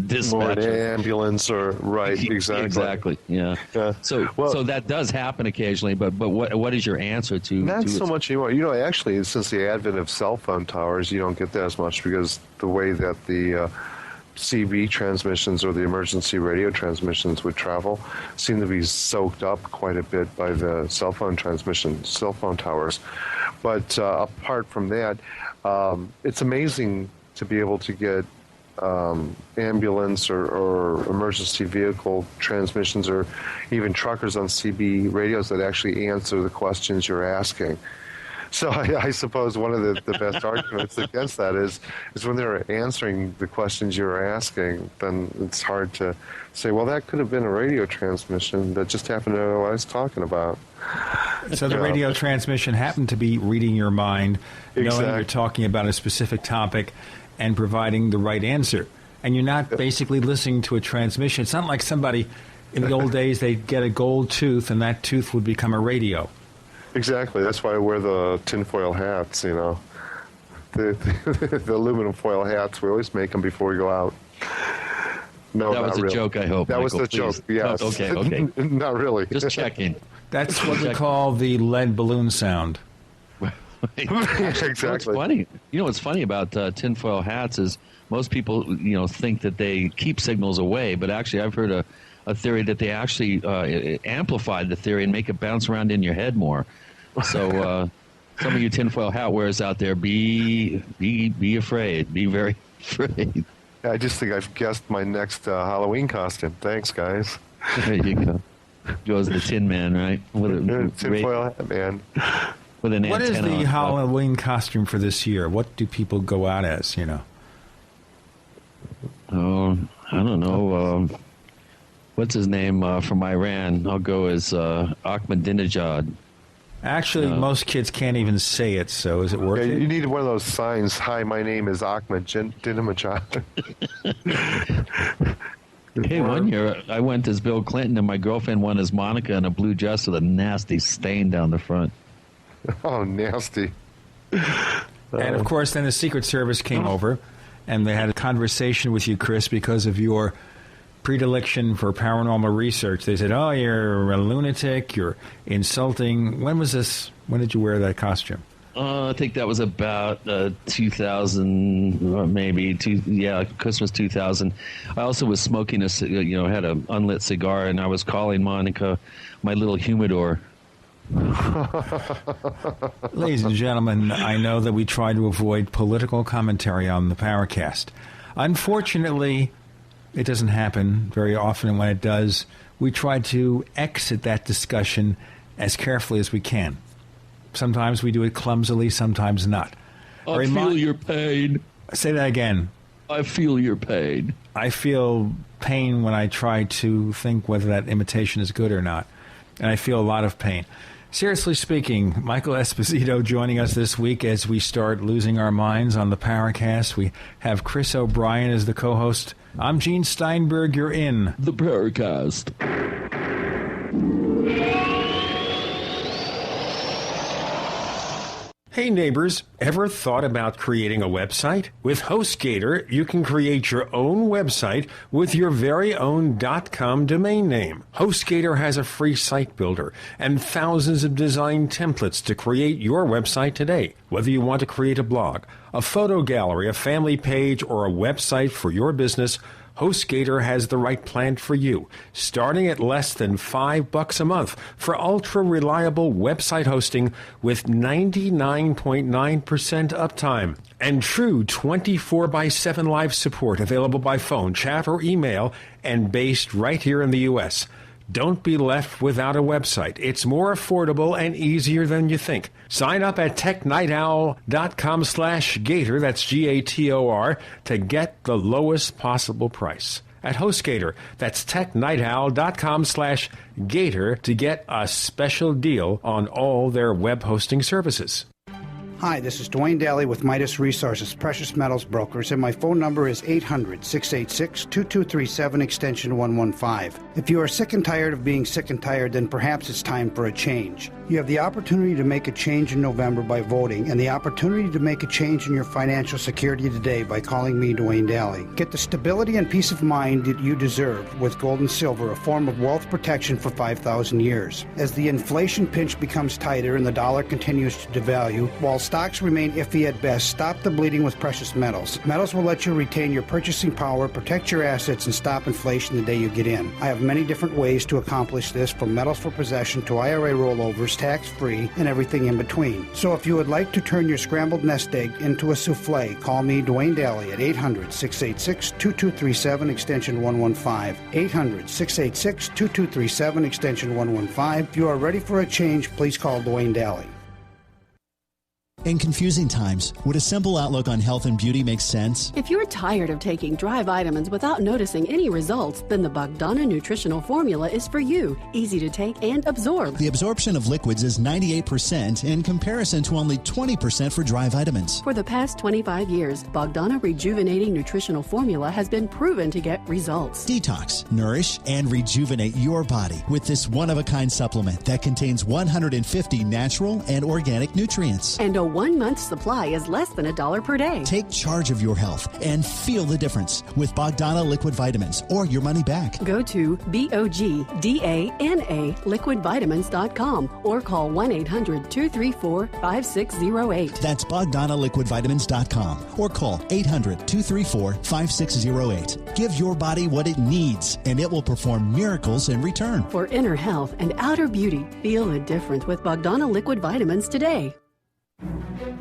dispatch. Or an ambulance, or exactly, yeah. So that does happen occasionally. But what is your answer to? Not so much anymore. Actually, since the advent of cell phone towers, you don't get that as much because the way that the CB transmissions or the emergency radio transmissions would travel seem to be soaked up quite a bit by the cell phone towers. But apart from that, it's amazing to be able to get ambulance or emergency vehicle transmissions, or even truckers on CB radios that actually answer the questions you're asking. So I suppose one of the best arguments against that is when they're answering the questions you're asking, then it's hard to say, well, that could have been a radio transmission that just happened to know what I was talking about. So the radio transmission happened to be reading your mind, knowing you're talking about a specific topic, and providing the right answer. And you're not basically listening to a transmission. It's not like somebody, in the old days, they'd get a gold tooth, and that tooth would become a radio. Exactly. That's why I wear the tinfoil hats, The aluminum foil hats, we always make them before we go out. No, that was a joke, I hope. That was the joke, yes. Okay. Not really. Just checking. That's what we call the lead balloon sound. Exactly. What's funny? What's funny about tinfoil hats is most people, think that they keep signals away, but actually I've heard a theory that they actually amplify the theory and make it bounce around in your head more. So some of you tinfoil hat wearers out there, be afraid. Be very afraid. I just think I've guessed my next Halloween costume. Thanks, guys. There you go. Goes the Tin Man, right? Tinfoil hat man. What is the Halloween costume for this year? What do people go out as, Oh, I don't know. What's his name from Iran? I'll go as Ahmadinejad. Actually, most kids can't even say it, so is it worth it? You need one of those signs. Hi, my name is Ahmadinejad. Hey, one year I went as Bill Clinton, and my girlfriend went as Monica in a blue dress with a nasty stain down the front. Oh, nasty. And, of course, then the Secret Service came over, and they had a conversation with you, Chris, because of your predilection for paranormal research. They said, oh, you're a lunatic, you're insulting. When was this? When did you wear that costume? I think that was about 2000, maybe, Christmas 2000. I also was smoking had an unlit cigar, and I was calling Monica my little humidor. Ladies and gentlemen, I know that we try to avoid political commentary on the Paracast. Unfortunately, it doesn't happen very often, and when it does, we try to exit that discussion as carefully as we can. Sometimes we do it clumsily, sometimes not. I feel your pain. Say that again. I feel your pain. I feel pain when I try to think whether that imitation is good or not. And I feel a lot of pain. Seriously speaking, Michael Esposito joining us this week as we start losing our minds on the Paracast. We have Chris O'Brien as the co-host. I'm Gene Steinberg. You're in the Paracast. Hey neighbors, ever thought about creating a website? With HostGator, you can create your own website with your very own .com domain name. HostGator has a free site builder and thousands of design templates to create your website today. Whether you want to create a blog, a photo gallery, a family page, or a website for your business, HostGator has the right plan for you, starting at less than $5 a month for ultra-reliable website hosting with 99.9% uptime and true 24/7 live support available by phone, chat, or email, and based right here in the U.S. Don't be left without a website. It's more affordable and easier than you think. Sign up at technightowl.com/Gator, that's Gator, to get the lowest possible price. At HostGator, that's technightowl.com/Gator to get a special deal on all their web hosting services. Hi, this is Dwayne Daly with Midas Resources, Precious Metals Brokers, and my phone number is 800-686-2237, extension 115. If you are sick and tired of being sick and tired, then perhaps it's time for a change. You have the opportunity to make a change in November by voting, and the opportunity to make a change in your financial security today by calling me, Dwayne Daly. Get the stability and peace of mind that you deserve with gold and silver, a form of wealth protection for 5,000 years. As the inflation pinch becomes tighter and the dollar continues to devalue, while stocks remain iffy at best, stop the bleeding with precious metals. Metals will let you retain your purchasing power, protect your assets, and stop inflation the day you get in. I have many different ways to accomplish this, from metals for possession to IRA rollovers, tax-free, and everything in between. So if you would like to turn your scrambled nest egg into a souffle, call me, Dwayne Daly, at 800-686-2237, extension 115. 800-686-2237, extension 115. If you are ready for a change, please call Dwayne Daly. In confusing times, would a simple outlook on health and beauty make sense? If you're tired of taking dry vitamins without noticing any results, then the Bogdana Nutritional Formula is for you. Easy to take and absorb. The absorption of liquids is 98% in comparison to only 20% for dry vitamins. For the past 25 years, Bogdana Rejuvenating Nutritional Formula has been proven to get results. Detox, nourish, and rejuvenate your body with this one-of-a-kind supplement that contains 150 natural and organic nutrients. And a 1-month supply is less than $1 per day. Take charge of your health and feel the difference with Bogdana Liquid Vitamins or your money back. Go to BOGDANA liquidvitamins.com or call 1-800-234-5608. That's BogdanaLiquidVitamins.com or call 800-234-5608. Give your body what it needs and it will perform miracles in return. For inner health and outer beauty, feel the difference with Bogdana Liquid Vitamins today.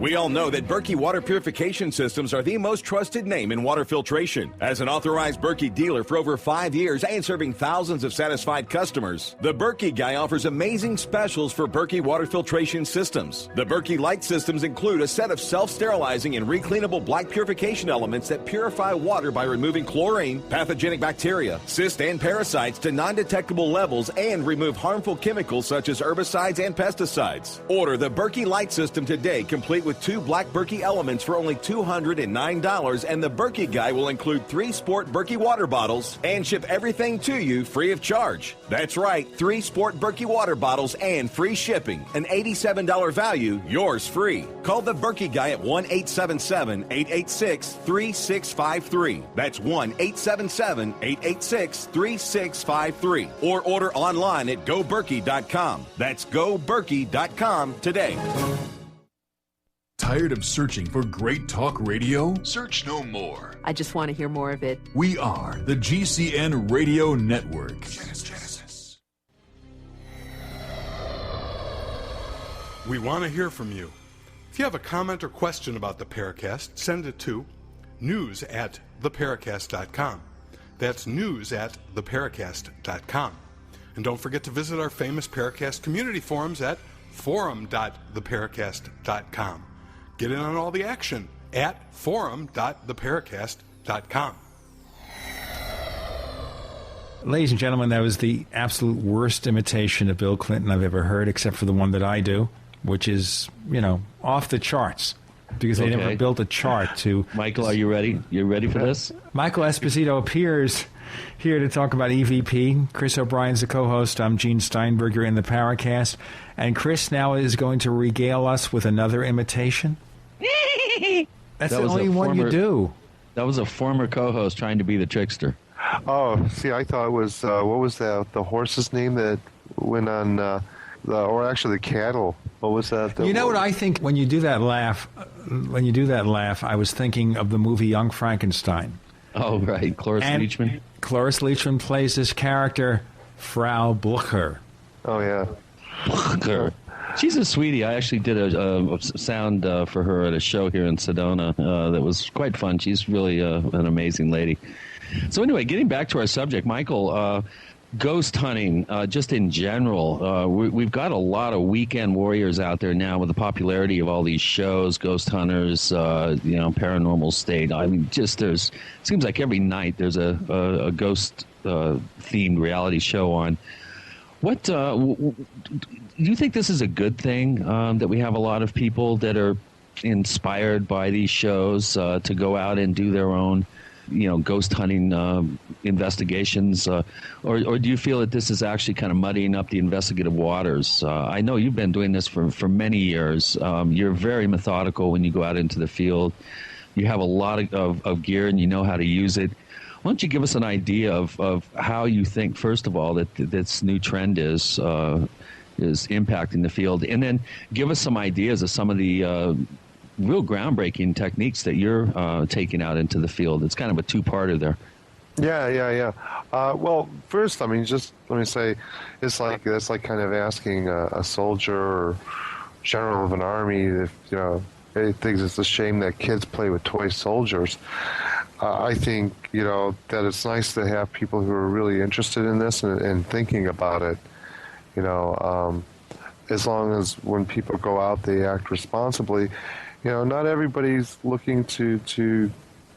We all know that Berkey Water Purification Systems are the most trusted name in water filtration. As an authorized Berkey dealer for over 5 years and serving thousands of satisfied customers, the Berkey Guy offers amazing specials for Berkey Water Filtration Systems. The Berkey Light Systems include a set of self-sterilizing and recleanable black purification elements that purify water by removing chlorine, pathogenic bacteria, cysts, and parasites to non-detectable levels and remove harmful chemicals such as herbicides and pesticides. Order the Berkey Light System today, complete with 2 black Berkey elements for only $209, and the Berkey Guy will include 3 sport Berkey water bottles and ship everything to you free of charge. That's right, 3 sport Berkey water bottles and free shipping. An $87 value, yours free. Call the Berkey Guy at 1-877-886-3653. That's 1-877-886-3653. Or order online at goberkey.com. That's goberkey.com today. Tired of searching for great talk radio? Search no more. I just want to hear more of it. We are the GCN Radio Network. Genesis. We want to hear from you. If you have a comment or question about the Paracast, send it to news@theparacast.com. That's news@theparacast.com. And don't forget to visit our famous Paracast community forums at forum.theparacast.com. Get in on all the action at forum.theparacast.com. Ladies and gentlemen, that was the absolute worst imitation of Bill Clinton I've ever heard, except for the one that I do, which is, off the charts. Because they never built a chart to... Michael, are you ready? You ready for this? Michael Esposito appears here to talk about EVP. Chris O'Brien's the co-host. I'm Gene Steinberger in the Paracast. And Chris now is going to regale us with another imitation. That's the only one you do. That was a former co-host trying to be the trickster. Oh, see, I thought it was, what was that, the horse's name that went on, the cattle. What was that? You know what I think when you do that laugh, I was thinking of the movie Young Frankenstein. Oh, right. Cloris Leachman. Cloris Leachman plays this character, Frau Blucher. Oh, yeah. Blucher. She's a sweetie. I actually did a sound for her at a show here in Sedona that was quite fun. She's really an amazing lady. So anyway, getting back to our subject, Michael, ghost hunting, just in general, we've got a lot of weekend warriors out there now with the popularity of all these shows, Ghost Hunters, Paranormal State. I mean, it seems like every night there's a ghost themed reality show on. What do you think this is a good thing, that we have a lot of people that are inspired by these shows to go out and do their own, ghost hunting investigations, or do you feel that this is actually kind of muddying up the investigative waters? I know you've been doing this for many years. You're very methodical when you go out into the field. You have a lot of gear and you know how to use it. Why don't you give us an idea of how you think, first of all, that this new trend is impacting the field, and then give us some ideas of some of the real groundbreaking techniques that you're taking out into the field. It's kind of a two-parter there. Yeah. Well, first, just let me say, it's like kind of asking a soldier or general of an army if he thinks it's a shame that kids play with toy soldiers. I think that it's nice to have people who are really interested in this and thinking about it. As long as when people go out, they act responsibly. Not everybody's looking to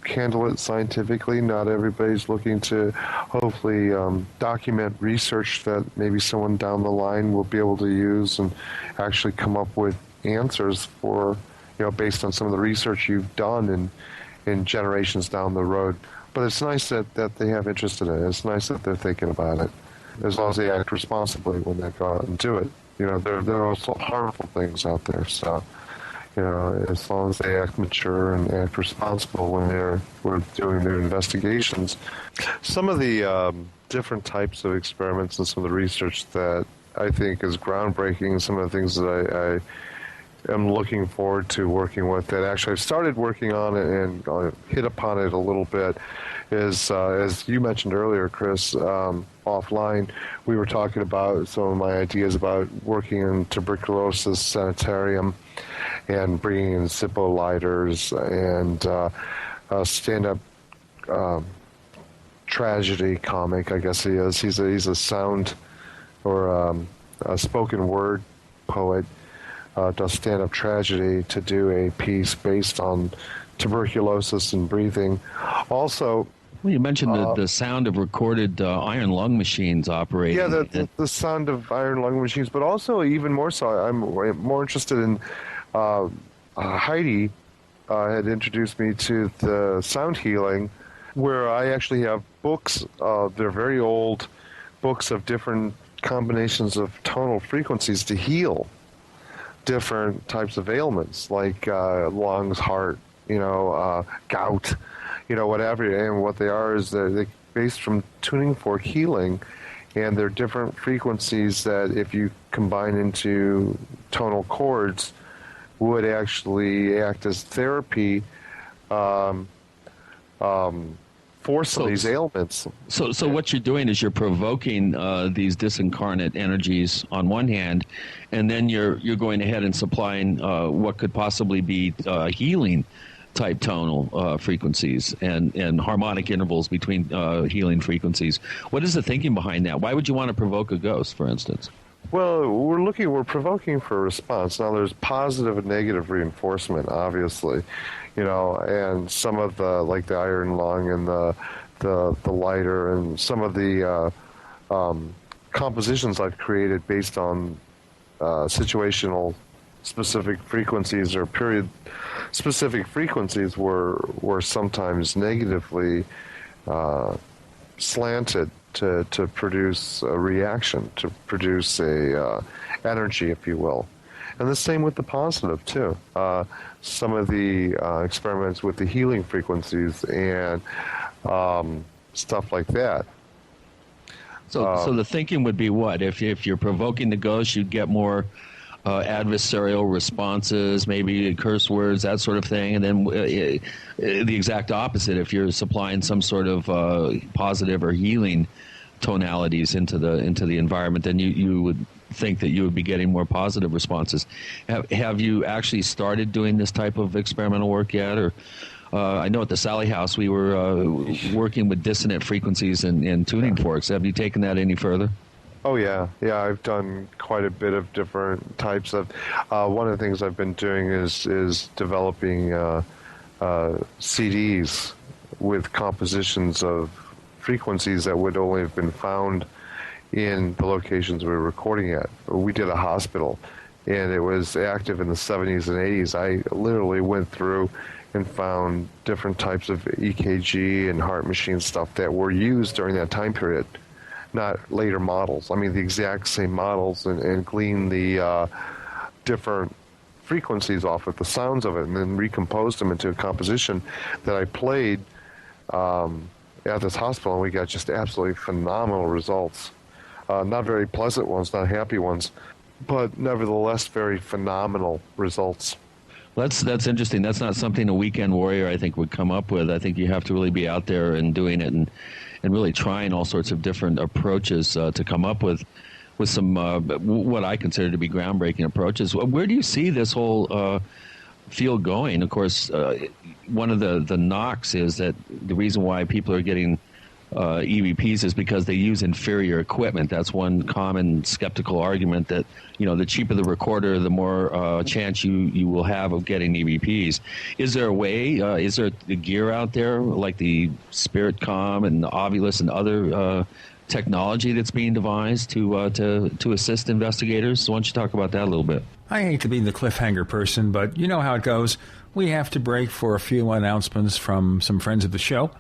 handle it scientifically. Not everybody's looking to hopefully document research that maybe someone down the line will be able to use and actually come up with answers for, based on some of the research you've done in generations down the road. But it's nice that they have interest in it. It's nice that they're thinking about it, as long as they act responsibly when they go out and do it. There are also harmful things out there, so as long as they act mature and act responsible when we're doing their investigations. Some of the different types of experiments and some of the research that I think is groundbreaking, some of the things that I am looking forward to working with, that actually I've started working on it and hit upon it a little bit, is, as you mentioned earlier, Chris, offline, we were talking about some of my ideas about working in tuberculosis sanitarium and bringing in Zippo lighters and stand-up tragedy comic, I guess he is. He's a sound or a spoken word poet, does stand-up tragedy to do a piece based on tuberculosis and breathing. Also, well, you mentioned the sound of recorded iron lung machines operating. Yeah, the sound of iron lung machines, but also even more so, I'm more interested in Heidi had introduced me to the sound healing, where I actually have books. They're very old books of different combinations of tonal frequencies to heal different types of ailments, like lungs, heart, gout, whatever. And what they are is they're based from tuning fork healing, and they're different frequencies that if you combine into tonal chords would actually act as therapy for some of these ailments. So what you're doing is you're provoking these disincarnate energies on one hand, and then you're going ahead and supplying what could possibly be healing type tonal frequencies and harmonic intervals between healing frequencies. What is the thinking behind that? Why would you want to provoke a ghost, for instance? Well, we're provoking for a response. Now, there's positive and negative reinforcement, obviously, and some of the, like the iron lung and the lighter and some of the compositions I've created based on situational specific frequencies or period specific frequencies were sometimes negatively slanted to produce a reaction, to produce a energy, if you will. And the same with the positive, too. Some of the experiments with the healing frequencies and stuff like that. So the thinking would be what? If you're provoking the ghost, you'd get more adversarial responses, maybe curse words, that sort of thing, and then the exact opposite. If you're supplying some sort of positive or healing tonalities into the environment, then you would think that you would be getting more positive responses. Have you actually started doing this type of experimental work yet? Or I know at the Sally House we were working with dissonant frequencies and tuning forks. Have you taken that any further? Oh, yeah. I've done quite a bit of different types of. One of the things I've been doing is developing CDs with compositions of frequencies that would only have been found in the locations we were recording at. We did a hospital, and it was active in the 70s and 80s, I literally went through and found different types of EKG and heart machine stuff that were used during that time period, not later models. I mean, the exact same models, and gleaned the different frequencies off of the sounds of it, and then recomposed them into a composition that I played at this hospital, and we got just absolutely phenomenal results. Not very pleasant ones, not happy ones, but nevertheless very phenomenal results. That's interesting. That's not something a weekend warrior, I think, would come up with. I think you have to really be out there and doing it, and really trying all sorts of different approaches to come up with some what I consider to be groundbreaking approaches. Where do you see this whole field going? Of course, one of the knocks is that the reason why people are getting EVPs is because they use inferior equipment. That's one common skeptical argument, that the cheaper the recorder, the more chance you will have of getting EVPs. Is there a way? Is there the gear out there like the SpiritCom and the Ovilus and other technology that's being devised to assist investigators? So why don't you talk about that a little bit? I hate to be the cliffhanger person, but you know how it goes. We have to break for a few announcements from some friends of the show,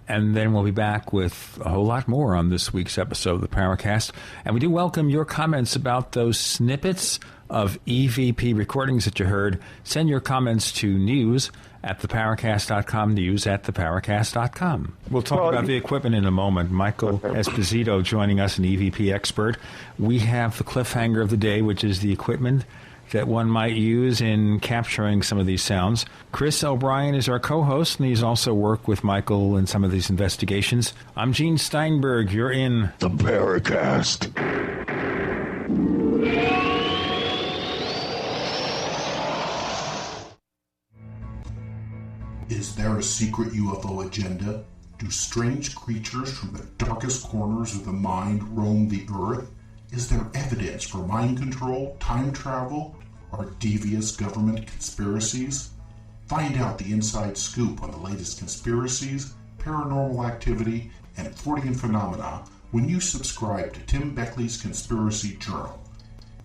and then we'll be back with a whole lot more on this week's episode of the Paracast. And we do welcome your comments about those snippets of EVP recordings that you heard. Send your comments to news@theparacast.com, news@theparacast.com. We'll talk about the equipment in a moment. Michael Esposito joining us, an EVP expert. We have the cliffhanger of the day, which is the equipment that one might use in capturing some of these sounds. Chris O'Brien is our co-host, and he's also worked with Michael in some of these investigations. I'm Gene Steinberg. You're in the Paracast. Is there a secret UFO agenda? Do strange creatures from the darkest corners of the mind roam the Earth? Is there evidence for mind control, time travel, or devious government conspiracies? Find out the inside scoop on the latest conspiracies, paranormal activity, and Fortean phenomena when you subscribe to Tim Beckley's Conspiracy Journal.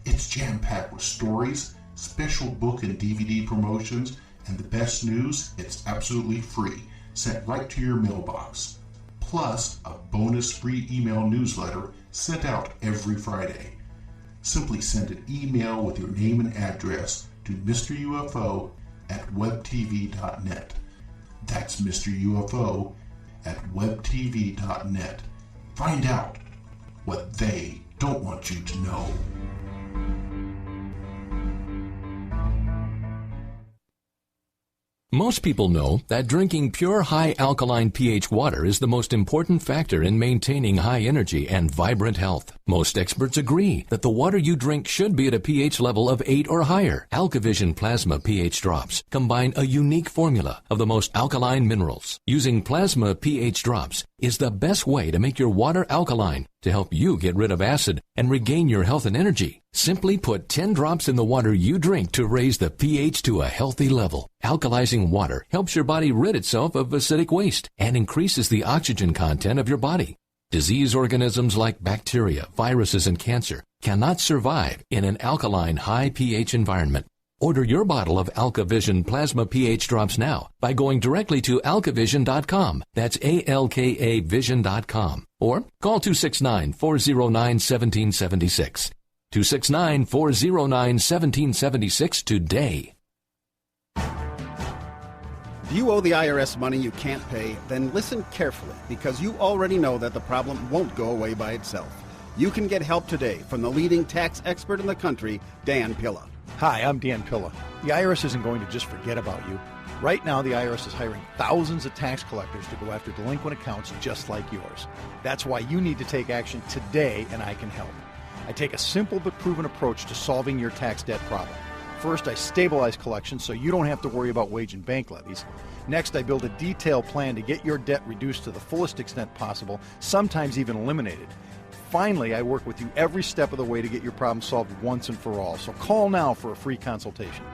It's jam-packed with stories, special book and DVD promotions, and the best news, it's absolutely free, sent right to your mailbox. Plus, a bonus free email newsletter sent out every Friday. Simply send an email with your name and address to MrUFO@webtv.net. That's MrUFO@webtv.net. Find out what they don't want you to know. Most people know that drinking pure high alkaline pH water is the most important factor in maintaining high energy and vibrant health. Most experts agree that the water you drink should be at a pH level of 8 or higher. AlkaVision Plasma pH drops combine a unique formula of the most alkaline minerals. Using plasma pH drops is the best way to make your water alkaline to help you get rid of acid and regain your health and energy. Simply put 10 drops in the water you drink to raise the pH to a healthy level. Alkalizing water helps your body rid itself of acidic waste and increases the oxygen content of your body. Disease organisms like bacteria, viruses, and cancer cannot survive in an alkaline high pH environment. Order your bottle of AlkaVision Plasma pH drops now by going directly to alkavision.com. That's ALKAvision.com. Or call 269-409-1776. 269-409-1776 today. If you owe the IRS money you can't pay, then listen carefully, because you already know that the problem won't go away by itself. You can get help today from the leading tax expert in the country, Dan Pilla. Hi, I'm Dan Pilla. The IRS isn't going to just forget about you. Right now, the IRS is hiring thousands of tax collectors to go after delinquent accounts just like yours. That's why you need to take action today, and I can help. I take a simple but proven approach to solving your tax debt problem. First, I stabilize collections so you don't have to worry about wage and bank levies. Next, I build a detailed plan to get your debt reduced to the fullest extent possible, sometimes even eliminated. Finally, I work with you every step of the way to get your problem solved once and for all. So call now for a free consultation.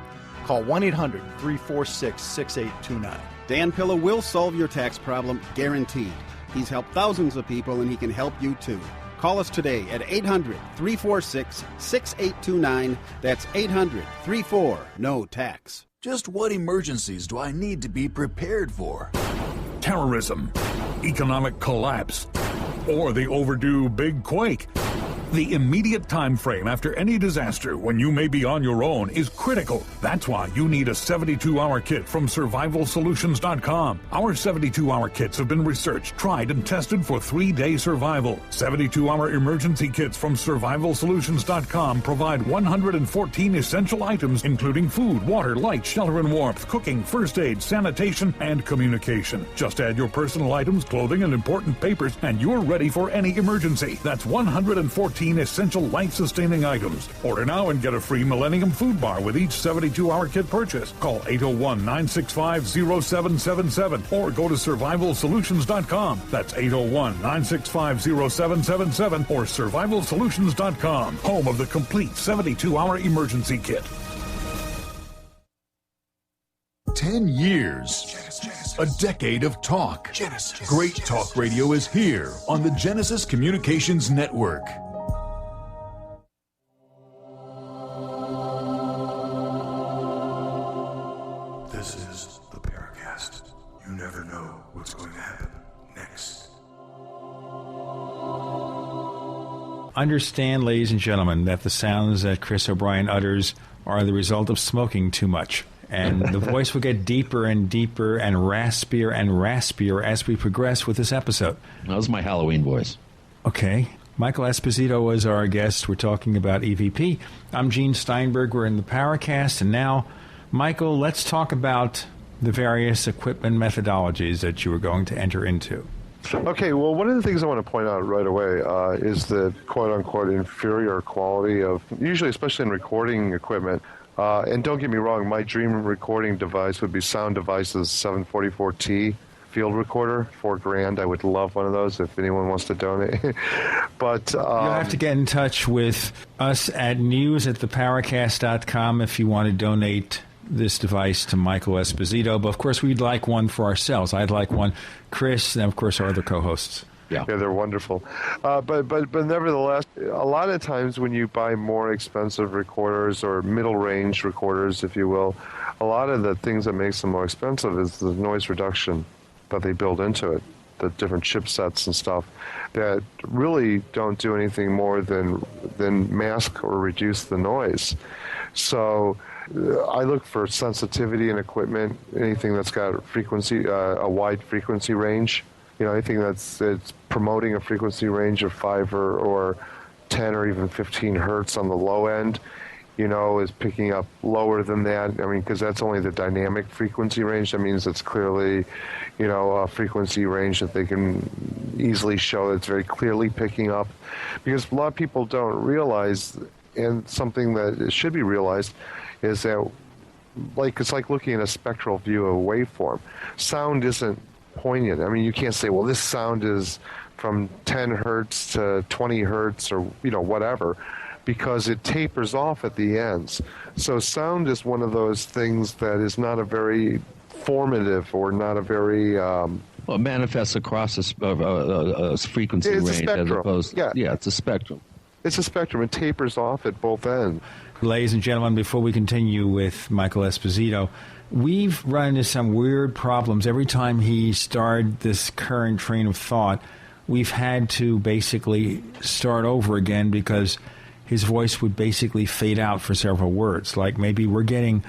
Call 1-800-346-6829. Dan Pilla will solve your tax problem, guaranteed. He's helped thousands of people, and he can help you too. Call us today at 800-346-6829. That's 800-34-NO-TAX. Just what emergencies do I need to be prepared for? Terrorism, economic collapse, or the overdue big quake? The immediate time frame after any disaster when you may be on your own is critical. That's why you need a 72-hour kit from survivalsolutions.com. Our 72-hour kits have been researched, tried, and tested for 3-day survival. 72-hour emergency kits from survivalsolutions.com provide 114 essential items, including food, water, light, shelter and warmth, cooking, first aid, sanitation, and communication. Just add your personal items, clothing, and important papers, and you're ready for any emergency. That's 114 essential life-sustaining items. Order now and get a free Millennium Food Bar with each 72-hour kit purchase. Call 801-965-0777 or go to survivalsolutions.com. That's 801-965-0777 or survivalsolutions.com, home of the complete 72-hour emergency kit. 10 years. A decade of talk. Great talk radio is here on the Genesis Communications Network. This is the Paracast. You never know what's going to happen next. Understand, ladies and gentlemen, that the sounds that Chris O'Brien utters are the result of smoking too much. And the voice will get deeper and deeper and raspier as we progress with this episode. That was my Halloween voice. Okay. Michael Esposito was our guest. We're talking about EVP. I'm Gene Steinberg. We're in the Paracast. And now, Michael, let's talk about the various equipment methodologies that you were going to enter into. Okay, well, one of the things I want to point out right away is the quote-unquote inferior quality of, usually, especially in recording equipment. And don't get me wrong, my dream recording device would be Sound Devices 744T field recorder, $4,000. I would love one of those if anyone wants to donate. But you'll have to get in touch with us at news@theparacast.com if you want to donate this device to Michael Esposito. But of course, we'd like one for ourselves. I'd like one, Chris, and of course our other co-hosts. Yeah, they're wonderful. But nevertheless, a lot of times when you buy more expensive recorders or middle-range recorders, if you will, a lot of the things that makes them more expensive is the noise reduction that they build into it, the different chipsets and stuff that really don't do anything more than mask or reduce the noise. So I look for sensitivity in equipment, anything that's got frequency, a wide frequency range. You know, anything it's promoting a frequency range of 5 or 10 or even 15 hertz on the low end, you know, is picking up lower than that. I mean, because that's only the dynamic frequency range. That means it's clearly, you know, a frequency range that they can easily show that's very clearly picking up. Because a lot of people don't realize, and something that should be realized, is that it's like looking at a spectral view of a waveform. Sound isn't poignant. I mean, you can't say, well, this sound is from 10 hertz to 20 hertz or, you know, whatever, because it tapers off at the ends. So sound is one of those things that is not a very formative or not a very... well, it manifests across a frequency range as opposed... Yeah, it's a spectrum. It's a spectrum. It tapers off at both ends. Ladies and gentlemen, before we continue with Michael Esposito, we've run into some weird problems. Every time he started this current train of thought, we've had to basically start over again because his voice would basically fade out for several words. Like maybe we're getting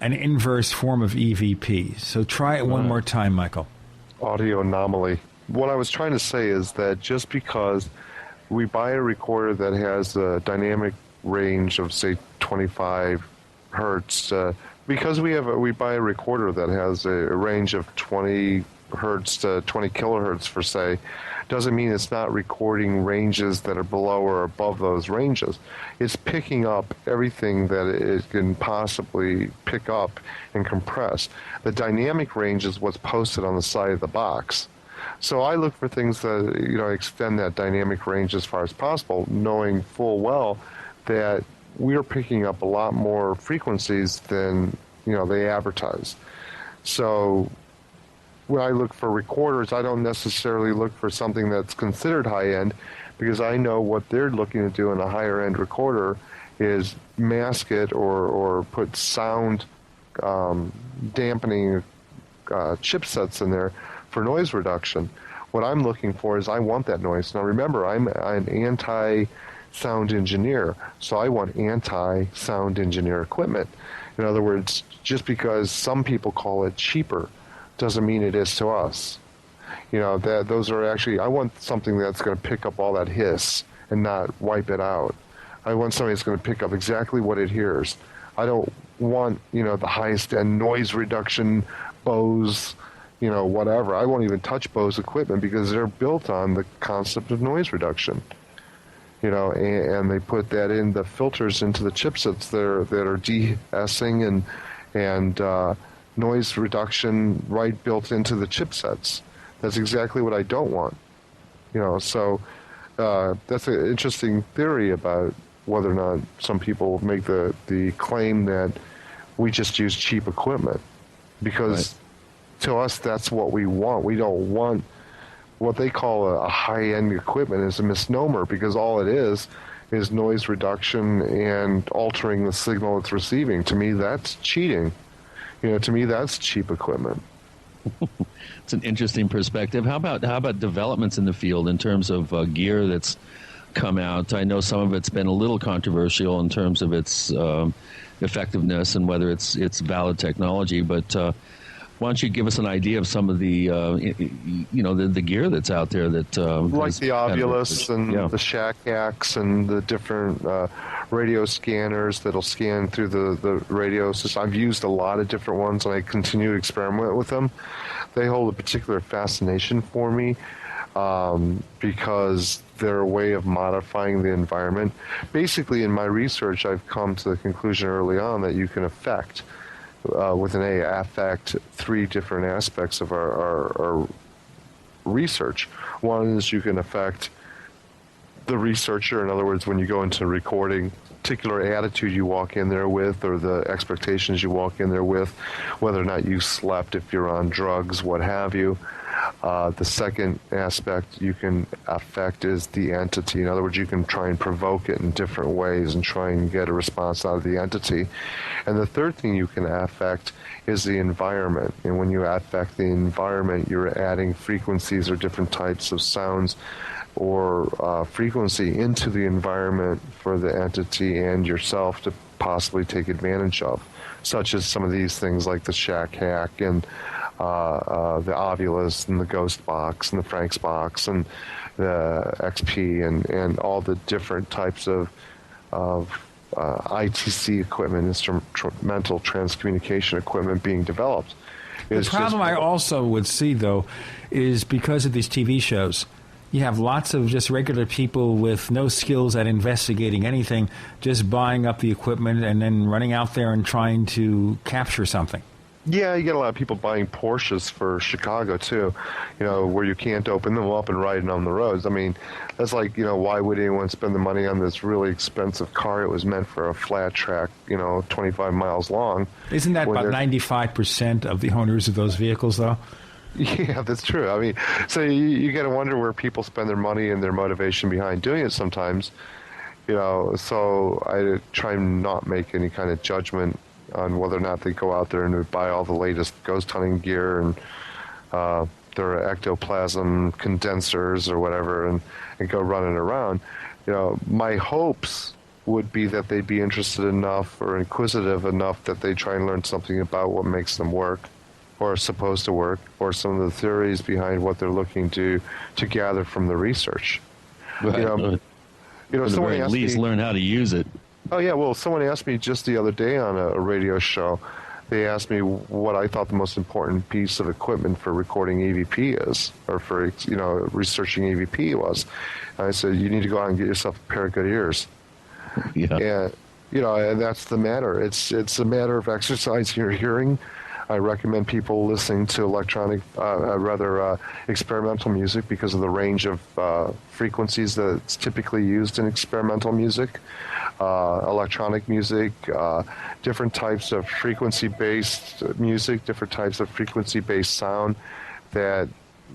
an inverse form of EVP. So try it one more time, Michael. Audio anomaly. What I was trying to say is that just because we buy a recorder that has a dynamic range of, say, 25 hertz, because we buy a recorder that has a range of 20 hertz to 20 kilohertz, for say, doesn't mean it's not recording ranges that are below or above those ranges. It's picking up everything that it can possibly pick up and compress. The dynamic range is what's posted on the side of the box. So I look for things that, you know, extend that dynamic range as far as possible, knowing full well that we're picking up a lot more frequencies than, you know, they advertise. So when I look for recorders, I don't necessarily look for something that's considered high-end because I know what they're looking to do in a higher end recorder is mask it or put sound dampening chipsets in there for noise reduction. What I'm looking for is I want that noise. Now remember, I'm an anti-sound engineer, so I want anti-sound engineer equipment. In other words, just because some people call it cheaper doesn't mean it is to us. Those are actually, I want something that's going to pick up all that hiss and not wipe it out. I want something that's going to pick up exactly what it hears. I don't want, the highest end noise reduction Bose, whatever. I won't even touch Bose equipment because they're built on the concept of noise reduction. And they put that in the filters into the chipsets that are de-essing and noise reduction right built into the chipsets. That's exactly what I don't want. So that's an interesting theory about whether or not some people make the claim that we just use cheap equipment. Because to us, that's what we want. We don't want what they call a high-end equipment is a misnomer, because all it is noise reduction and altering the signal it's receiving. To me, that's cheating. To me, that's cheap equipment. It's an interesting perspective. How about developments in the field in terms of gear that's come out? I know some of it's been a little controversial in terms of its effectiveness and whether it's valid technology, but why don't you give us an idea of some of the the gear that's out there that like the Ovilus and the Shack Hacks and the different radio scanners that'll scan through the radio system. I've used a lot of different ones, and I continue to experiment with them. They hold a particular fascination for me because they're a way of modifying the environment. Basically, in my research, I've come to the conclusion early on that you can affect three different aspects of our research. One is you can affect the researcher. In other words, when you go into recording, particular attitude you walk in there with, or the expectations you walk in there with, whether or not you slept, if you're on drugs, what have you. The second aspect you can affect is the entity. In other words, you can try and provoke it in different ways and try and get a response out of the entity. And the third thing you can affect is the environment. And when you affect the environment, you're adding frequencies or different types of sounds or frequency into the environment for the entity and yourself to possibly take advantage of, such as some of these things like the Shack Hack and the Ovilus and the Ghost Box and the Frank's Box and the XP and all the different types of ITC equipment, instrumental transcommunication equipment being developed. The problem I also would see, though, is because of these TV shows, you have lots of just regular people with no skills at investigating anything, just buying up the equipment and then running out there and trying to capture something. Yeah, you get a lot of people buying Porsches for Chicago, too, where you can't open them up and ride on the roads. I mean, that's like, why would anyone spend the money on this really expensive car? It was meant for a flat track, 25 miles long. Isn't that about 95% of the owners of those vehicles, though? Yeah, that's true. I mean, so you got to wonder where people spend their money and their motivation behind doing it sometimes. So I try and not make any kind of judgment on whether or not they go out there and buy all the latest ghost hunting gear and their ectoplasm condensers or whatever and go running around. My hopes would be that they'd be interested enough or inquisitive enough that they try and learn something about what makes them work or are supposed to work, or some of the theories behind what they're looking to gather from the research. Right. At the very least, learn how to use it. Oh, yeah. Well, someone asked me just the other day on a radio show, they asked me what I thought the most important piece of equipment for recording EVP is, or for, researching EVP was. And I said, you need to go out and get yourself a pair of good ears. Yeah. And, and that's the matter. It's a matter of exercising your hearing. I recommend people listening to experimental music because of the range of frequencies that's typically used in experimental music, electronic music, different types of frequency-based music, different types of frequency-based sound that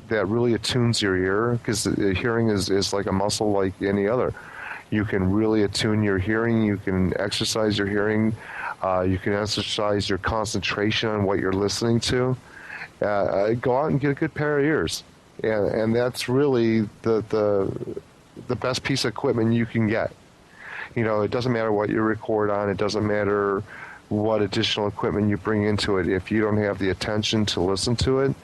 that really attunes your ear, because hearing is like a muscle like any other. You can really attune your hearing. You can exercise your hearing. You can exercise your concentration on what you're listening to. Go out and get a good pair of ears. And that's really the best piece of equipment you can get. You know, it doesn't matter what you record on. It doesn't matter what additional equipment you bring into it. If you don't have the attention to listen to it,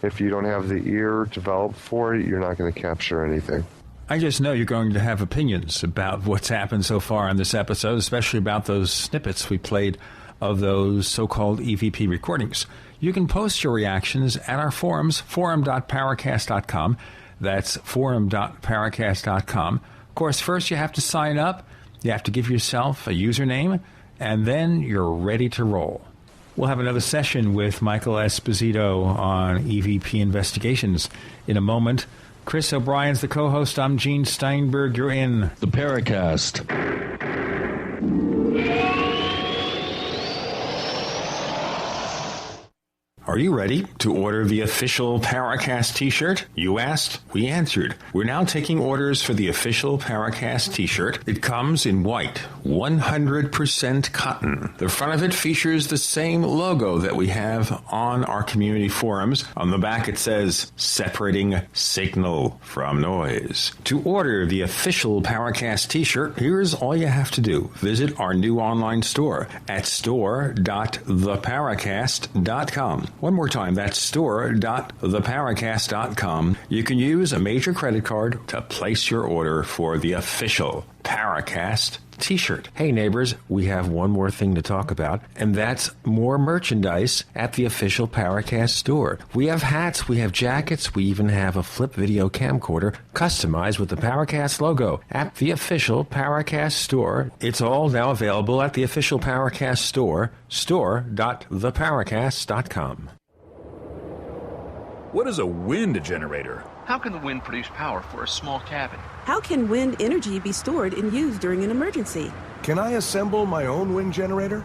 if you don't have the ear developed for it, you're not going to capture anything. I just know you're going to have opinions about what's happened so far on this episode, especially about those snippets we played of those so-called EVP recordings. You can post your reactions at our forums, forum.paracast.com. That's forum.paracast.com. Of course, first you have to sign up. You have to give yourself a username, and then you're ready to roll. We'll have another session with Michael Esposito on EVP investigations in a moment. Chris O'Brien's the co-host. I'm Gene Steinberg. You're in the Paracast. Are you ready to order the official Paracast t-shirt? You asked, we answered. We're now taking orders for the official Paracast t-shirt. It comes in white, 100% cotton. The front of it features the same logo that we have on our community forums. On the back it says, separating signal from noise. To order the official Paracast t-shirt, here's all you have to do. Visit our new online store at store.theparacast.com. One more time, that's store.theparacast.com. You can use a major credit card to place your order for the official Paracast t-shirt. Hey neighbors, we have one more thing to talk about, and that's more merchandise at the official Paracast store. We have hats, we have jackets, we even have a flip video camcorder customized with the Paracast logo at the official Paracast store. It's all now available at the official Paracast store, store.theparacast.com. What is a wind generator? How can the wind produce power for a small cabin? How can wind energy be stored and used during an emergency? Can I assemble my own wind generator?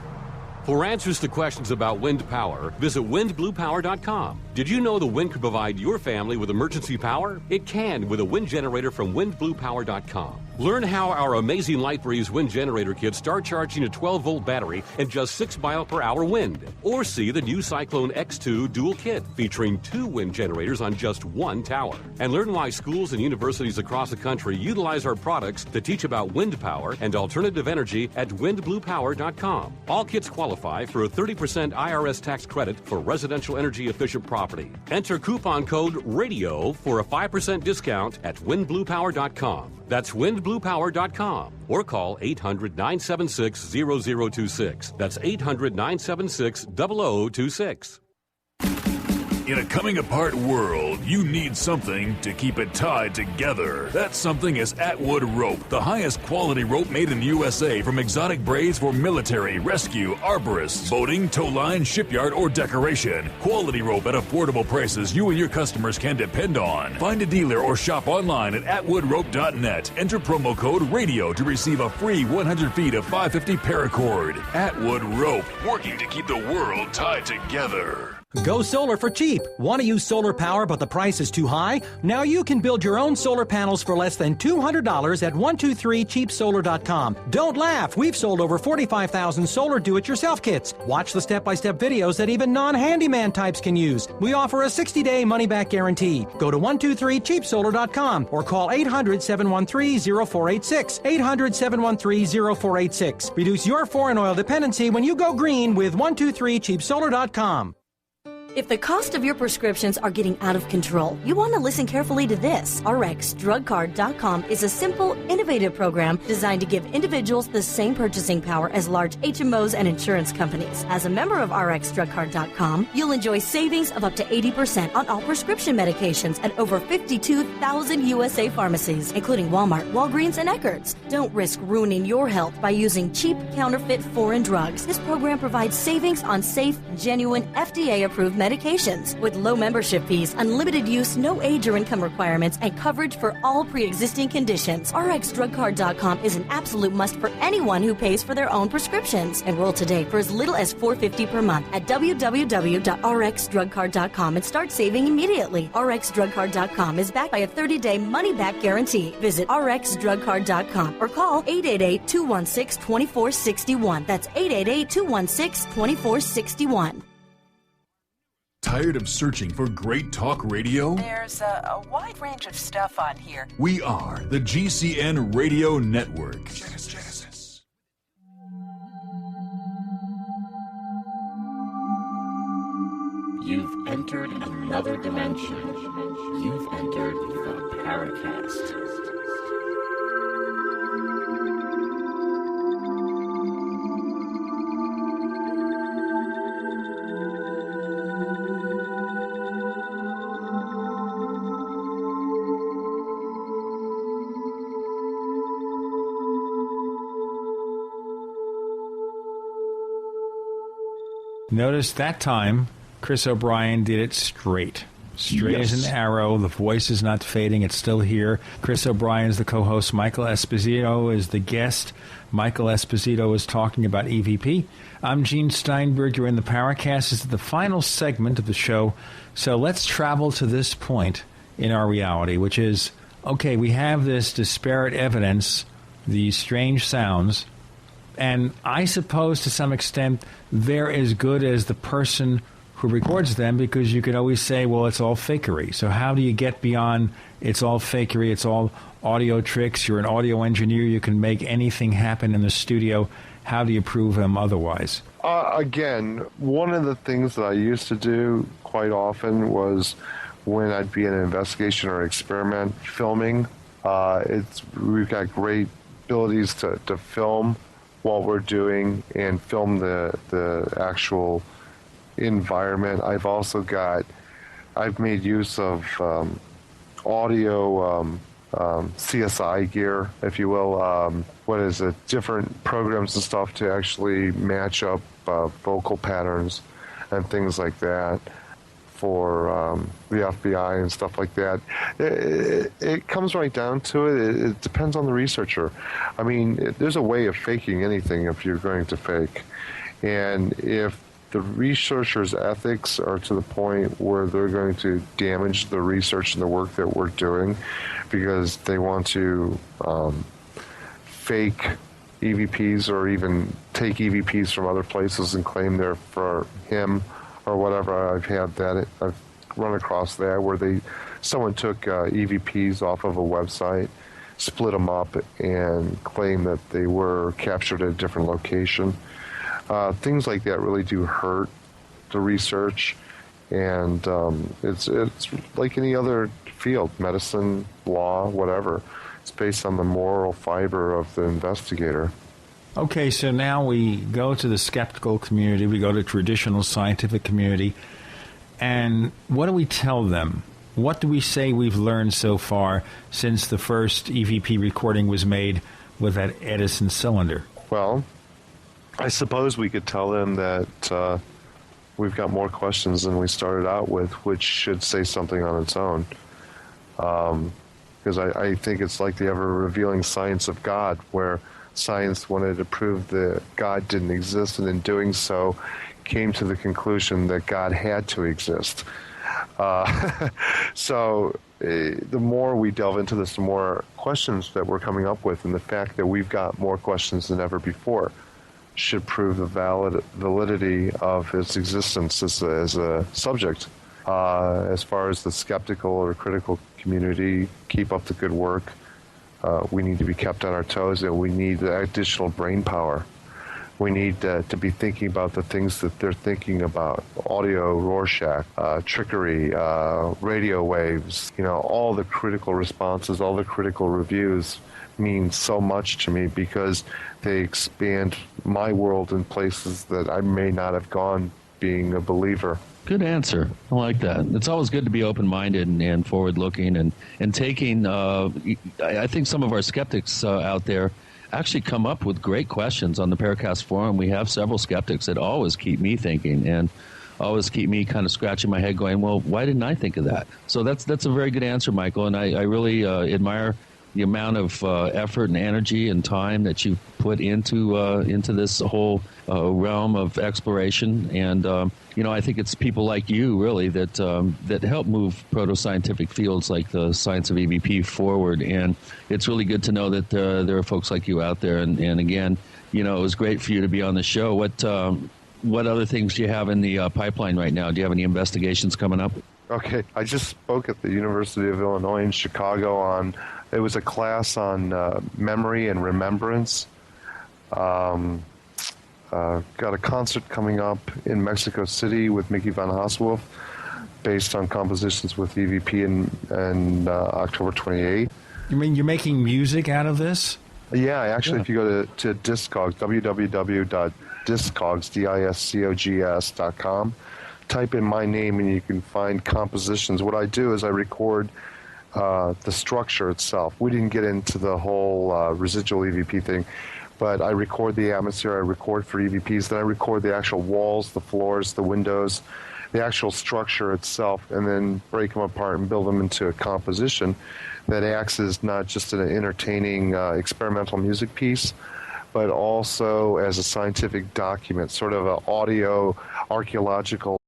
For answers to questions about wind power, visit windbluepower.com. Did you know the wind could provide your family with emergency power? It can with a wind generator from windbluepower.com. Learn how our amazing LightBreeze wind generator kits start charging a 12-volt battery and just 6 mile-per-hour wind. Or see the new Cyclone X2 dual kit featuring 2 wind generators on just 1 tower. And learn why schools and universities across the country utilize our products to teach about wind power and alternative energy at windbluepower.com. All kits qualify for a 30% IRS tax credit for residential energy efficient property. Enter coupon code RADIO for a 5% discount at windbluepower.com. That's windbluepower.com or call 800-976-0026. That's 800-976-0026. In a coming-apart world, you need something to keep it tied together. That something is Atwood Rope, the highest quality rope made in the USA from exotic braids for military, rescue, arborists, boating, tow line, shipyard, or decoration. Quality rope at affordable prices you and your customers can depend on. Find a dealer or shop online at atwoodrope.net. Enter promo code RADIO to receive a free 100 feet of 550 paracord. Atwood Rope, working to keep the world tied together. Go solar for cheap. Want to use solar power but the price is too high? Now you can build your own solar panels for less than $200 at 123cheapsolar.com. Don't laugh. We've sold over 45,000 solar do-it-yourself kits. Watch the step-by-step videos that even non-handyman types can use. We offer a 60-day money-back guarantee. Go to 123cheapsolar.com or call 800-713-0486. 800-713-0486. Reduce your foreign oil dependency when you go green with 123cheapsolar.com. If the cost of your prescriptions are getting out of control, you want to listen carefully to this. RxDrugCard.com is a simple, innovative program designed to give individuals the same purchasing power as large HMOs and insurance companies. As a member of RxDrugCard.com, you'll enjoy savings of up to 80% on all prescription medications at over 52,000 USA pharmacies, including Walmart, Walgreens, and Eckerd's. Don't risk ruining your health by using cheap, counterfeit foreign drugs. This program provides savings on safe, genuine, FDA-approved medications medications. With low membership fees, unlimited use, no age or income requirements, and coverage for all pre-existing conditions, RxDrugCard.com is an absolute must for anyone who pays for their own prescriptions. Enroll today for as little as $4.50 per month at www.rxdrugcard.com and start saving immediately. RxDrugCard.com is backed by a 30-day money-back guarantee. Visit RxDrugCard.com or call 888-216-2461. That's 888-216-2461. Tired of searching for great talk radio? There's a wide range of stuff on here. We are the GCN Radio Network. Genesis. You've entered another dimension. You've entered the Paracast. Notice that time, Chris O'Brien did it straight. Straight as an arrow. The voice is not fading. It's still here. Chris O'Brien is the co-host. Michael Esposito is the guest. Michael Esposito is talking about EVP. I'm Gene Steinberg. You're in the Paracast. This is the final segment of the show. So let's travel to this point in our reality, which is, okay, we have this disparate evidence, these strange sounds, and I suppose to some extent they're as good as the person who records them, because you can always say, well, it's all fakery. So how do you get beyond it's all fakery, it's all audio tricks, you're an audio engineer, you can make anything happen in the studio. How do you prove them otherwise? Again, one of the things that I used to do quite often was when I'd be in an investigation or experiment filming. We've got great abilities to film what we're doing and film the actual environment. I've made use of audio CSI gear, if you will. Different programs and stuff to actually match up vocal patterns and things like that for the FBI and stuff like that. It comes right down to it. It depends on the researcher. I mean, there's a way of faking anything if you're going to fake. And if the researcher's ethics are to the point where they're going to damage the research and the work that we're doing because they want to fake EVPs or even take EVPs from other places and claim they're for him or whatever. I've run across that where someone took EVPs off of a website, split them up, and claimed that they were captured at a different location. Things like that really do hurt the research, and it's like any other field, medicine, law, whatever. It's based on the moral fiber of the investigator. Okay, so now we go to the skeptical community, we go to traditional scientific community, and what do we tell them? What do we say we've learned so far since the first EVP recording was made with that Edison cylinder? Well, I suppose we could tell them that we've got more questions than we started out with, which should say something on its own. Because I think it's like the ever-revealing science of God, where science wanted to prove that God didn't exist, and in doing so came to the conclusion that God had to exist. So the more we delve into this, the more questions that we're coming up with, and the fact that we've got more questions than ever before should prove the validity of its existence as a subject. As far as the skeptical or critical community, keep up the good work. We need to be kept on our toes, and we need additional brain power. We need to be thinking about the things that they're thinking about: audio, Rorschach, trickery, radio waves. All the critical responses, all the critical reviews mean so much to me because they expand my world in places that I may not have gone being a believer. Good answer. I like that. It's always good to be open-minded and forward-looking and taking, I think some of our skeptics out there actually come up with great questions on the Paracast forum. We have several skeptics that always keep me thinking. And always keep me kind of scratching my head going, well, why didn't I think of that? So that's a very good answer, Michael, and I really admire the amount of effort and energy and time that you put into this whole realm of exploration. And I think it's people like you, really, that help move proto-scientific fields like the science of EVP forward. And it's really good to know that there are folks like you out there. And again, it was great for you to be on the show. What other things do you have in the pipeline right now? Do you have any investigations coming up? Okay, I just spoke at the University of Illinois in Chicago it was a class on memory and remembrance. Got a concert coming up in Mexico City with Mickey Van Haswolf based on compositions with EVP in October 28th. You mean you're making music out of this? Yeah, actually, if you go to Discogs, www.discogs.com, type in my name and you can find compositions. What I do is I record the structure itself. We didn't get into the whole residual EVP thing, but I record the atmosphere, I record for EVPs, then I record the actual walls, the floors, the windows, the actual structure itself, and then break them apart and build them into a composition that acts as not just an entertaining experimental music piece, but also as a scientific document, sort of an audio archaeological